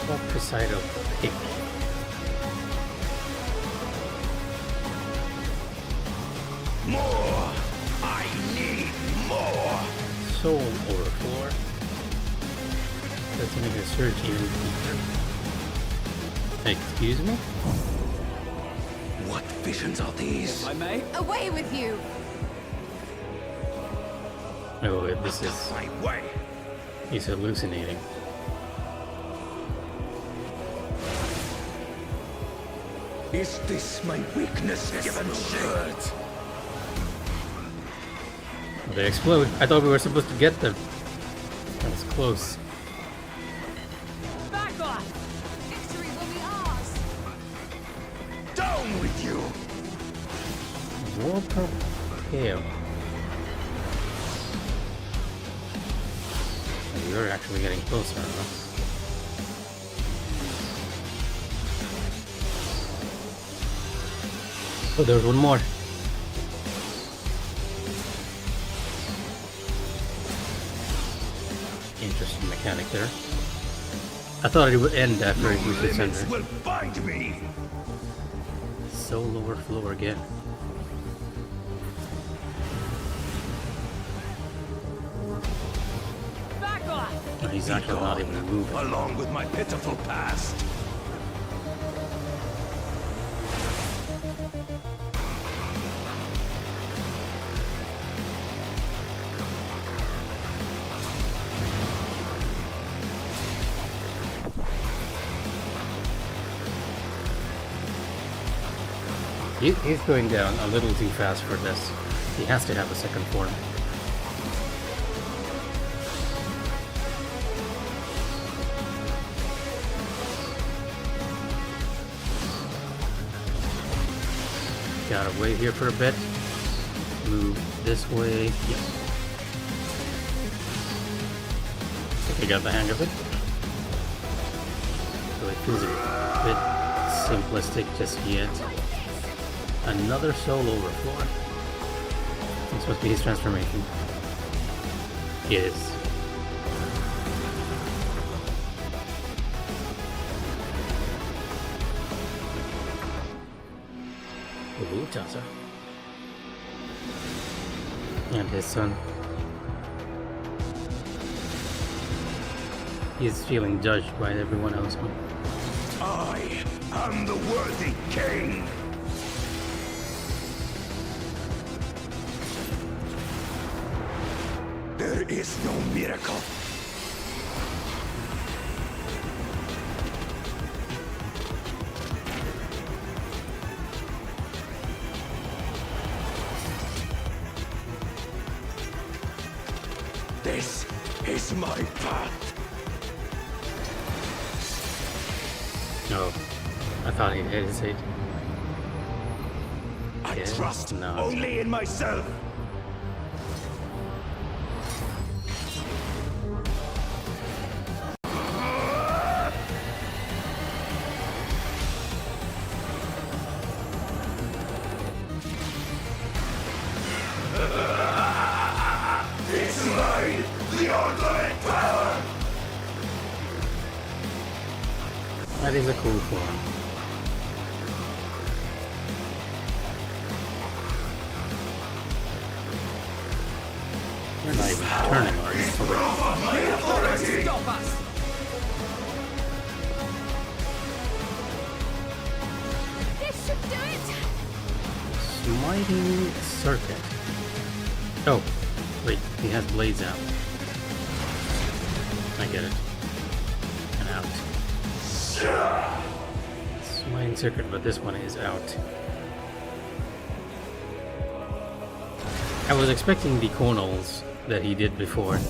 What Poseidon pick? More! I need more! Soul Overflow. Let's make a search even deeper. Excuse me? What visions are these? I may? Away with you! Oh, this is... My way! He's hallucinating. Is this my weakness given shape? They explode. I thought we were supposed to get them. That was close. Back off! Victory will be ours! Down with you! War Propel. we're actually getting closer, huh? Oh, there's one more. Interesting mechanic there. I thought it would end after it reached the center. Will find me. Soul overflow again. Back off! Oh, he's actually not even moving. Along with my pitiful past. He's going down a little too fast for this. He has to have a second form. Gotta wait here for a bit. Move this way. Yep. I think I got the hang of it. So it feels a bit simplistic just yet. Another soul overflow. It's supposed to be his transformation. Yes. Ooh, Tasa. And his son. He's feeling judged by everyone else. I am the worthy king. There is no miracle. This is my path. No, I thought he'd hesitate. I Yeah, trust no. only in myself. It's mine, the ultimate power. That is a cool form. You're not even turning, are you? Stop us! This should do it! Smiting circuit. Oh, wait, he has blades out. I get it. And out. Smiting circuit, but this one is out. I was expecting the conals that he did before.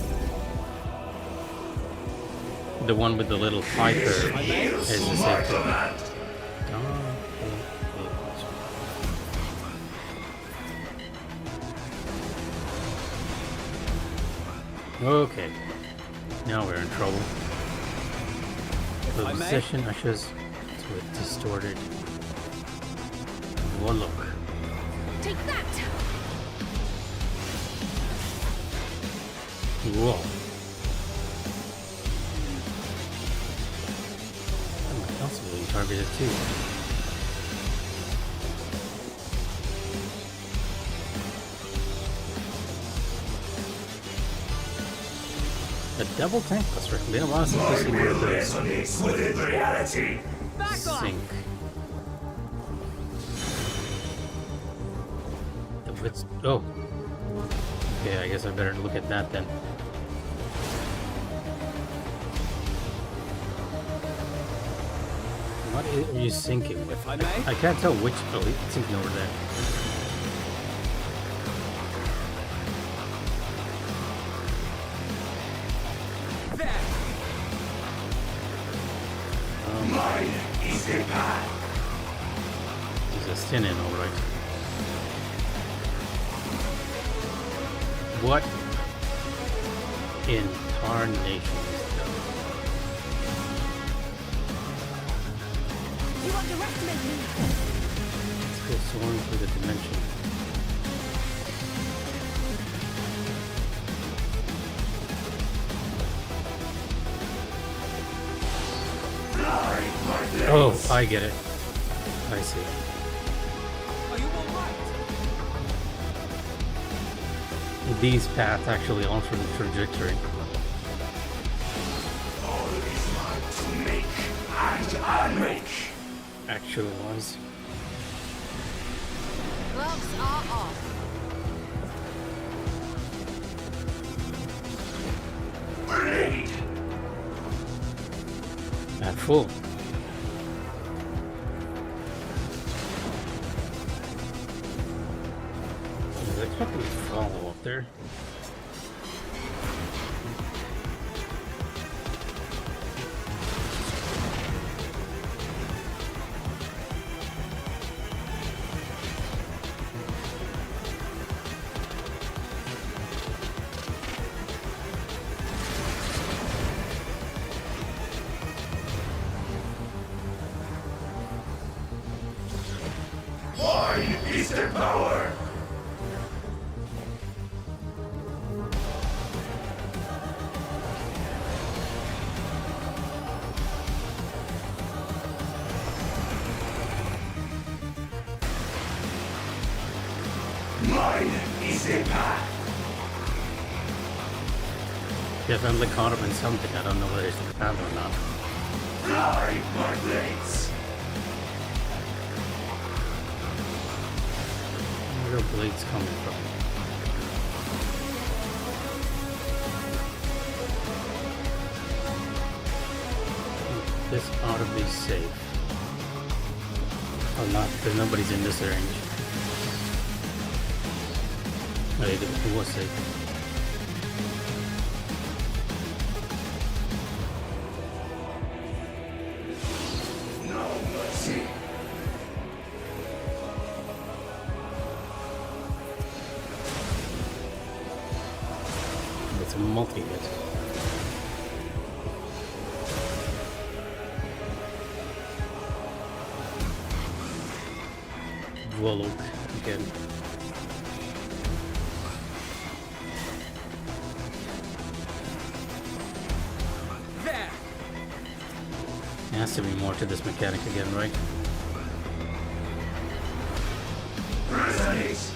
The one with the little piper is the same thing. Okay, now we're in trouble. The possession ushers to a distorted warlock. Take that! Whoa. I'm also being targeted too. A double tank buster. Been a while since we've seen one of those. Within reality. Sink. Oh. Okay, I guess I better look at that then. What are you sinking with? I can't tell which. Oh, it's sinking over there. Mine is the path. He's a Stinin, alright. What in Carnations, though. You underestimate me! Let's go soaring through the dimension. Oh, I get it. I see. Are you alright? These paths actually alter the trajectory. All is mine to make and unmake. Actually was. Gloves are off. Blade. At full. I was expecting to follow up there. Mine is the power. Mine is the path. Definitely caught up in something. I don't know whether it's the path or not. Fly, my blades. Where are blades coming from? This ought to be safe. Oh, not because nobody's in this range. Oh, it was safe. No mercy. It's a multi-hit. Volok again. There! There has to be more to this mechanic again, right? Resonate.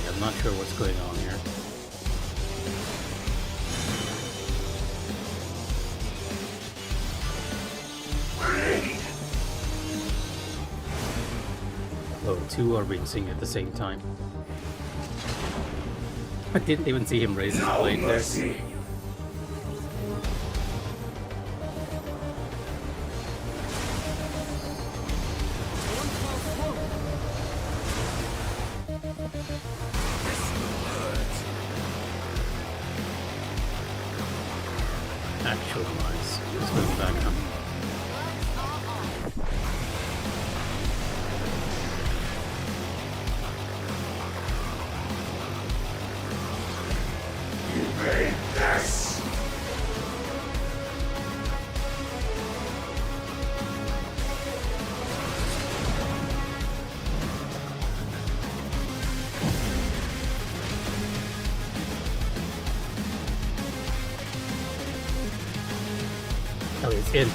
I'm not sure what's going on here. Blade. Oh, two are being seen at the same time. I didn't even see him raise his No blade there. mercy. Actualize. Let's move back up. Evade this. Oh, it's in.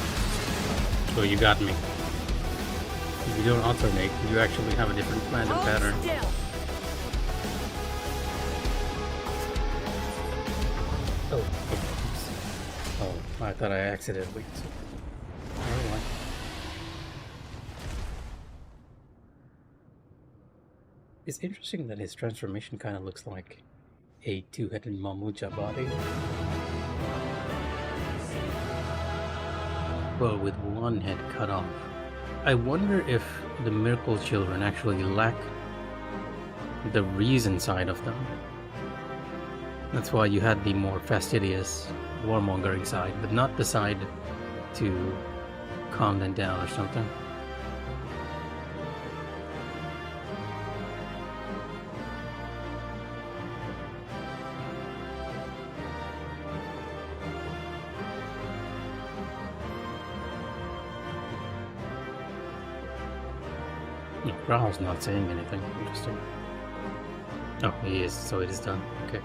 Oh, you got me. If you don't alternate, you actually have a different plan and pattern. Still. Oh, oh, I thought I accidentally. Never mind. It's interesting that his transformation kind of looks like a two-headed Mamucha body. Well, with one head cut off. I wonder if the Miracle Children actually lack the reason side of them. That's why you had the more fastidious, warmongering side, but not the side to calm them down or something. No, Rahal's not saying anything. Interesting. Oh, he is, so it is done. Okay.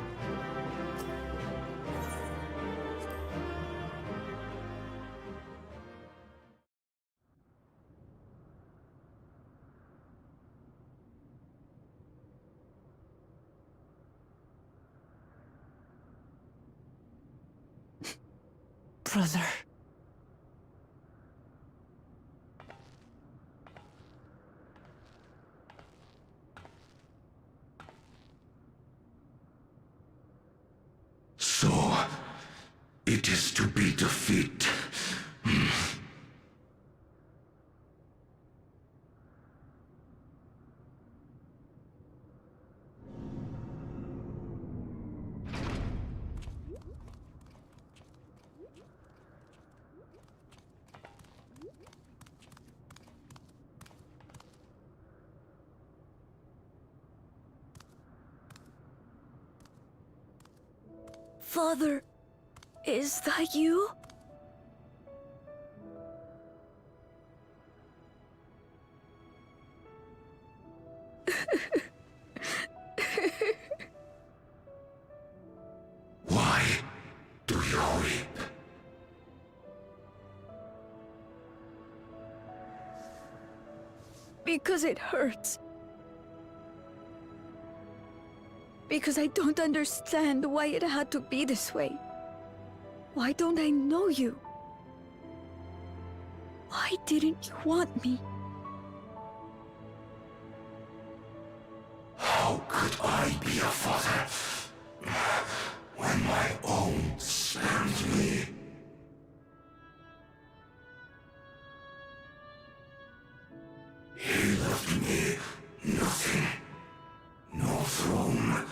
Brother. So, it is to be defeat. Father, is that you? Why do you weep? Because it hurts. Because I don't understand why it had to be this way. Why don't I know you? Why didn't you want me? How could I be a father when my own spurned me? He left me nothing. No throne.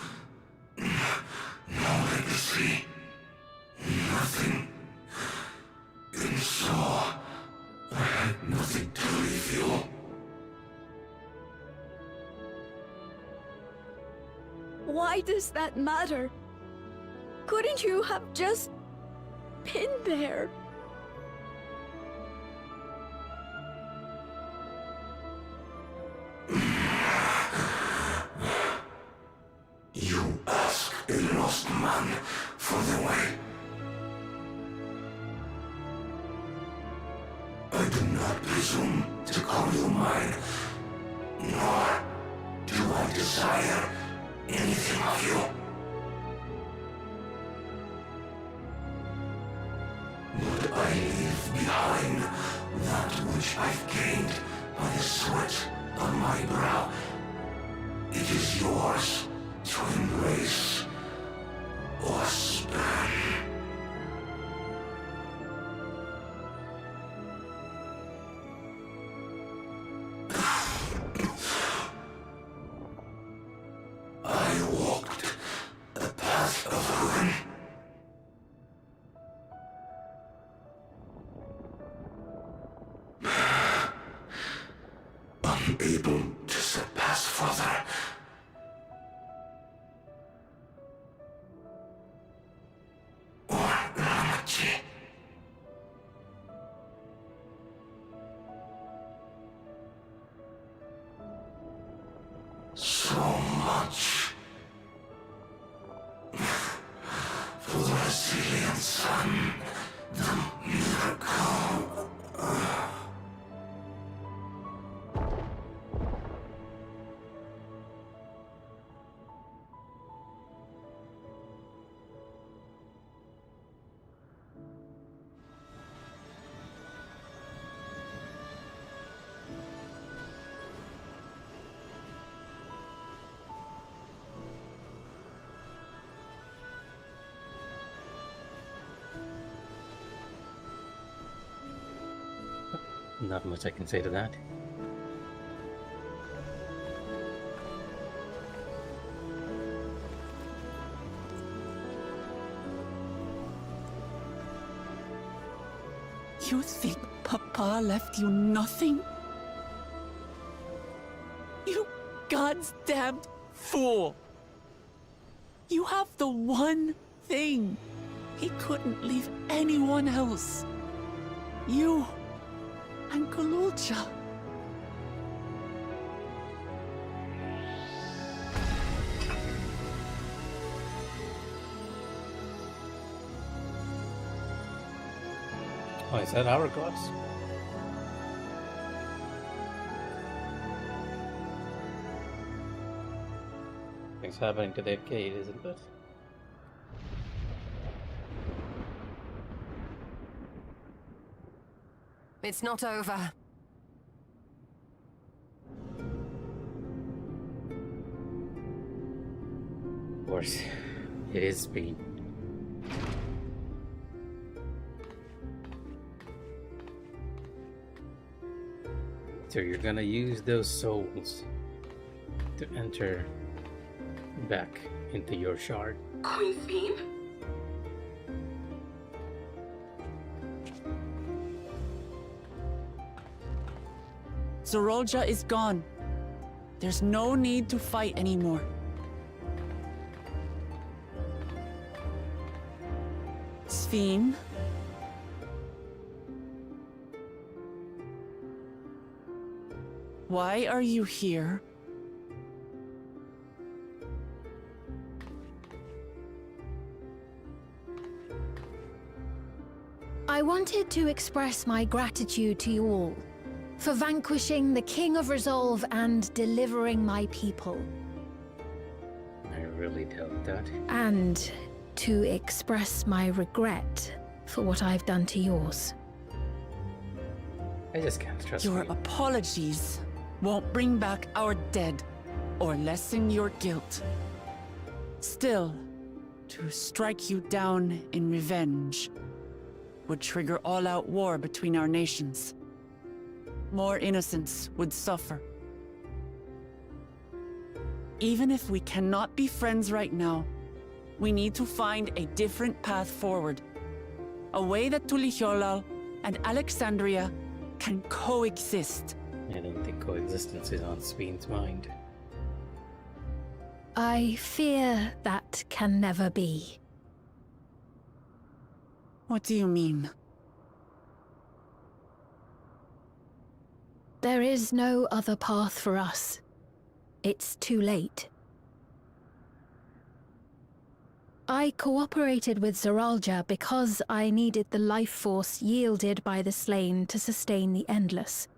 No legacy. Nothing. And so, I had nothing to leave you. Why does that matter? Couldn't you have just been there? You ask a lost man for the way. I do not presume to call you mine, nor do I desire anything of you. Would I leave behind that which I've gained by the sweat of my brow? It is yours to embrace or spurn. I walked the path of ruin. Unable to surpass further. Or Ramachi. So much for the resilient sun, the miracle. Not much I can say to that. You think Papa left you nothing? You God's damned fool! You have the one thing he couldn't leave anyone else. You and Galulcha. Oh, is that hourglass? Things happening to that gate, isn't it? It's not over. Of course, it is speed. So you're gonna use those souls to enter back into your shard. Queen's beam? Zorolja is gone. There's no need to fight anymore. Sphene? Why are you here? I wanted to express my gratitude to you all for vanquishing the King of Resolve and delivering my people. I really doubt that. And to express my regret for what I've done to yours. I just can't trust Your you. apologies won't bring back our dead or lessen your guilt. Still, to strike you down in revenge would trigger all-out war between our nations. More innocents would suffer. Even if we cannot be friends right now, we need to find a different path forward. A way that Tuliholal and Alexandria can coexist. I don't think coexistence is on Sphene's mind. I fear that can never be. What do you mean? There is no other path for us. It's too late. I cooperated with Zoralja because I needed the life force yielded by the slain to sustain the Endless.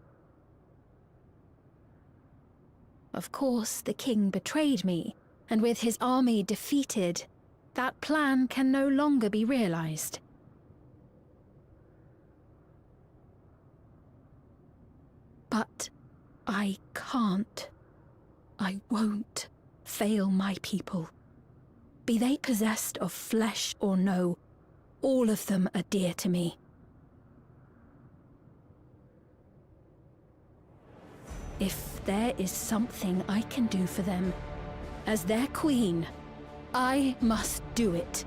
Of course, the king betrayed me, and with his army defeated, that plan can no longer be realized. But I can't. I won't fail my people. Be they possessed of flesh or no, all of them are dear to me. If there is something I can do for them, as their queen, I must do it.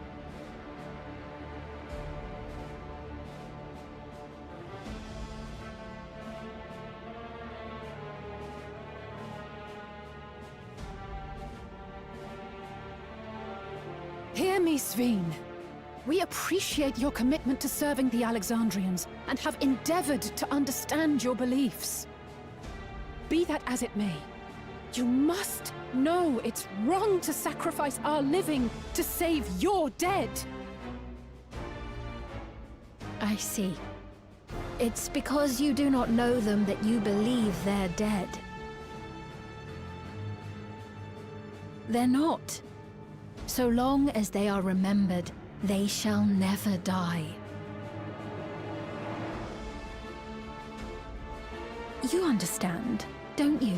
Hear me, Sphene. We appreciate your commitment to serving the Alexandrians and have endeavored to understand your beliefs. Be that as it may, you must know it's wrong to sacrifice our living to save your dead. I see. It's because you do not know them that you believe they're dead. They're not. So long as they are remembered, they shall never die. You understand, don't you?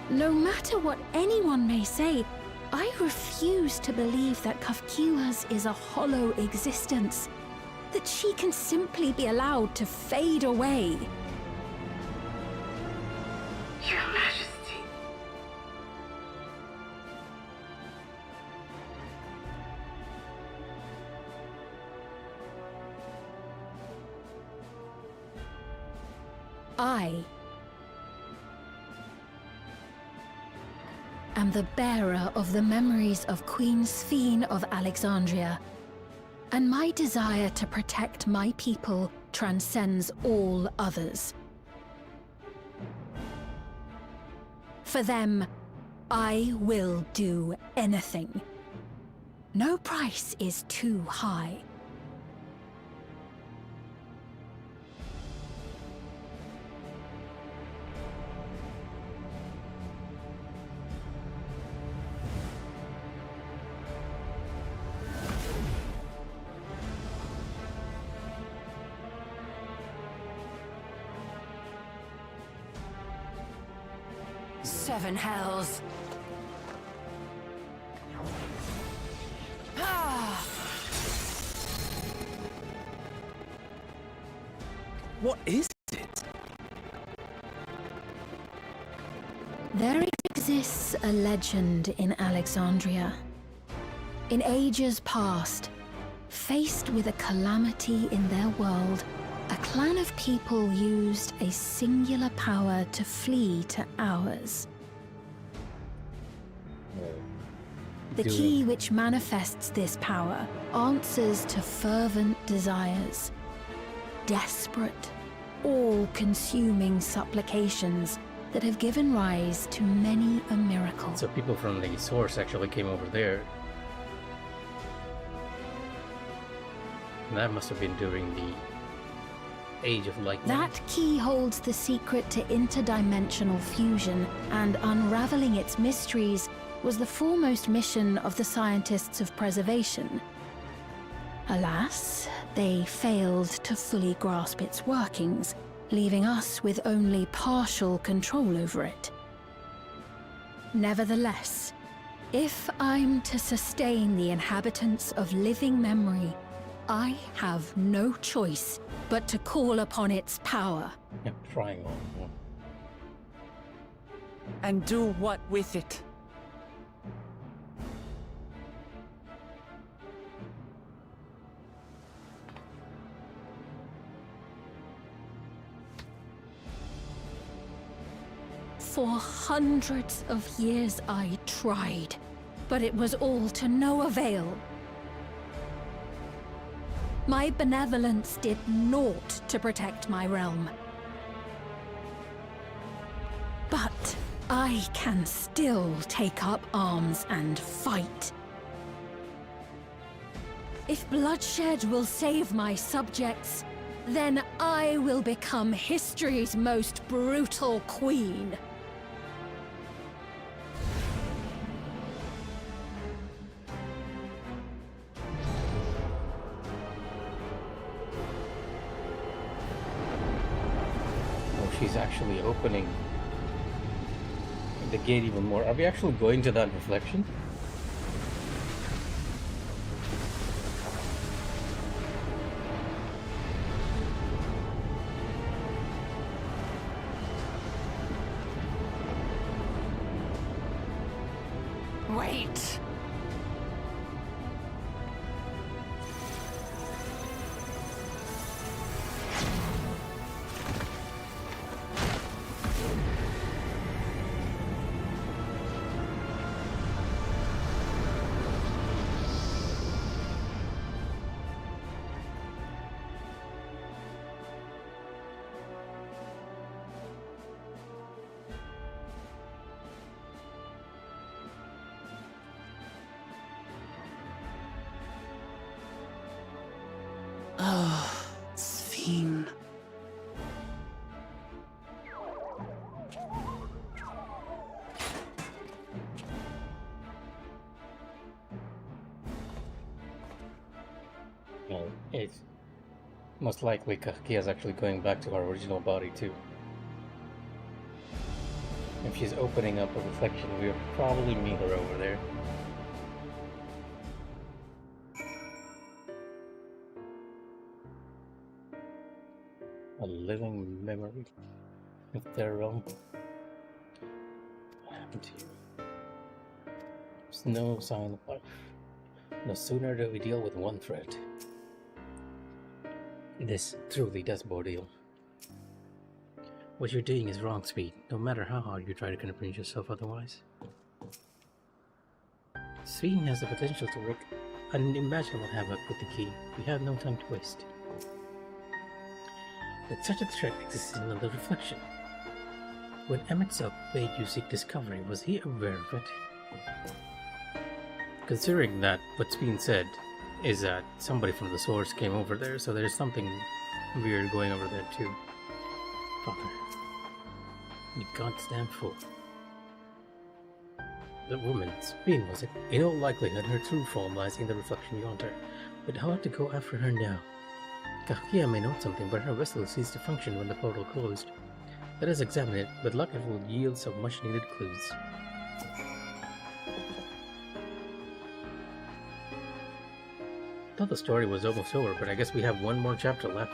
No matter what anyone may say, I refuse to believe that Kafkiwas is a hollow existence, that she can simply be allowed to fade away. Your Majesty. I am the bearer of the memories of Queen Sphene of Alexandria, and my desire to protect my people transcends all others. For them, I will do anything. No price is too high. Seven hells. Ah! What is it? There exists a legend in Alexandria. In ages past, faced with a calamity in their world, a clan of people used a singular power to flee to ours. The key which manifests this power answers to fervent desires, desperate, all-consuming supplications that have given rise to many a miracle. So people from the source actually came over there. And that must have been during the Age of Lightning. That key holds the secret to interdimensional fusion, and unraveling its mysteries was the foremost mission of the scientists of preservation. Alas, they failed to fully grasp its workings, leaving us with only partial control over it. Nevertheless, if I'm to sustain the inhabitants of living memory, I have no choice but to call upon its power. Yeah, triangle. Yeah. And do what with it? For hundreds of years I tried, but it was all to no avail. My benevolence did naught to protect my realm. But I can still take up arms and fight. If bloodshed will save my subjects, then I will become history's most brutal queen. She's actually opening the gate even more. Are we actually going to that reflection? Wait. Oh, Sphene. Well, it's most likely Kahkia is actually going back to her original body too. If she's opening up a reflection, we'll probably meet her over there. A living memory of their realm. What happened to you? There's no sign of life. No sooner do we deal with one threat. This truly does bode ill. What you're doing is wrong, Speed, no matter how hard you try to convince yourself otherwise. Sphene has the potential to wreak unimaginable havoc with the key. We have no time to waste. That such a threat exists in the reflection. When Emet Self bade you seek discovery, was he aware of it? Considering that what's being said is that somebody from the source came over there, so there's something weird going over there too. Father, you goddamn fool. The woman's being was it? In all likelihood, her true form lies in the reflection yonder. But how to go after her now? Kahkia may know something, but her vessel ceased to function when the portal closed. Let us examine it, but luck it will yield some much-needed clues. Thought the story was almost over, but I guess we have one more chapter left.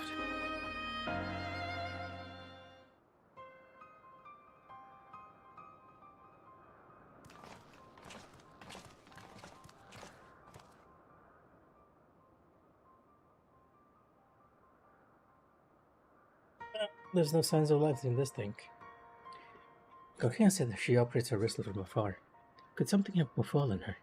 There's no signs of life in this thing. Kahkia said that she operates her wristlet from afar. Could something have befallen her?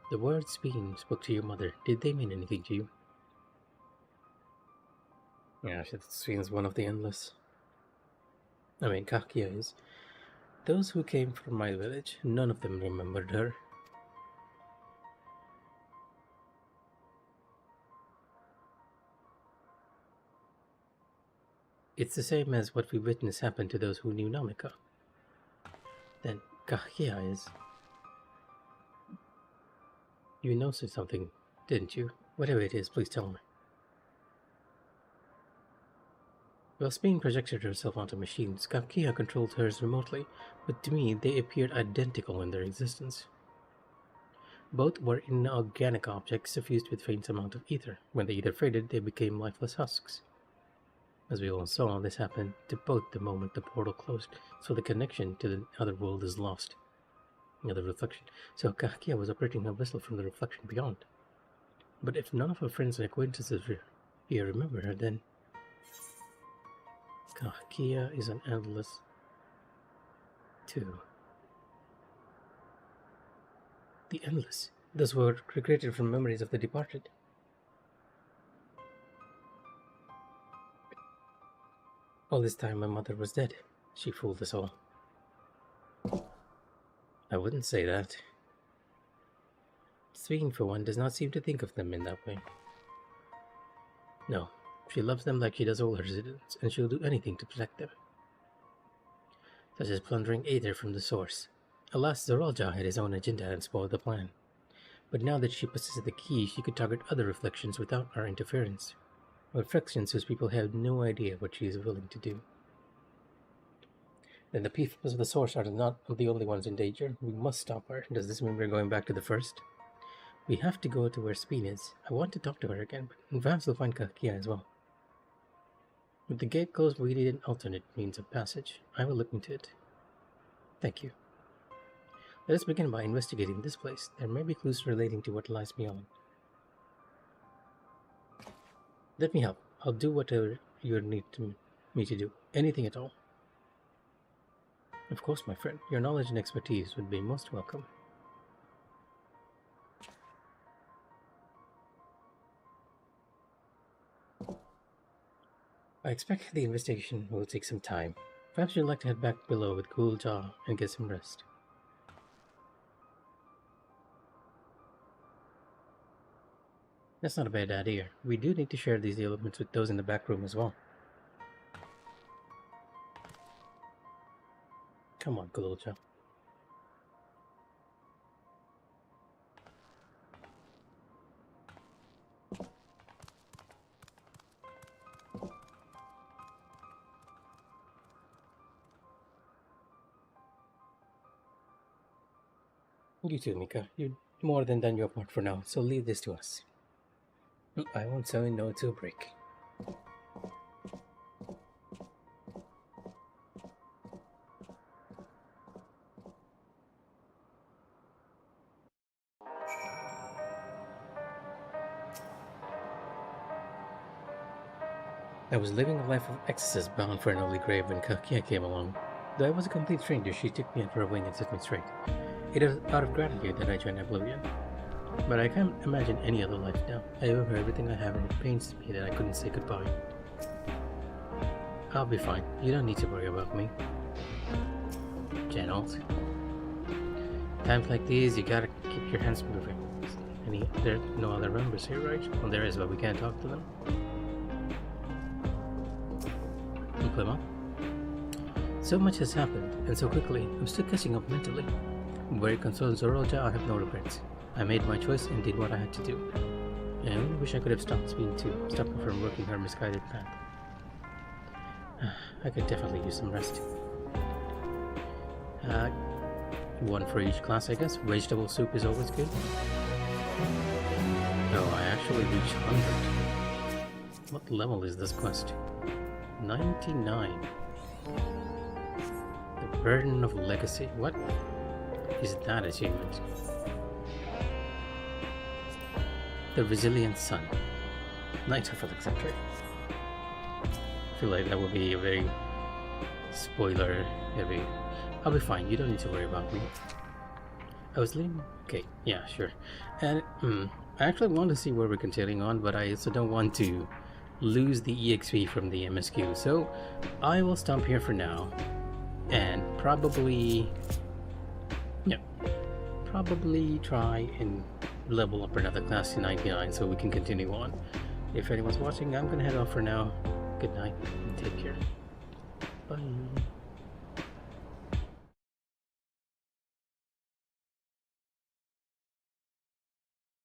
The words being spoke to your mother, did they mean anything to you? Yeah, it seems one of the endless. I mean, Kahkia is. Those who came from my village, none of them remembered her. It's the same as what we witnessed happen to those who knew Namika. Then Kahkia is. You know something, didn't you? Whatever it is, please tell me. While Spain projected herself onto machines, Kahkia controlled hers remotely, but to me they appeared identical in their existence. Both were inorganic objects suffused with faint amount of ether. When the ether faded, they became lifeless husks. As we all saw, this happened to both the moment the portal closed, so the connection to the other world is lost. Another reflection. So Kahkia was operating her vessel from the reflection beyond. But if none of her friends and acquaintances here remember her, then Kahkia is an endless too. The endless. Those were created from memories of the departed. All this time my mother was dead. She fooled us all. I wouldn't say that. Svein, for one, does not seem to think of them in that way. No, she loves them like she does all her residents, and she'll do anything to protect them. Such as plundering aether from the source. Alas, Zoralja had his own agenda and spoiled the plan. But now that she possesses the key, she could target other reflections without our interference. Reflections whose people have no idea what she is willing to do. Then the people of the source are not the only ones in danger. We must stop her. Does this mean we're going back to the first? We have to go to where Spin is. I want to talk to her again, but perhaps we'll find Kahkia as well. With the gate closed, we need an alternate means of passage. I will look into it. Thank you. Let us begin by investigating this place. There may be clues relating to what lies beyond. Let me help. I'll do whatever you need me to do. Anything at all. Of course, my friend. Your knowledge and expertise would be most welcome. I expect the investigation will take some time. Perhaps you'd like to head back below with cool jaw and get some rest. That's not a bad idea. We do need to share these elements with those in the back room as well. Come on, Kululja. You too, Mika. You've more than done your part for now, so leave this to us. I won't say no to a break. I was living a life of excesses bound for an early grave when Kahkia came along. Though I was a complete stranger, she took me under her wing and set me straight. It is out of gratitude that I joined Oblivion. But I can't imagine any other life now. I owe her everything I have, and it pains me that I couldn't say goodbye. I'll be fine. You don't need to worry about me. Channels. Times like these, you gotta keep your hands moving. There are no other members here, right? Well, there is, but we can't talk to them. Clement? So much has happened, and so quickly, I'm still catching up mentally. Where it concerns Zoroja, I have no regrets. I made my choice and did what I had to do. I only wish I could have stopped Speed too, stopped her from working her misguided path. I could definitely use some rest. One for each class, I guess. Vegetable soup is always good. Oh, I actually reached 100. What level is this quest? 99. The Burden of Legacy. What is that achievement? The Resilient Sun. Knights of FFXIV. I feel like that would be a very spoiler heavy. I'll be fine, you don't need to worry about me. I was leaving? Okay, yeah, sure. And I actually want to see where we're continuing on, but I also don't want to lose the EXP from the MSQ, so I will stop here for now and probably try and level up another class to 99 so we can continue on. If anyone's watching, I'm gonna head off for now. Good night and take care. Bye.